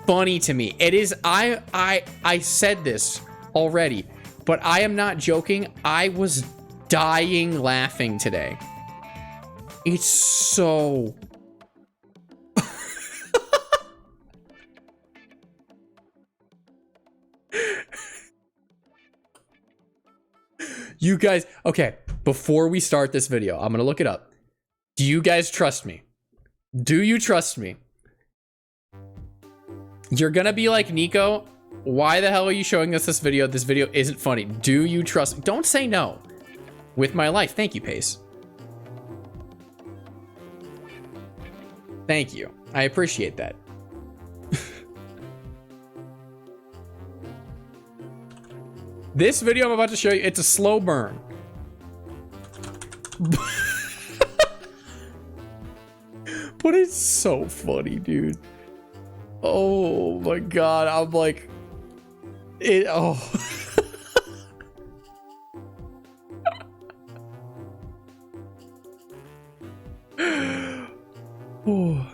funny to me. It is, I said this already, but I am not joking. I was dying laughing today. It's so... You guys, okay, before we start this video, I'm gonna look it up. Do you guys trust me? Do you trust me? You're gonna be like, Nico, why the hell are you showing us this video? This video isn't funny. Do you trust me? Don't say no. With my life. Thank you, Pace. Thank you. I appreciate that. This video I'm about to show you, it's a slow burn. But it's so funny, dude. Oh my god, I'm like... It, oh. Oh.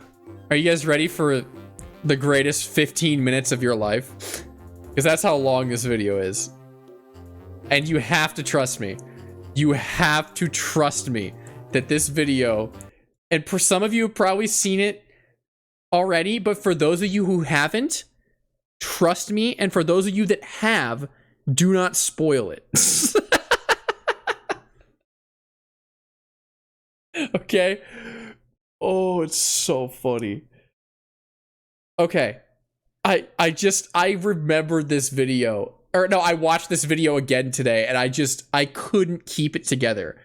Are you guys ready for the greatest 15 minutes of your life? Because that's how long this video is. And you have to trust me. You have to trust me that this video, and for some of you have probably seen it already, but for those of you who haven't, trust me. And for those of you that have, do not spoil it. Okay. Oh, it's so funny. Okay. I remember this video. Or no, I watched this video again today and I couldn't keep it together.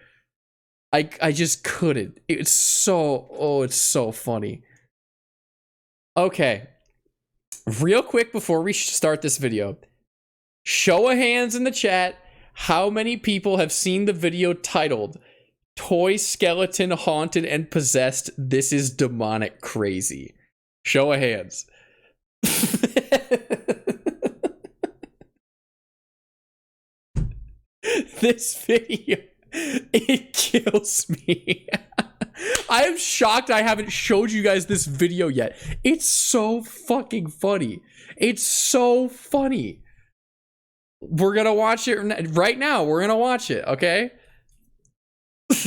I just couldn't. It's so funny. Okay. Real quick before we start this video. Show of hands in the chat. How many people have seen the video titled Toy Skeleton Haunted and Possessed? This is demonic crazy. Show of hands. This video, it kills me. I am shocked I haven't showed you guys this video yet. It's so fucking funny. It's so funny. We're gonna watch it right now. We're gonna watch it, okay? I'm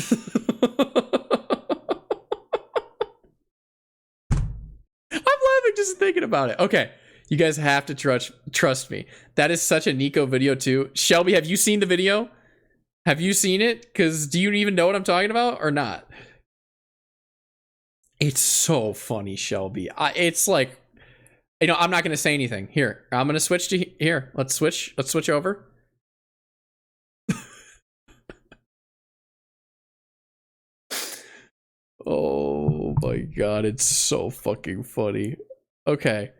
laughing just thinking about it. Okay, you guys have to trust me. That is such a Nico video too. Shelby, have you seen the video? Have you seen it? Because do you even know what I'm talking about or not? It's so funny, Shelby. It's like, you know, I'm not going to say anything. Here, I'm going to switch to here. Let's switch over. Oh my God. It's so fucking funny. Okay.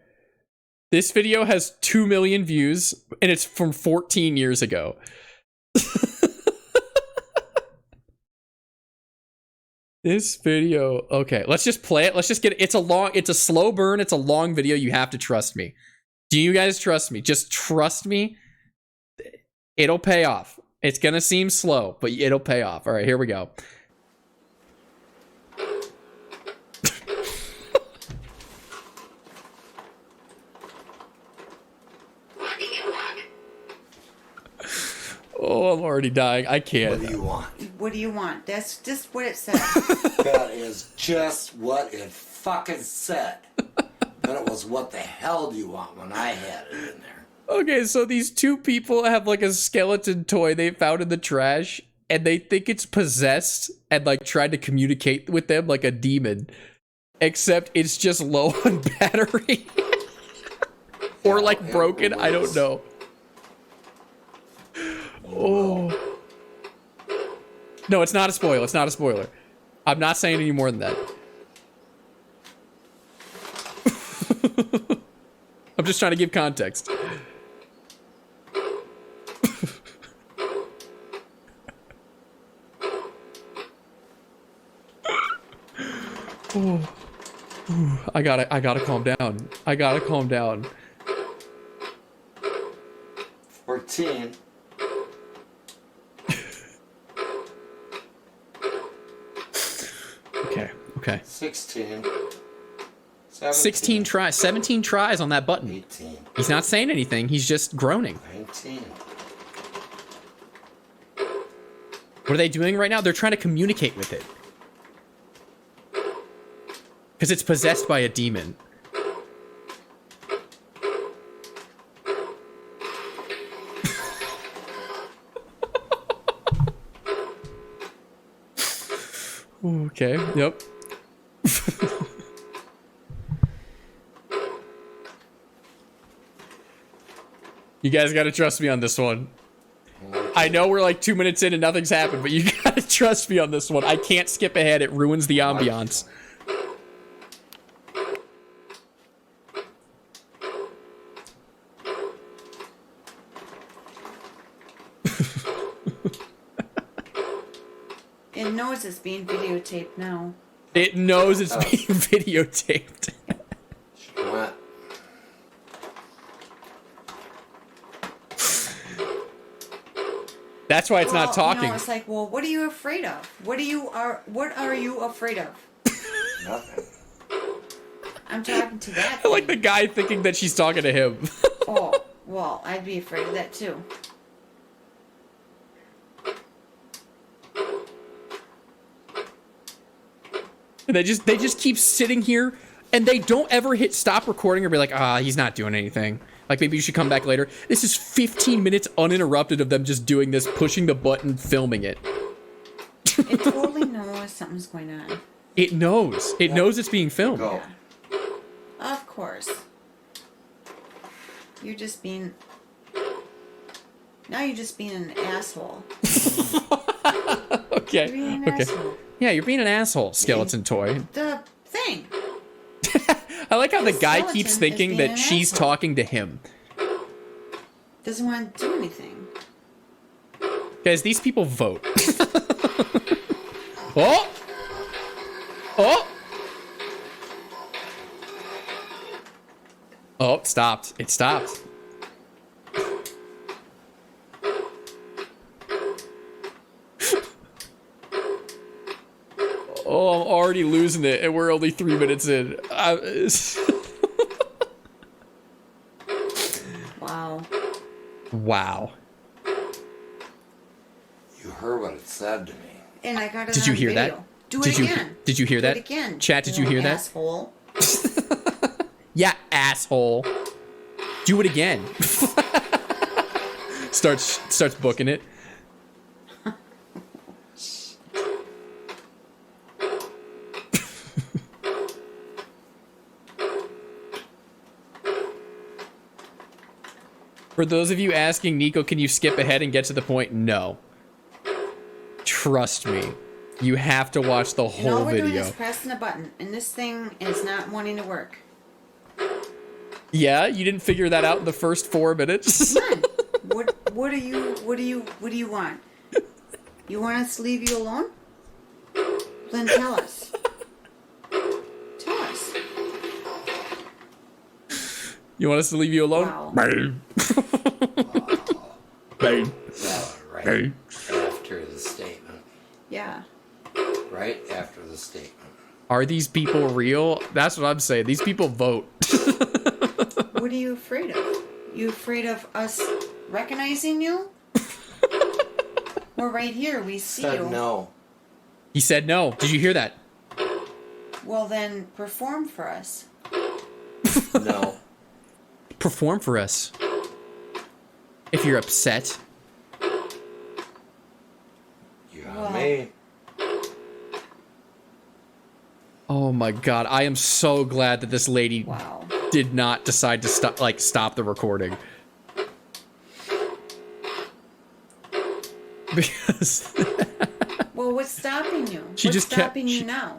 This video has 2 million views and it's from 14 years ago. This video, okay, let's just play it. Let's just get it. It's a slow burn. It's a long video. You have to trust me. Do you guys trust me? Just trust me. It'll pay off. It's gonna seem slow, but it'll pay off. All right, here we go. Oh, I'm already dying. I can't. What do you want? What do you want? That's just what it said. That is just what it fucking said. But it was what the hell do you want when I had it in there. Okay, so these two people have like a skeleton toy they found in the trash and they think it's possessed and like tried to communicate with them like a demon. Except it's just low on battery. Or like broken, I don't know. Oh. No, it's not a spoiler. It's not a spoiler. I'm not saying any more than that. I'm just trying to give context. Oh. I gotta calm down. I gotta calm down. 14. Okay. 16. 16 tries. 17 tries on that button. 18. He's not saying anything. He's just groaning. 19. What are they doing right now? They're trying to communicate with it. Because it's possessed by a demon. Okay, yep. You guys gotta trust me on this one. I know we're like 2 minutes in and nothing's happened, but you gotta trust me on this one. I can't skip ahead. It ruins the ambiance. It knows it's being videotaped now. It knows it's being videotaped. What? That's why it's not talking. No, it's like, well, what are you afraid of? What are you afraid of? Nothing. I'm talking to that. I like the guy thinking that she's talking to him. Oh, well, I'd be afraid of that too. And they just keep sitting here and they don't ever hit stop recording or be like, he's not doing anything. Like, maybe you should come back later. This is 15 minutes uninterrupted of them just doing this, pushing the button, filming it. It totally knows knows something's going on. It knows. It knows it's being filmed. Go. Of course. You're just being... Now you're just being an asshole. Okay. You're being an asshole. Yeah, you're being an asshole, skeleton toy. The thing. I like how the guy skeleton keeps is thinking being that an she's asshole. talking to him. Doesn't want to do anything. Guys, these people vote. Oh! Oh! Oh, it stopped. It stopped. Oh, I'm already losing it, and we're only 3 minutes in. Wow. Wow. You heard what it said to me. And I got it Did you on hear video. that? Do it Did you again. did you hear Do that? it again. Chat, did you hear that? Asshole. Yeah, asshole. Do it again. starts booking it. For those of you asking, Nico, can you skip ahead and get to the point? No. Trust me. You have to watch the And whole all we're doing video. is pressing a button, and this thing is not wanting to work. Yeah, you didn't figure that out in the first 4 minutes. Come on. What do you want? You want us to leave you alone? Then tell us. Tell us. You want us to leave you alone? Wow. Bang. Bang. Right Bang. after the statement. Yeah. Right after the statement. Are these people real? That's what I'm saying. These people vote. What are you afraid of? You afraid of us recognizing you? We're right here. We see Said you. no. He said no. Did you hear that? Well, then perform for us. No. Perform for us. If you're upset. You got Well- me. Oh my god, I am so glad that this lady Wow. did not decide to stop the recording. Because Well, what's stopping you? She what's just kept- stopping you now?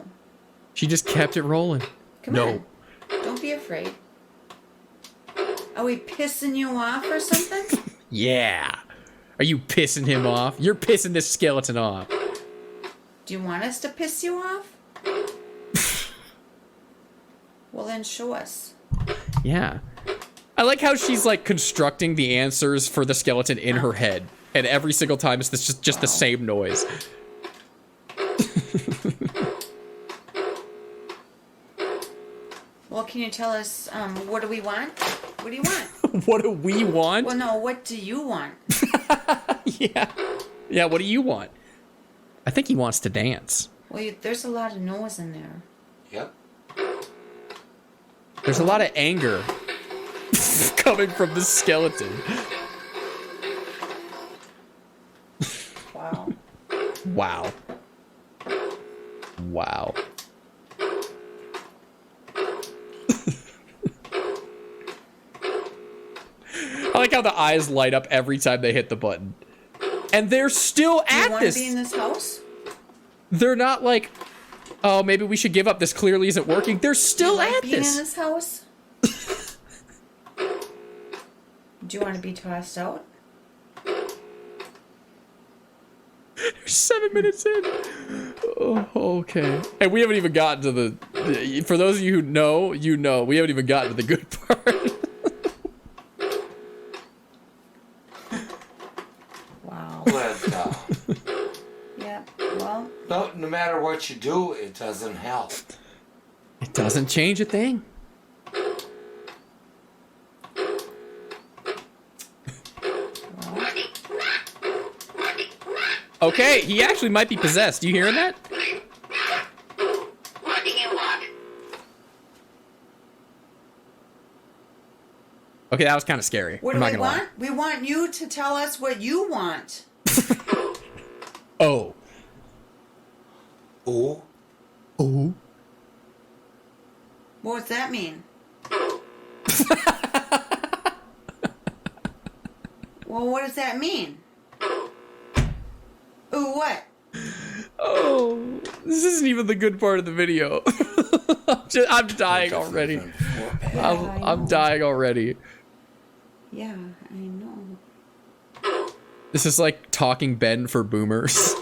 she just kept it rolling. Come No. on. Don't be afraid. Are we pissing you off or something? Yeah. Are you pissing him off? You're pissing this skeleton off. Do you want us to piss you off? Well, then show us. Yeah. I like how she's like constructing the answers for the skeleton in her head. And every single time it's just the same noise. Well, can you tell us, what do we want? What do you want? What do we want? Well, no, what do you want? Yeah. Yeah, what do you want? I think he wants to dance. Well, there's a lot of no's in there. Yep. There's a lot of anger coming from this skeleton. Wow. Wow. Wow. I like how the eyes light up every time they hit the button. And they're still Do you at want to this. be in this house? They're not like, oh, maybe we should give up. This clearly isn't working. They're still Do you like at being this. in this house? Do you want to be tossed out? They're 7 minutes in. Oh, okay. And we haven't even gotten to the... For those of you who know, you know. We haven't even gotten to the good part. Wow. But, Yeah, well, no matter what you do, it doesn't help. It doesn't change a thing. Okay, he actually might be possessed. You hearing that? What do you want? Okay, that was kind of scary. what I'm do not we gonna lie. want? We want you to tell us what you want. Oh. Ooh. Oh. What's that mean? Well, what does that mean? Ooh, what? Oh, this isn't even the good part of the video. I'm dying already. I'm dying already. Yeah, I know. This is like Talking Ben for boomers.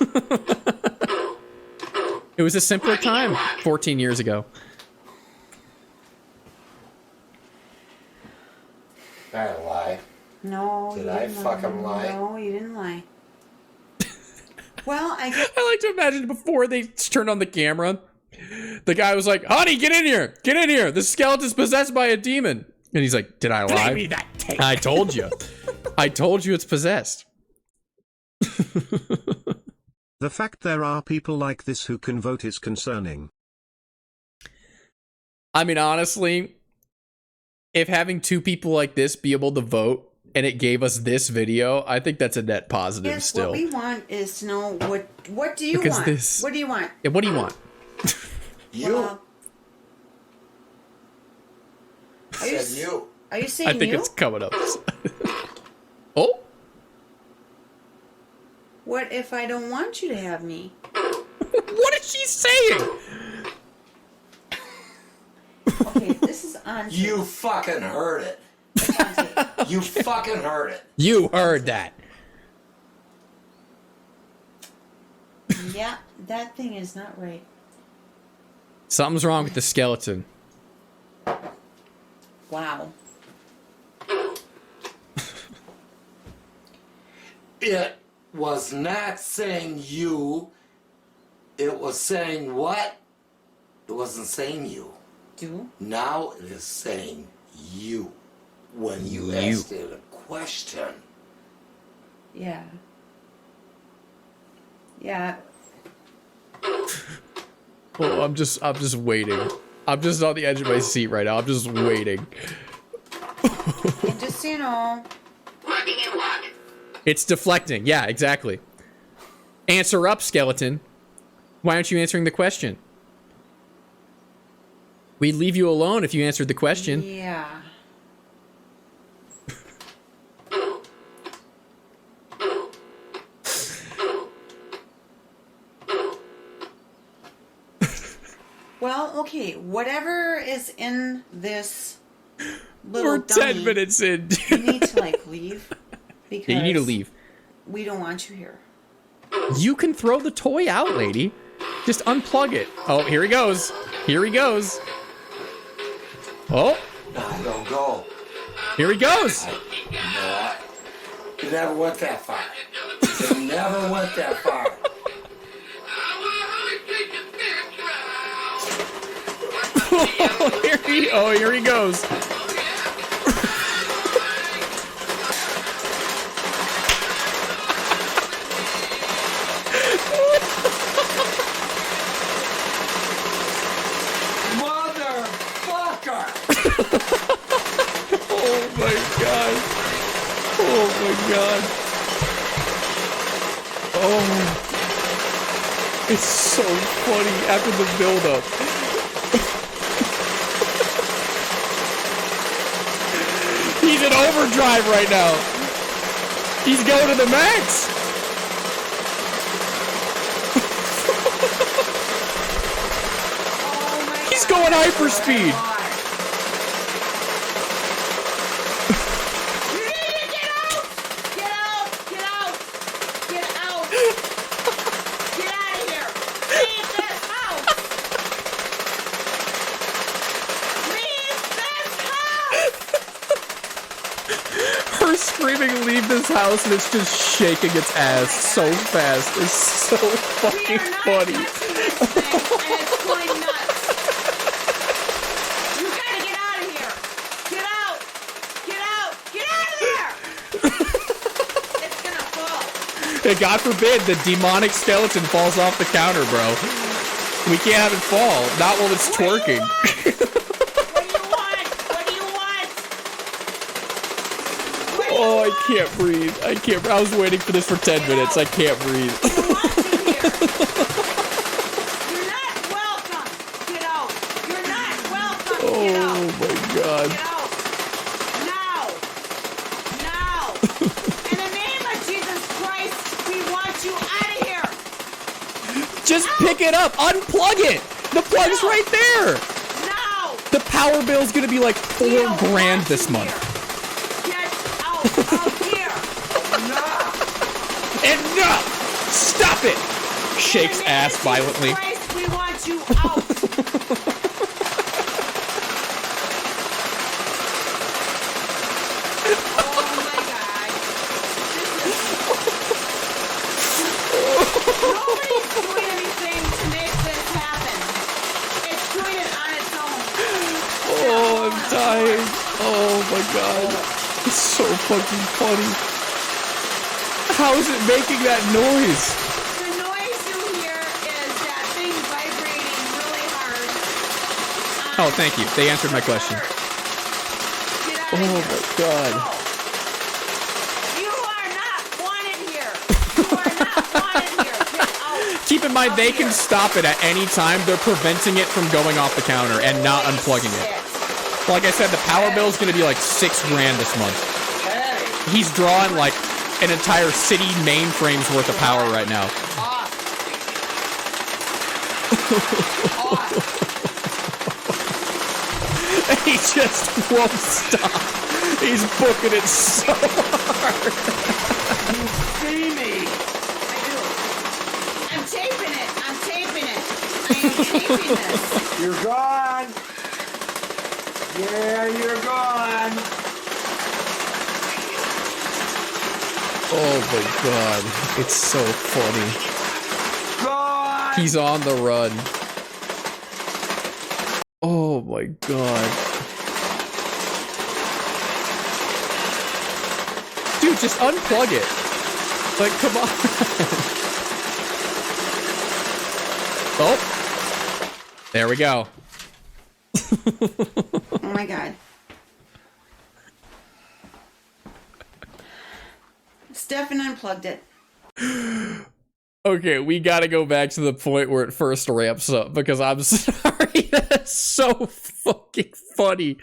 It was a simpler time 14 years ago. I lie. No, Did you I didn't fucking lie? No, you didn't lie. Well, I guess. I like to imagine before they turned on the camera, the guy was like, "Honey, get in here! Get in here! The skeleton's possessed by a demon." And he's like, "Did I lie? Play me that tape. I told you. I told you it's possessed." The fact there are people like this who can vote is concerning. I mean, honestly, if having two people like this be able to vote and it gave us this video, I think that's a net positive Yes, still. what we want is to know what do you Because want? this- What do you want? Yeah, what do you want? You. Well, I said you. Are you saying I think you? it's coming up. Oh? What if I don't want you to have me? What is she saying? Okay, this is on tape. You fucking heard it. It's on tape. You fucking heard it. You heard that. Yeah, that thing is not right. Something's wrong with the skeleton. Wow. It was not saying you. It was saying what? It wasn't saying you. Do? Now it is saying you. When you asked it a question. Yeah. Yeah. Oh, I'm just waiting. I'm just on the edge of my seat right now. I'm just waiting. And just so you know. What do you want? It's deflecting. Yeah, exactly. Answer up, skeleton. Why aren't you answering the question? We'd leave you alone if you answered the question. Yeah. Well, okay, whatever is in this little We're 10 dummy, minutes in. you need to like leave because Yeah, you need to leave. We don't want you here. You can throw the toy out, lady. Just unplug it. Oh, here he goes. Here he goes. Oh, No, don't go. here he goes. No, you never went that far. You never went that far. Here he goes. Motherfucker! Oh my god. Oh my god. Oh. It's so funny after the build-up. He's in overdrive right now. He's going to the max. He's going hyperspeed. Her screaming, "Leave this house," and it's just shaking its ass so fast. It's so fucking funny. Hey, God forbid the demonic skeleton falls off the counter, bro. We can't have it fall. Not while it's twerking. Oh, I can't breathe. I can't. I was waiting for this for 10 minutes. I can't breathe. my god. Get out! Now! Now! In the name of Jesus Christ, we want you out of here! Just pick it up. Unplug it. The plug's right there. Now! The power bill's gonna be like $4,000 this month. Get out of here! Enough! Stop it! Shakes ass violently. Christ, we want you out! Oh my god. Nobody's doing anything to make this happen. It's doing it on its own. Oh, I'm dying. Oh my god. It's so fucking funny. How is it making that noise? The noise you hear is that thing vibrating really hard. Oh, thank you. They answered my question. Get out Oh of here. my god. Go. You are not wanted here. You are not wanted here. Get out. Keep in mind, of they can here. stop it at any time. They're preventing it from going off the counter and not unplugging it. Like I said, the power bill is going to be like $6,000 this month. Hey! He's drawing like an entire city mainframe's worth of power right now. He just won't stop. He's booking it so hard. You see me! I do. I'm taping it. I'm taping it. I am taping this. You're gone! Yeah, you're gone! Oh my god. It's so funny. Gone! He's on the run. Oh my god. Dude, just unplug it. Like, come on. Oh. There we go. Oh my god. Stefan unplugged it. Okay, we gotta go back to the point where it first ramps up because I'm sorry, that's so fucking funny.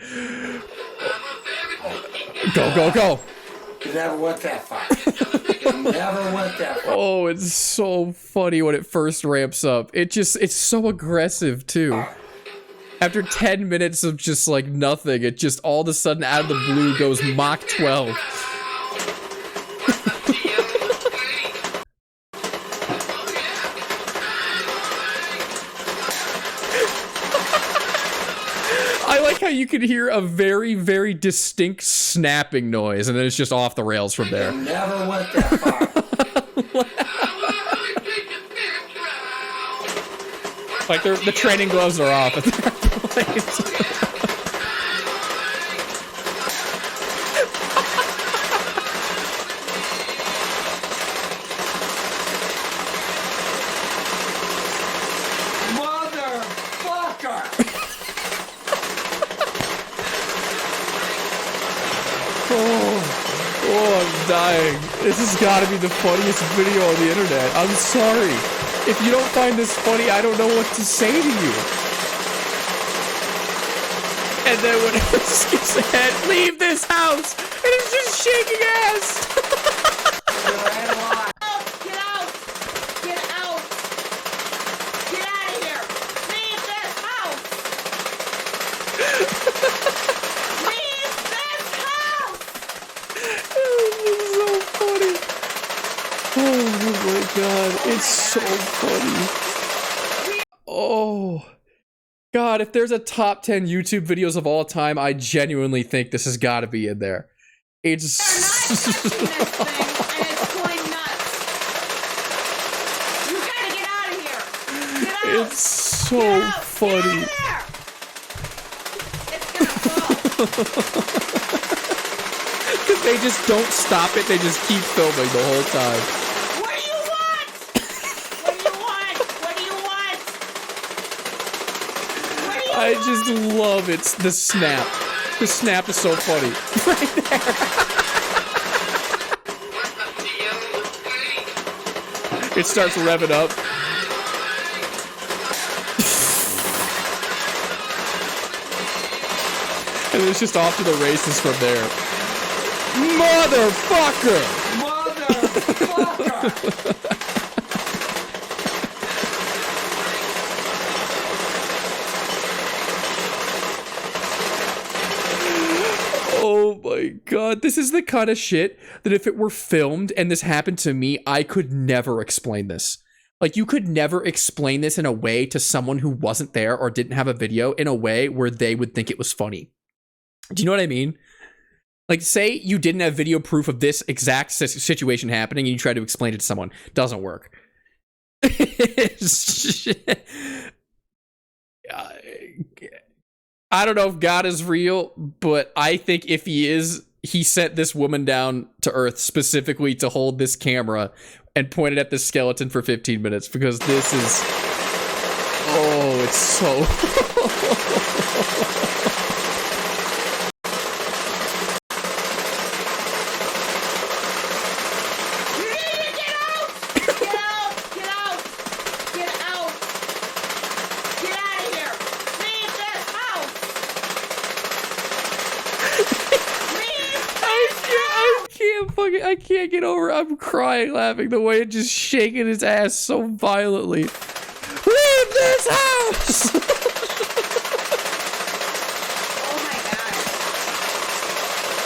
Go, go, go. You never went that far. You never went that far. Oh, it's so funny when it first ramps up. It's so aggressive too. After 10 minutes of just like nothing, it just all of a sudden out of the blue goes Mach 12. I like how you can hear a very, very distinct snapping noise, and then it's just off the rails from there. You never went that far. Like the training gloves are off at that point. Motherfucker! Oh, I'm dying. This has got to be the funniest video on the internet. I'm sorry. If you don't find this funny, I don't know what to say to you. And then when it skips ahead, leave this house, and it's just shaking ass. Get out! Get out! Get out! Get out of here! Leave this house! Leave this house! This is so funny. Oh my god, it's so funny. Oh. God, if there's a top 10 YouTube videos of all time, I genuinely think this has got to be in there. It's They're not touching this thing, and it's going nuts. You gotta get out of here. Get out. it's so Get out. funny. Get out of there. It's gonna fall. Because they just don't stop it, they just keep filming the whole time. What do you want? What do you want? What do you want? What do you I just love it. The snap. The snap is so funny. Right there. It starts revving up. And it's just off to the races from there. Motherfucker! Oh my god, this is the kind of shit that if it were filmed and this happened to me, I could never explain this. Like, you could never explain this in a way to someone who wasn't there or didn't have a video in a way where they would think it was funny. Do you know what I mean? Like, say you didn't have video proof of this exact situation happening and you try to explain it to someone. Doesn't work. I don't know if God is real, but I think if he is, he sent this woman down to Earth specifically to hold this camera and point it at this skeleton for 15 minutes, because this is... Oh, it's so... I can't get over it. I'm crying laughing the way it just shaking his ass so violently. Leave this house! Oh my god.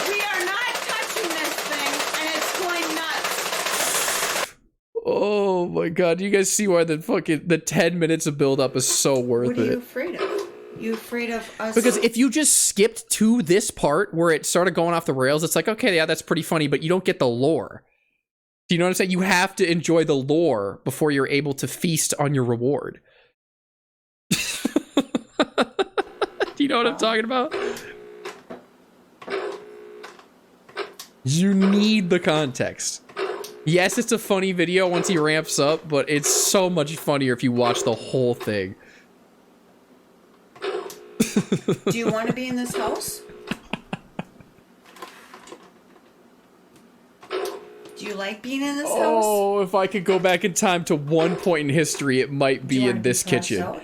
We are not touching this thing and it's going nuts. Oh my god, you guys see why the 10 minutes of build up is so worth it. What are you afraid of? You afraid of us? Because if you just skipped to this part where it started going off the rails, it's like, okay, yeah, that's pretty funny, but you don't get the lore. Do you know what I'm saying? You have to enjoy the lore before you're able to feast on your reward. Do you know what I'm talking about? You need the context. Yes, it's a funny video once he ramps up, but it's so much funnier if you watch the whole thing. Do you want to be in this house? Do you like being in this house? Oh, if I could go back in time to one point in history, it might be in this kitchen. Out?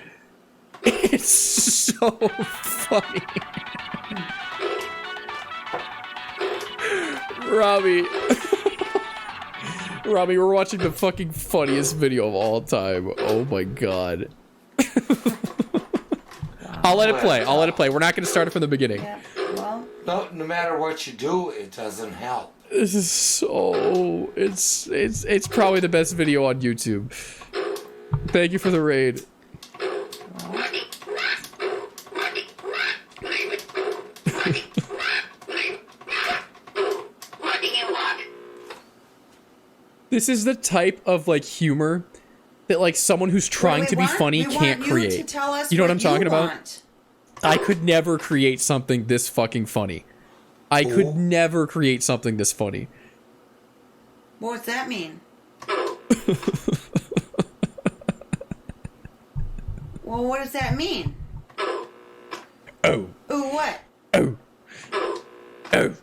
It's so funny. Robbie. Robbie, we're watching the fucking funniest video of all time. Oh my god. I'll let it play. I'll let it play. We're not going to start it from the beginning. Yeah, well. No matter what you do, it doesn't help. This is so... It's probably the best video on YouTube. Thank you for the raid. This is the type of, like, humor that, like, someone who's trying to be funny can't create. You know what I'm talking about? I could never create something this fucking funny. I could never create something this funny. What does that mean? Well, what does that mean? Oh. Ooh, what? Oh. Oh.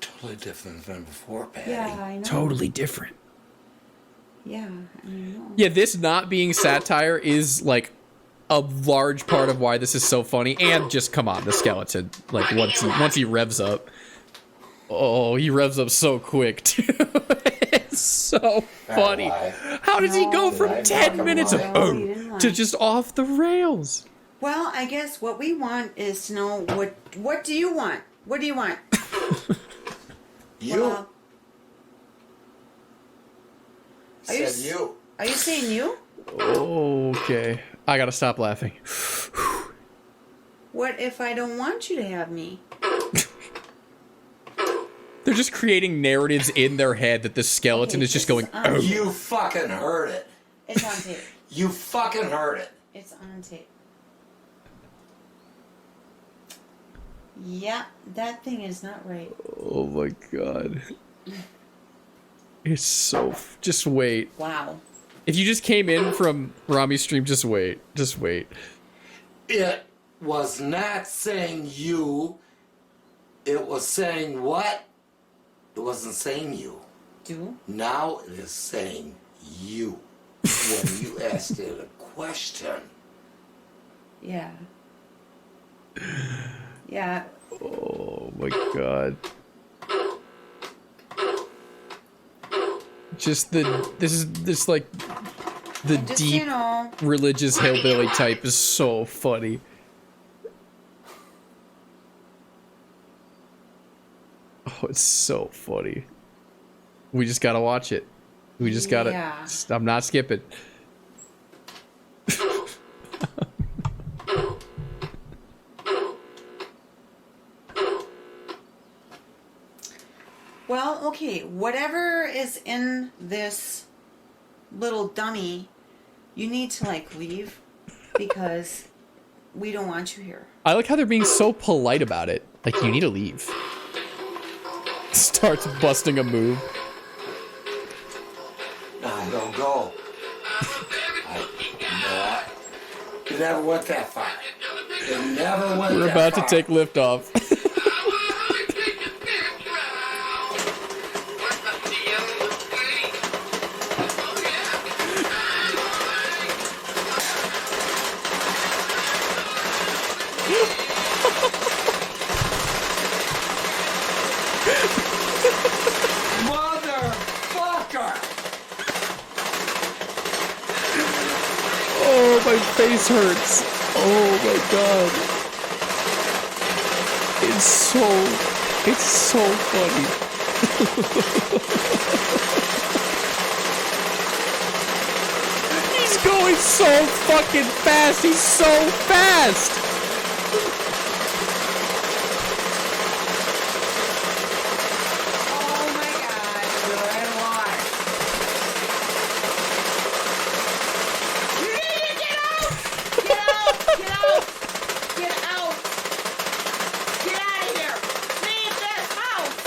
Totally different than before, Patty. Yeah, I know. Totally different. Yeah, I know. Yeah, this not being satire is, like, a large part of why this is so funny. And just, come on, the skeleton. Like, once he revs up. Oh, he revs up so quick, too. It's so funny. How does he go from 10 minutes of to just off the rails? Well, I guess what we want is to know what do you want? What do you want? You. Well, are you Said you. Are you saying you? Okay. I gotta stop laughing. What if I don't want you to have me? They're just creating narratives in their head that the skeleton is just going, oh. You fucking heard it. It's on tape. You fucking heard it. It's on tape. Yeah, that thing is not right. Oh my god. It's so... Just wait. Wow. If you just came in from Rami's stream, just wait. Just wait. It was not saying you. It was saying what? It wasn't saying you. Do? Now it is saying you. When you asked it a question. Yeah. Yeah. Oh my god. Just this like the Just, deep you know, religious hillbilly type is so funny. Oh, it's so funny. We just gotta watch it. We just gotta. Yeah. I'm not skipping. well, okay, whatever is in this little dummy, you need to like leave because we don't want you here. I like how they're being so polite about it. Like, you need to leave. Starts busting a move. No, don't go. It never went that far. It never went We're that about far. to take liftoff. Motherfucker! Oh, my face hurts. Oh my god. It's so funny. He's going so fucking fast. He's so fast. Oh my god, you're in line. You need to get out! Get out! Get out! Get out! Get out of here! Leave this house!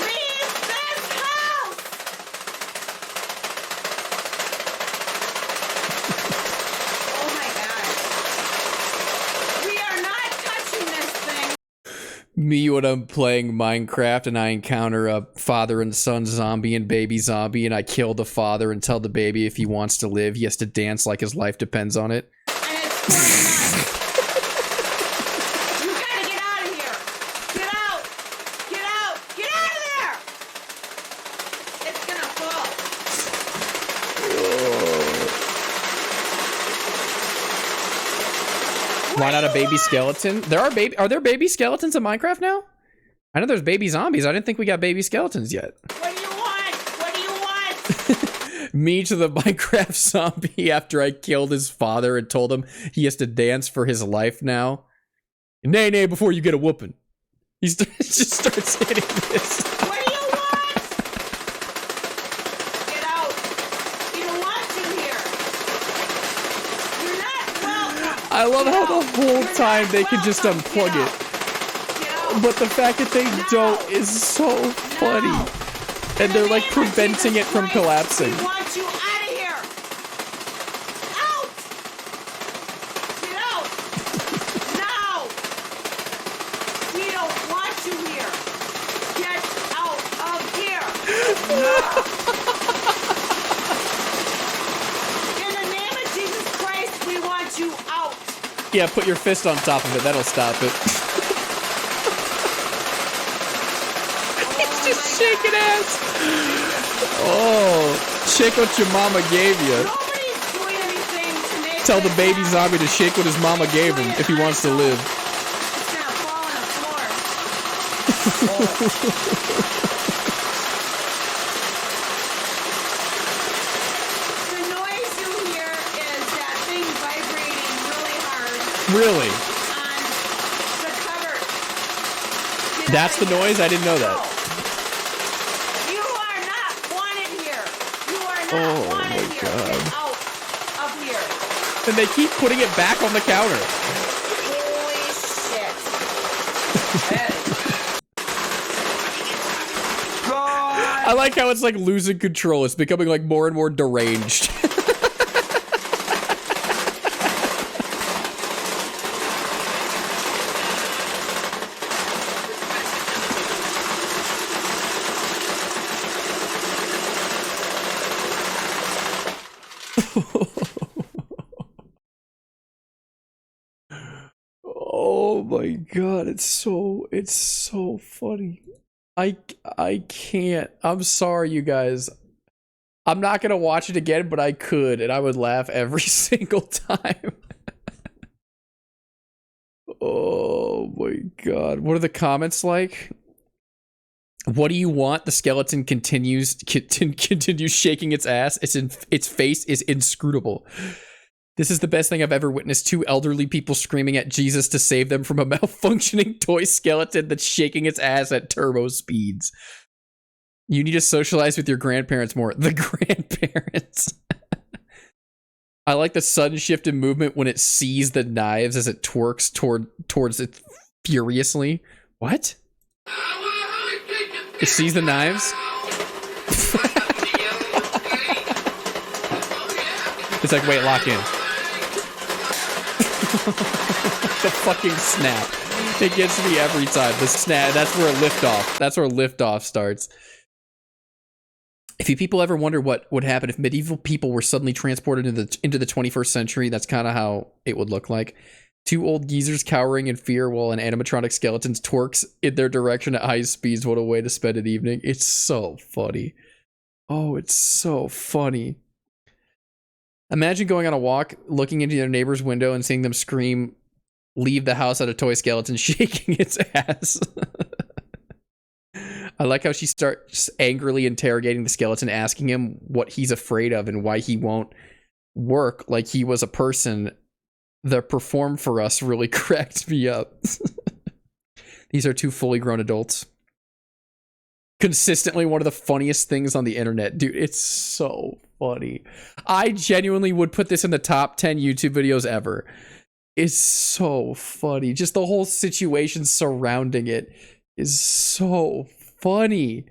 Leave this house! Oh my god. We are not touching this thing. Me when I'm playing Minecraft and I encounter a father and son zombie and baby zombie and I kill the father and tell the baby if he wants to live, he has to dance like his life depends on it. And it's 49. You gotta get out of here. Get out. Get out. Get out of there. It's gonna fall. Why not a baby skeleton? Are there baby skeletons in Minecraft now? I know there's baby zombies. I didn't think we got baby skeletons yet. What do you want? What do you want? Me to the Minecraft zombie after I killed his father and told him he has to dance for his life now. Nay, nay, before you get a whooping. He just starts hitting this. What do you want? Get out. We don't want you here. You're not welcome. I love how the whole You're time not they can just welcome. unplug Get it. out. Get out. But the fact that they don't is so funny. And they're like preventing it from collapsing. We want you out of here. Out. Get out. Now. We don't want you here. Get out of here. Now. In the name of Jesus Christ, we want you out. Yeah, put your fist on top of it. That'll stop it. He's just shaking ass. Oh, shake what your mama gave you. Nobody's doing anything to make Tell the this baby happen. zombie to shake what his mama gave him if he wants to live. It's gonna fall on the floor. The noise you hear is that thing vibrating really hard Really? on the cupboard. Get That's out the of here. noise? I didn't know that. No. You are not wanted here. You are not Oh wanted my here. God. Get out of here. And they keep putting it back on the counter. Holy shit. I like how it's like losing control. It's becoming like more and more deranged. Oh my god, it's so funny. I can't. I'm sorry, you guys. I'm not gonna watch it again, but I could, and I would laugh every single time. Oh my god. What are the comments like? What do you want? The skeleton continues shaking its ass. Its face is inscrutable. This is the best thing I've ever witnessed. 2 elderly people screaming at Jesus to save them from a malfunctioning toy skeleton that's shaking its ass at turbo speeds. You need to socialize with your grandparents more. The grandparents. I like the sudden shift in movement when it sees the knives as it twerks towards it furiously. What? It sees the knives? It's like, wait, lock in. The fucking snap. It gets me every time. The snap, that's where liftoff. That's where liftoff starts. If you people ever wonder what would happen if medieval people were suddenly transported into the 21st century, that's kind of how it would look like. 2 old geezers cowering in fear while an animatronic skeleton twerks in their direction at high speeds. What a way to spend an evening. It's so funny. Oh, it's so funny. Imagine going on a walk, looking into your neighbor's window and seeing them scream, leave the house at a toy skeleton shaking its ass. I like how she starts angrily interrogating the skeleton, asking him what he's afraid of and why he won't work like he was a person. The perform for us really cracked me up. These are 2 fully grown adults. Consistently one of the funniest things on the internet. Dude, it's so funny. I genuinely would put this in the top 10 YouTube videos ever. It's so funny. Just the whole situation surrounding it is so funny.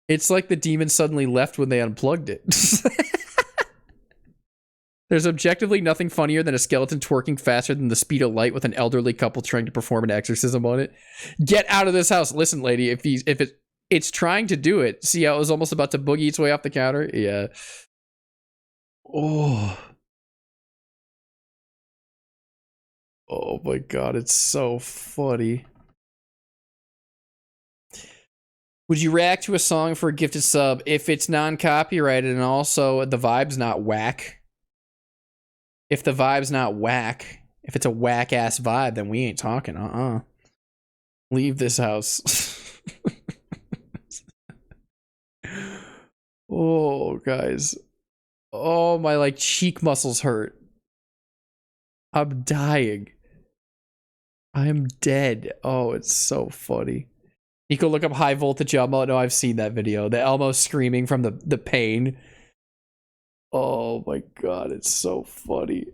It's like the demon suddenly left when they unplugged it. There's objectively nothing funnier than a skeleton twerking faster than the speed of light with an elderly couple trying to perform an exorcism on it. Get out of this house. Listen, lady, if it's trying to do it. See how it was almost about to boogie its way off the counter? Yeah. Oh. Oh my god, it's so funny. Would you react to a song for a gifted sub if it's non-copyrighted and also the vibe's not whack? If the vibe's not whack, if it's a whack-ass vibe, then we ain't talking. Leave this house. Oh, guys. Oh, my, like, cheek muscles hurt. I'm dying. I'm dead. Oh, it's so funny. Nico, look up high voltage Elmo. No, I've seen that video. The Elmo screaming from the pain. Oh my god, it's so funny.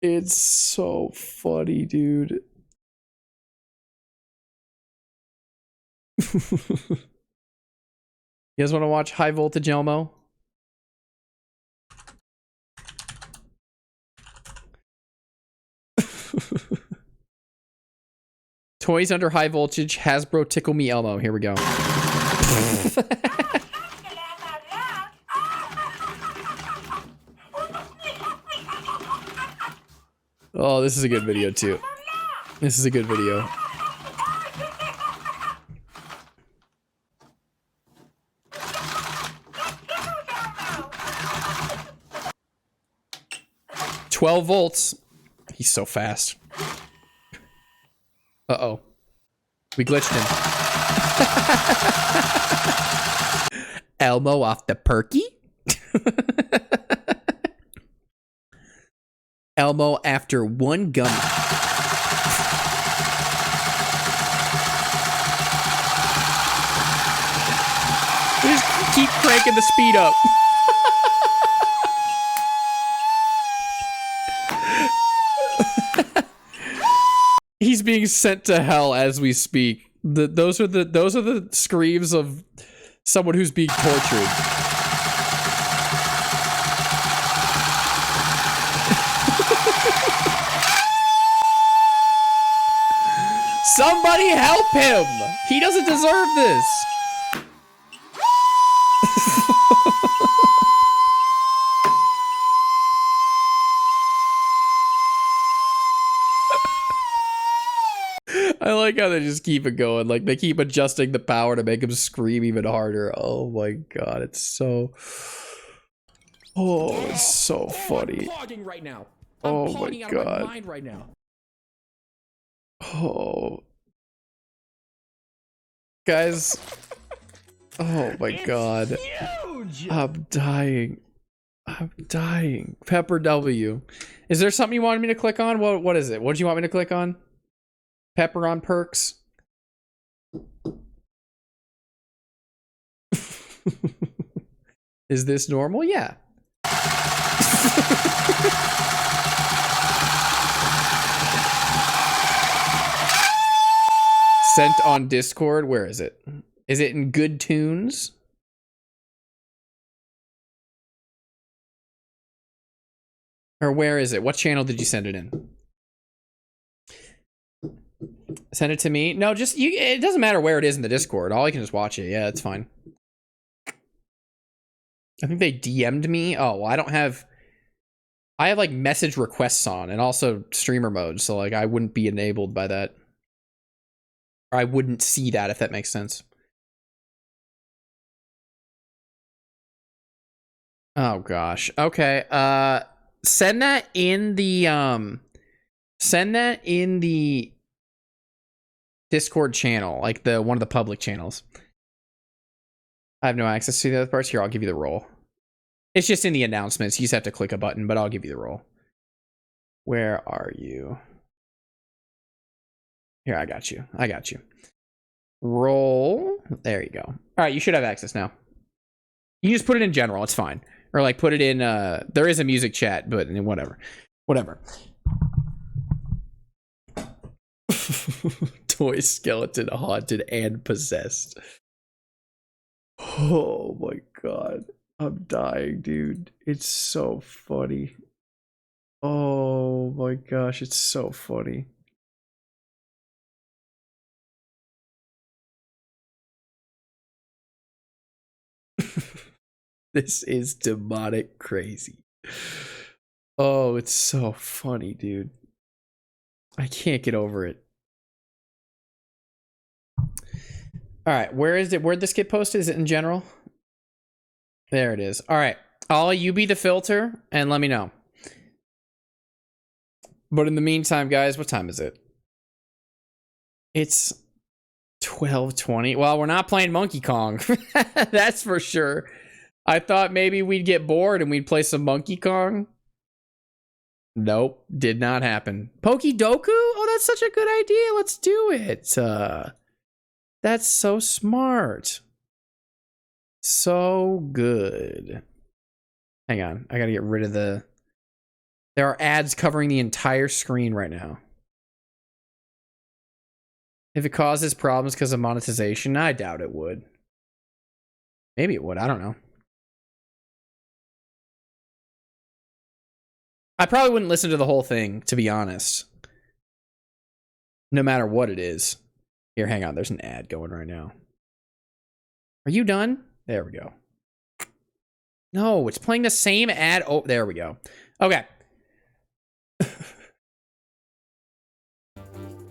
It's so funny, dude. You guys want to watch high voltage Elmo? Toys under high voltage, Hasbro Tickle Me Elmo. Here we go. Oh, this is a good video too. This is a good video. $12 volts. He's so fast. Uh-oh. We glitched him. Elmo off the perky? Elmo after one gummy. Just keep cranking the speed up. He's being sent to hell as we speak. Those are the screams of someone who's being tortured. Somebody help him! He doesn't deserve this! like how they just keep it going. Like they keep adjusting the power to make him scream even harder. Oh my god, it's so... Oh, it's so funny. Right now. Oh my god. Mind right now. Oh. Guys. Oh my god. Huge. I'm dying. I'm dying. Pepper W. Is there something you wanted me to click on? What is it? What do you want me to click on? Pepper on perks? Is this normal? Yeah. Sent on Discord. Where is it? Is it in Good Tunes? Or where is it? What channel did you send it in? Send it to me? No, just you. It doesn't matter where it is in the Discord. All I can just watch it. Yeah, it's fine. I think they DM'd me. Oh, well, I don't have... I have like message requests on and also streamer mode. So like I wouldn't be enabled by that. Or I wouldn't see that, if that makes sense. Oh gosh. Okay. Send that in the Discord channel, like the one of the public channels. I have no access to the other parts. Here, I'll give you the role. It's just in the announcements. You just have to click a button, but I'll give you the role. Where are you? Here, I got you. I got you. Roll. There you go. All right, you should have access now. You can just put it in general. It's fine. Or like put it in, there is a music chat, but whatever. Whatever. Toy skeleton haunted and possessed. Oh my god. I'm dying, dude. It's so funny. Oh my gosh, it's so funny. This is demonic crazy. Oh, it's so funny, dude. I can't get over it. All right, where is it? Where'd this get posted? Is it in general? There it is. All right, Ollie, you be the filter and let me know. But in the meantime, guys, what time is it? It's 12:20. Well, we're not playing Monkey Kong. That's for sure. I thought maybe we'd get bored and we'd play some Monkey Kong. Nope, did not happen. Pokidoku? Oh, that's such a good idea. Let's do it. That's so smart. So good. Hang on, I gotta get rid of the... There are ads covering the entire screen right now. If it causes problems because of monetization, I doubt it would. Maybe it would, I don't know. I probably wouldn't listen to the whole thing, to be honest. No matter what it is. Here, hang on. There's an ad going right now. Are you done? There we go. No, it's playing the same ad. Oh, there we go. Okay.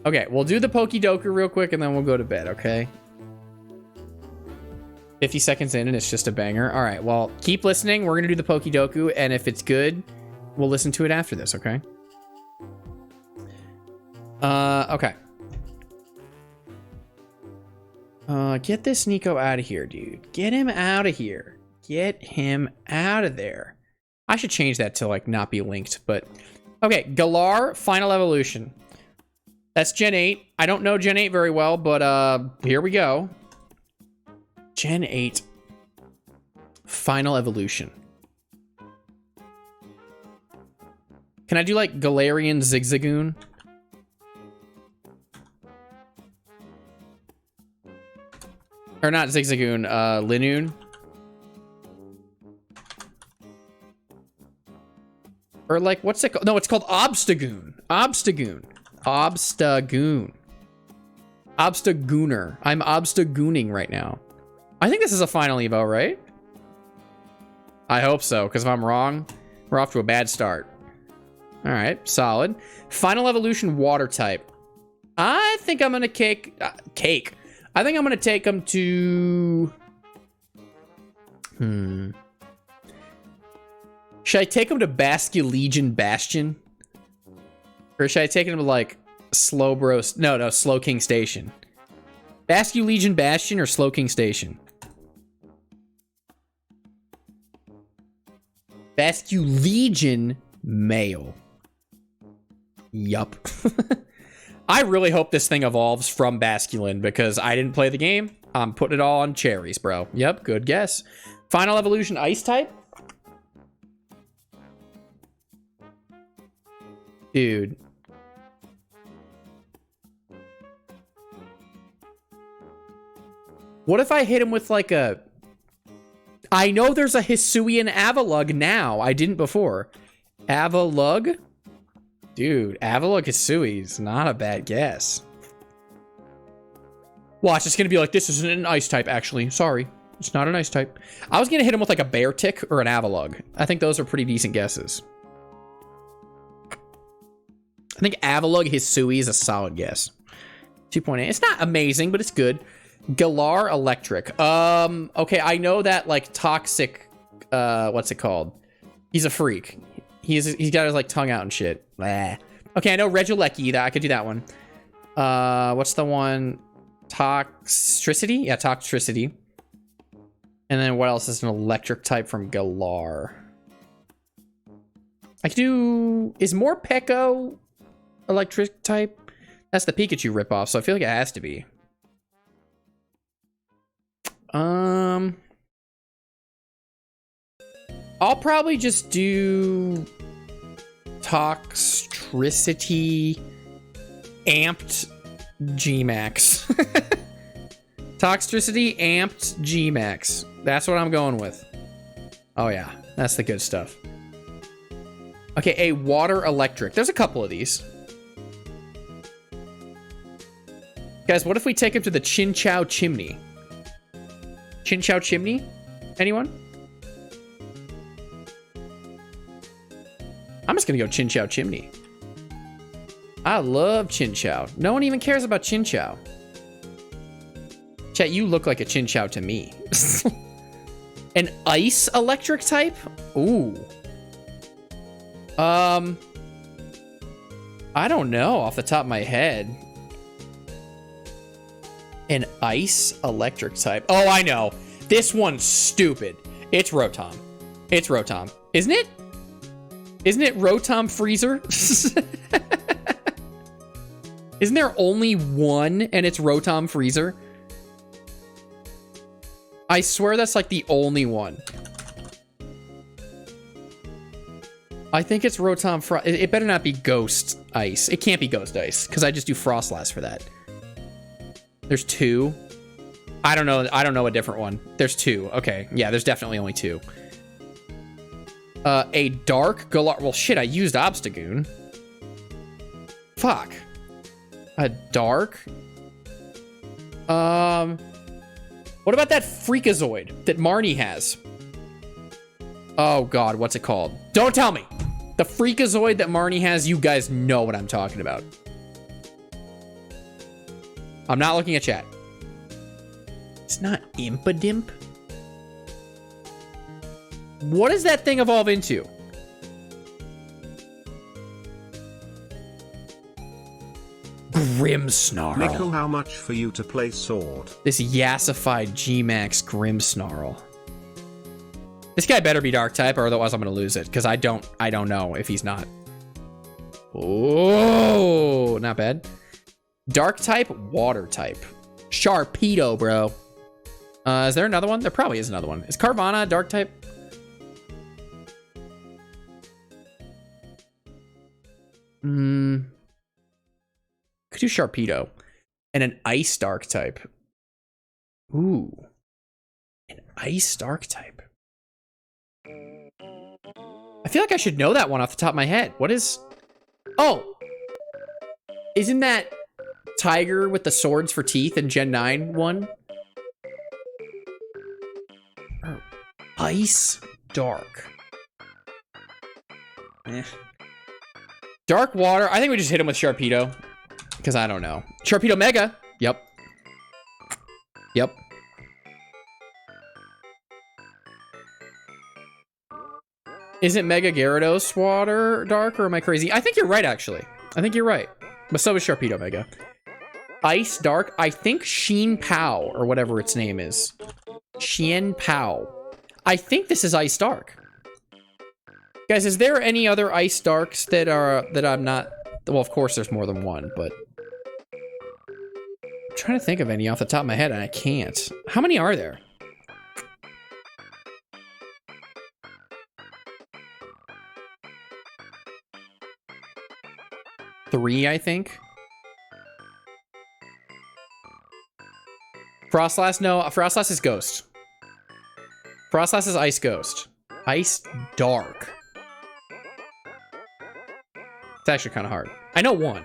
Okay, we'll do the Pokidoku real quick and then we'll go to bed, okay? 50 seconds in and it's just a banger. All right, well, keep listening. We're going to do the Pokidoku, and if it's good, we'll listen to it after this, okay? Okay. Get this Nico out of here, dude. Get him out of here. Get him out of there. I should change that to, like, not be linked, but... Okay, Galar, Final Evolution. That's Gen 8. I don't know Gen 8 very well, but, here we go. Gen 8. Final Evolution. Can I do, like, Galarian Zigzagoon? Or not Zigzagoon, Linoon. Or like, what's it called? No, it's called Obstagoon. Obstagoon. Obstagooner. I'm Obstagooning right now. I think this is a final Evo, right? I hope so, because if I'm wrong, we're off to a bad start. All right, solid. Final Evolution Water type. I think I'm gonna cake. I think I'm gonna take him to. Should I take him to Basculegion Bastion? Or should I take him to like Slowbro? No, Slow King Station. Basculegion Bastion or Slow King Station? Basculegion Mail. Yup. I really hope this thing evolves from Basculin because I didn't play the game. I'm putting it all on cherries, bro. Yep, good guess. Final evolution ice type? Dude. What if I hit him with like a... I know there's a Hisuian Avalug now. I didn't before. Avalug? Dude, Avalug Hisui's not a bad guess. Watch, it's gonna be like, this isn't an ice type, actually. Sorry, it's not an ice type. I was gonna hit him with like a Bear Tick or an Avalug. I think those are pretty decent guesses. I think Avalug Hisui is a solid guess. 2.8. It's not amazing, but it's good. Galar Electric. Okay, I know that like toxic. What's it called? He's a freak. He's got his like tongue out and shit. Blah. Okay, I know Regieleki. That I could do that one. What's the one? Toxtricity? Yeah, Toxtricity. And then what else is an electric type from Galar? I could do... Is Morpeko electric type? That's the Pikachu ripoff, so I feel like it has to be. I'll probably just do Toxtricity amped Gmax. Toxtricity amped Gmax. That's what I'm going with. Oh yeah, that's the good stuff. Okay, a water electric. There's a couple of these. Guys, what if we take him to the Chin Chow Chimney? Chin Chow Chimney? Anyone? I'm just gonna go Chin Chow Chimney. I love Chin Chow. No one even cares about Chin Chow. Chat, you look like a Chin Chow to me. An ice electric type? Ooh. I don't know off the top of my head. An ice electric type. Oh, I know. This one's stupid. It's Rotom. It's Rotom. Isn't it? Isn't it Rotom Freezer? Isn't there only one and it's Rotom Freezer? I swear that's like the only one. I think it's Rotom Frost. It better not be Ghost Ice. It can't be Ghost Ice because I just do Frostlass for that. There's two. I don't know. I don't know a different one. There's two. Okay. Yeah, there's definitely only two. A dark Galar. Well, shit, I used Obstagoon. Fuck. A dark. What about that Freakazoid that Marnie has? Oh god, what's it called? Don't tell me. The Freakazoid that Marnie has, you guys know what I'm talking about. I'm not looking at chat. It's not Impadimp. What does that thing evolve into? Grimmsnarl. Nickel, how much for you to play Sword? This yassified Gmax Grimmsnarl. This guy better be dark type, or otherwise I'm gonna lose it, because I don't know if he's not. Oh, not bad. Dark type, water type. Sharpedo, bro. Is there another one? There probably is another one. Is Carvana dark type? Could do Sharpedo. And an ice dark type. Ooh. An ice dark type. I feel like I should know that one off the top of my head. What is... Oh! Isn't that Tiger with the swords for teeth in Gen 9 one? Oh. Ice dark. Eh. Dark water. I think we just hit him with Sharpedo. Because I don't know. Sharpedo Mega. Yep. Yep. Isn't Mega Gyarados water dark, or am I crazy? I think you're right, actually. I think you're right. But so is Sharpedo Mega. Ice Dark. I think Sheen Pow, or whatever its name is. Sheen Pow. I think this is Ice Dark. Guys, is there any other Ice Darks that I'm not... Well, of course there's more than one, but... I'm trying to think of any off the top of my head, and I can't. How many are there? Three, I think. Frostlass? No, Frostlass is Ghost. Frostlass is Ice Ghost. Ice Dark. It's actually kind of hard. I know one.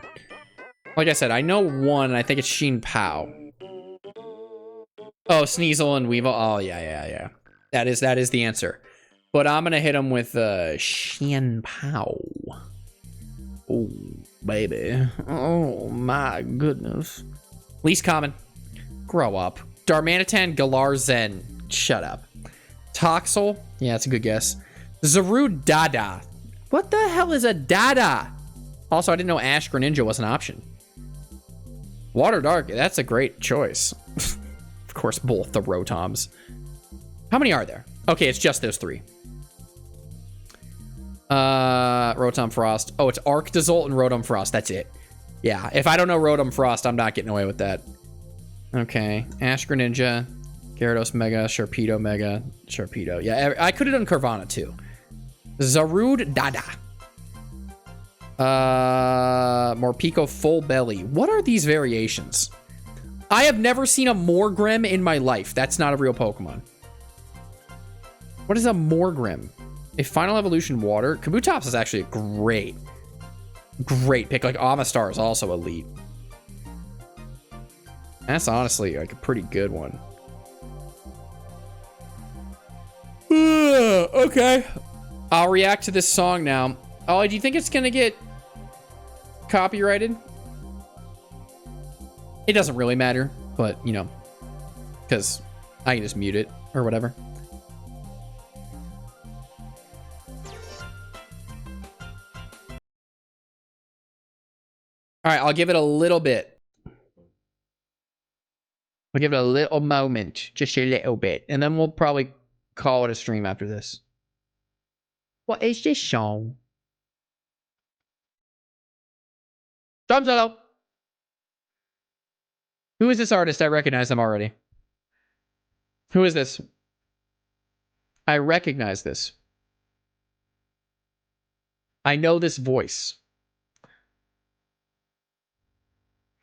Like I said, I know one, and I think it's Sheen Pow. Oh, Sneasel and Weevil. Oh, yeah. That is the answer. But I'm gonna hit him with Sheen Pow. Oh, baby. Oh, my goodness. Least common. Grow up. Darmanitan, Galar, Zen. Shut up. Toxel. Yeah, that's a good guess. Zaru Dada. What the hell is a Dada? Also, I didn't know Ash Greninja was an option. Water Dark. That's a great choice. Of course, both the Rotoms. How many are there? Okay, it's just those three. Rotom Frost. Oh, it's Arctozolt and Rotom Frost. That's it. Yeah, if I don't know Rotom Frost, I'm not getting away with that. Okay, Ash Greninja, Gyarados Mega, Sharpedo Mega, Sharpedo. Yeah, I could have done Carvana too. Zarude Dada. Morpeko Full Belly. What are these variations? I have never seen a Morgrem in my life. That's not a real Pokemon. What is a Morgrem? A Final Evolution Water. Kabutops is actually a great pick. Like, Amistar is also elite. That's honestly like a pretty good one. Okay. I'll react to this song now. Ollie, do you think it's gonna get copyrighted? It doesn't really matter, but, you know, because I can just mute it or whatever. All right, I'll give it a little bit. I'll give it a little moment, just a little bit, and then we'll probably call it a stream after this. What is this song? Drum solo. Who is this artist? I recognize them already. Who is this? I recognize this. I know this voice.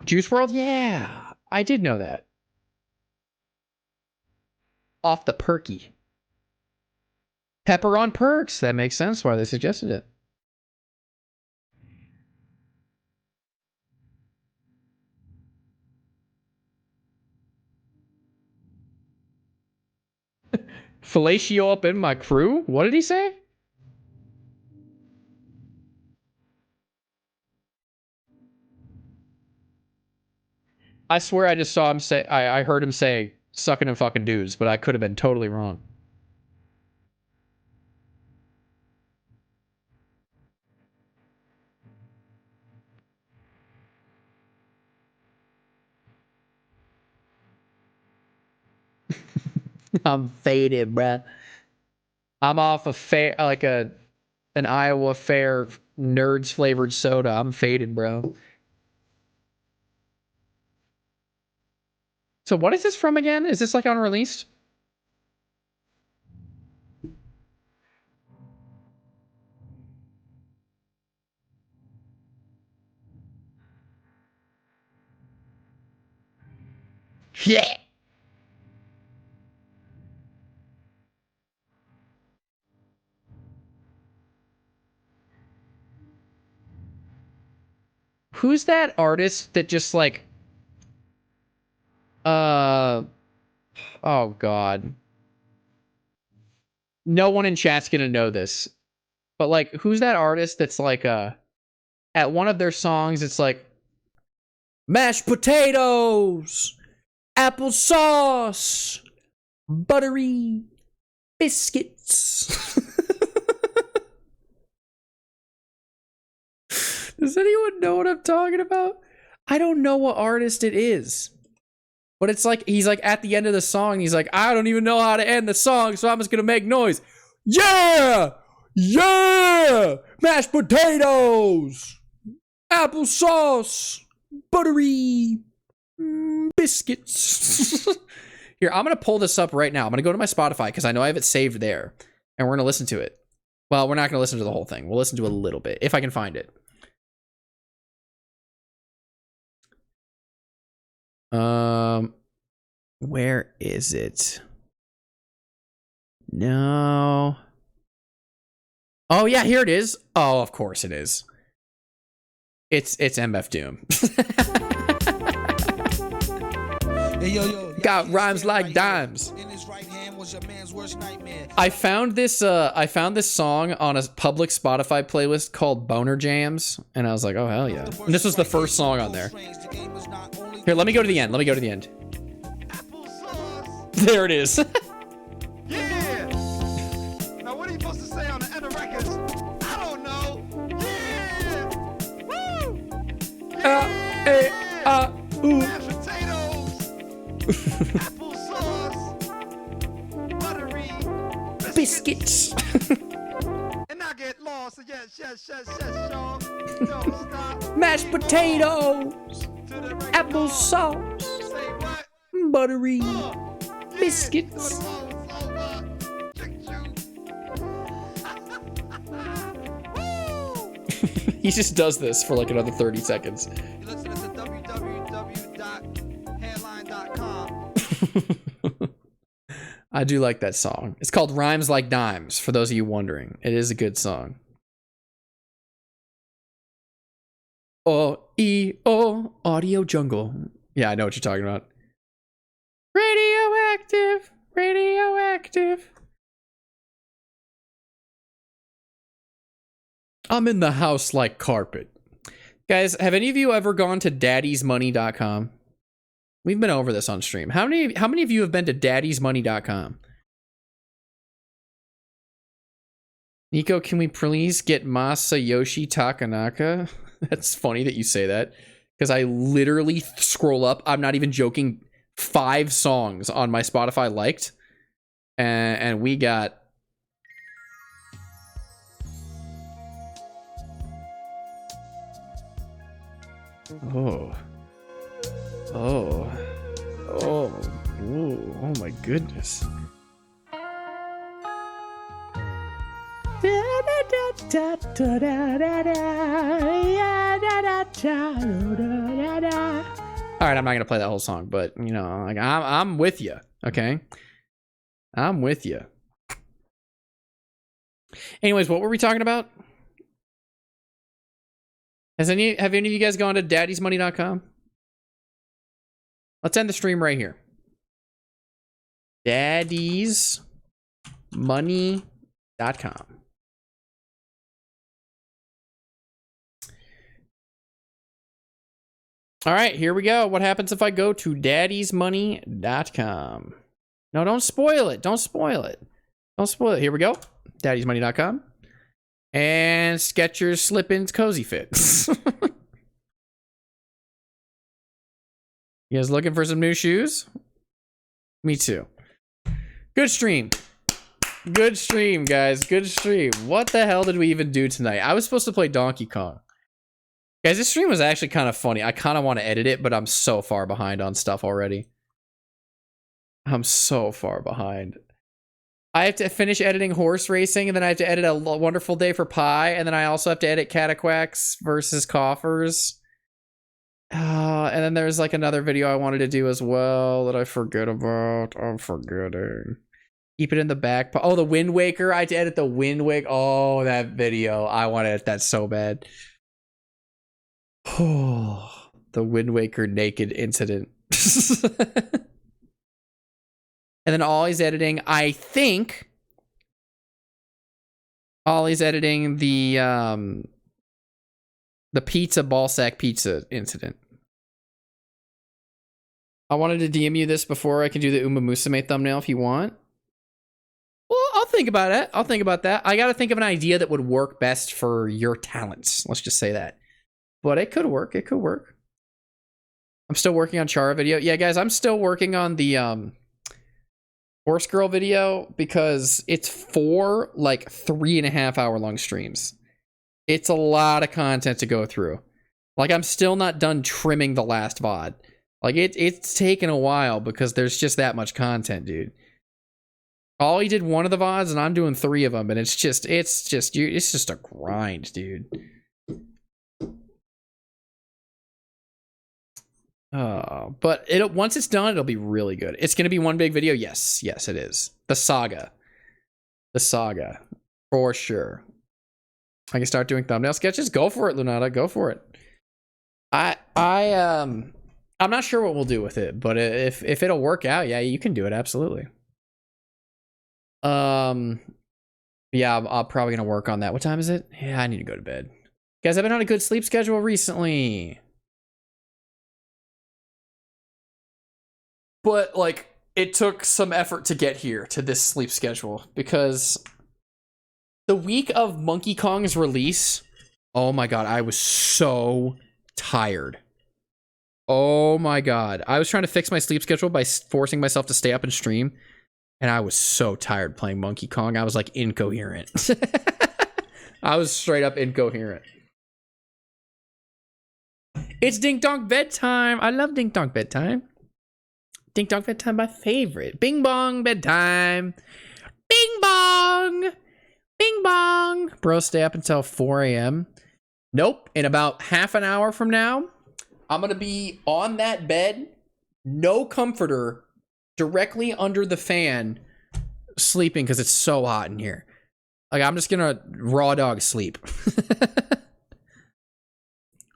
Juice WRLD? Yeah, I did know that. Off the perky. Pepper on Perks. That makes sense why they suggested it. Fellatio up in my crew? What did he say? I swear I just saw him say, I heard him say, sucking and fucking dudes, but I could have been totally wrong. I'm faded, bruh. I'm off a fair, like an Iowa Fair nerds flavored soda. I'm faded, bro. So what is this from again? Is this like unreleased? Yeah. Who's that artist that just like oh god. No one in chat's gonna know this. But like, who's that artist that's like at one of their songs it's like mashed potatoes, applesauce, buttery biscuits. Does anyone know what I'm talking about? I don't know what artist it is. But it's like, he's like at the end of the song, he's like, I don't even know how to end the song, so I'm just gonna make noise. Yeah! Yeah! Mashed potatoes! Applesauce! Buttery biscuits. Here, I'm gonna pull this up right now. I'm gonna go to my Spotify because I know I have it saved there. And we're gonna listen to it. Well, we're not gonna listen to the whole thing. We'll listen to a little bit, if I can find it. Where is it? No. Oh yeah, here it is. Oh, of course it is. It's MF Doom. Hey, yo, got rhymes like dimes. In his right hand was your man's worst nightmare. I found this song on a public Spotify playlist called Boner Jams, and I was like, oh hell yeah. And this was the first song on there. Here, let me go to the end. Let me go to the end. There it is. Yeah. Now what are you supposed to say on the end of records? I don't know. Yeah. Woo. Yeah. Ooh. Mashed potatoes. Applesauce. Buttery Biscuits. And I get lost. Yes, y'all. Don't stop. Mashed potatoes. Applesauce. Say what? Buttery biscuits. He just does this for like another 30 seconds. You listen to www.headline.com. I do like that song. It's called Rhymes Like Dimes, for those of you wondering. It is a good song. O Audio Jungle. Yeah, I know what you're talking about. Radioactive, radioactive. I'm in the house like carpet. Guys, have any of you ever gone to daddysmoney.com? We've been over this on stream. How many of you have been to daddysmoney.com? Nico, can we please get Masayoshi Takanaka? That's funny that you say that, because I literally scroll up, I'm not even joking, 5 songs on my Spotify liked, and we got oh my goodness. All right, I'm not gonna play that whole song, but you know, like I'm with you, okay? I'm with you. Anyways, what were we talking about? Have any of you guys gone to daddysmoney.com? Let's end the stream right here. daddysmoney.com. All right, here we go. What happens if I go to daddysmoney.com? No, don't spoil it. Don't spoil it. Don't spoil it. Here we go. daddysmoney.com. And Skechers Slip-ins Cozy Fit. You guys looking for some new shoes? Me too. Good stream. Good stream, guys. Good stream. What the hell did we even do tonight? I was supposed to play Donkey Kong. Guys, this stream was actually kind of funny. I kind of want to edit it, but I'm so far behind on stuff already. I'm so far behind. I have to finish editing horse racing, and then I have to edit A Wonderful Day for Pie, and then I also have to edit Cataquacks versus Coffers. And then there's like another video I wanted to do as well that I forget about. I'm forgetting. Keep it in the back. Oh, the Wind Waker. I had to edit the Wind Waker. Oh, that video. I want to edit that so bad. Oh, the Wind Waker naked incident. And then Ollie's editing, I think. Ollie's editing the pizza ballsack pizza incident. I wanted to DM you this before I can do the Uma Musume thumbnail if you want. Well, I'll think about it. I'll think about that. I got to think of an idea that would work best for your talents. Let's just say that. But it could work. It could work. I'm still working on Chara video. Yeah, guys, I'm still working on the Horse Girl video because it's 4 like 3.5 hour long streams. It's a lot of content to go through. Like, I'm still not done trimming the last VOD. Like, it's taken a while because there's just that much content, dude. Ollie did 1 of the VODs and I'm doing 3 of them, and it's just a grind, dude. But once it's done, it'll be really good. It's gonna be one big video. Yes, it is. The saga, for sure. I can start doing thumbnail sketches. Go for it, Lunata. Go for it. I'm not sure what we'll do with it, but if it'll work out, yeah, you can do it. Absolutely. Yeah, I'm probably gonna work on that. What time is it? Yeah, I need to go to bed. Guys, I've been on a good sleep schedule recently. But, like, it took some effort to get here to this sleep schedule because the week of Monkey Kong's release, oh my god, I was so tired. Oh my god. I was trying to fix my sleep schedule by forcing myself to stay up and stream, and I was so tired playing Monkey Kong. I was, like, incoherent. I was straight up incoherent. It's Dink Donk bedtime. I love Dink Donk bedtime. Dink Donk bedtime, my favorite. Bing bong bedtime. Bing bong. Bing bong. Bro, stay up until 4 a.m. Nope. In about half an hour from now, I'm going to be on that bed, no comforter, directly under the fan, sleeping because it's so hot in here. Like, I'm just going to raw dog sleep.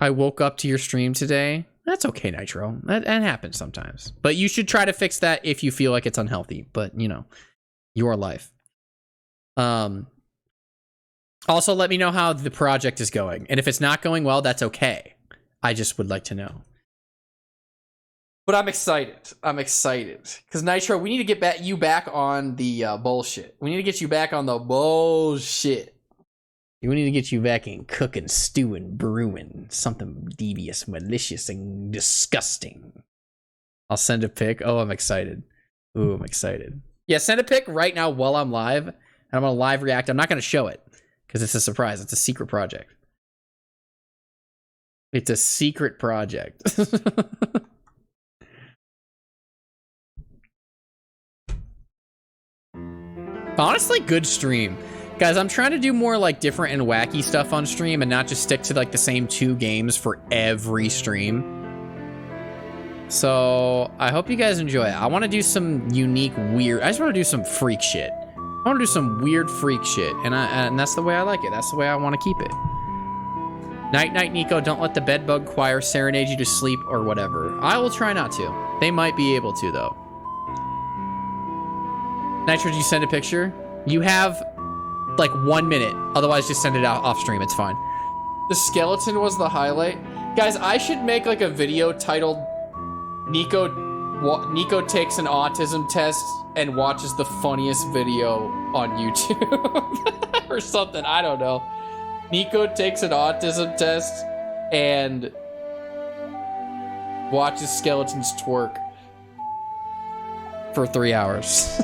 I woke up to your stream today. That's okay, Nitro. That happens sometimes. But you should try to fix that if you feel like it's unhealthy. But, you know, your life. Also, let me know how the project is going. And if it's not going well, that's okay. I just would like to know. But I'm excited. I'm excited. Because, Nitro, we need to get you back on the bullshit. We need to get you back on the bullshit. We need to get you back in cooking, stewing, brewing. Something devious, malicious, and disgusting. I'll send a pic. Oh, I'm excited. Ooh, I'm excited. Yeah, send a pic right now while I'm live. And I'm going to live react. I'm not going to show it. Because it's a surprise. It's a secret project. It's a secret project. Honestly, good stream. Guys, I'm trying to do more like different and wacky stuff on stream and not just stick to like the same 2 games for every stream. So I hope you guys enjoy it. I want to do some unique, weird, I just want to do some freak shit. I want to do some weird freak shit, and that's the way I like it. That's the way I want to keep it. Night, night, Nico. Don't let the bedbug choir serenade you to sleep or whatever. I will try not to. They might be able to, though. Nitro, did you send a picture? You have like 1 minute. Otherwise, just send it out off stream. It's fine. The skeleton was the highlight. Guys, I should make like a video titled Nico takes an autism test and watches the funniest video on YouTube or something. I don't know. Nico takes an autism test and watches skeletons twerk for 3 hours.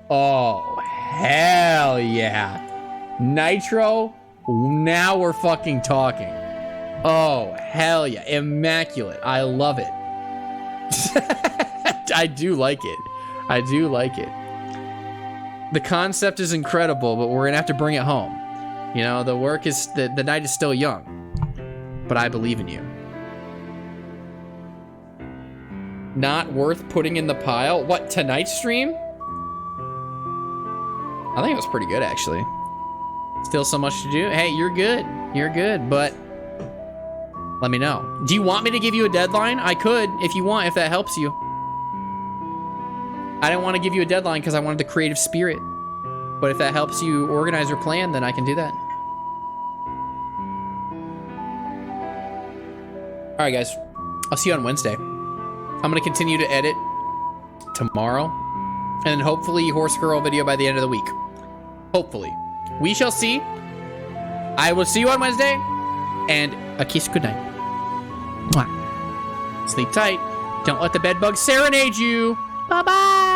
Oh, hell yeah. Nitro, now we're fucking talking. Oh, hell yeah. Immaculate. I love it. I do like it. I do like it. The concept is incredible, but we're gonna have to bring it home. You know, the work is, the night is still young, but I believe in you. Not worth putting in the pile? What, tonight's stream? I think it was pretty good, actually. Still so much to do. Hey, you're good. You're good, but let me know. Do you want me to give you a deadline? I could, if you want, if that helps you. I didn't want to give you a deadline because I wanted the creative spirit. But if that helps you organize your plan, then I can do that. All right, guys. I'll see you on Wednesday. I'm gonna continue to edit tomorrow, and then hopefully Horse Girl video by the end of the week. Hopefully. We shall see. I will see you on Wednesday, and a kiss goodnight. Mwah. Sleep tight. Don't let the bed bugs serenade you. Bye-bye.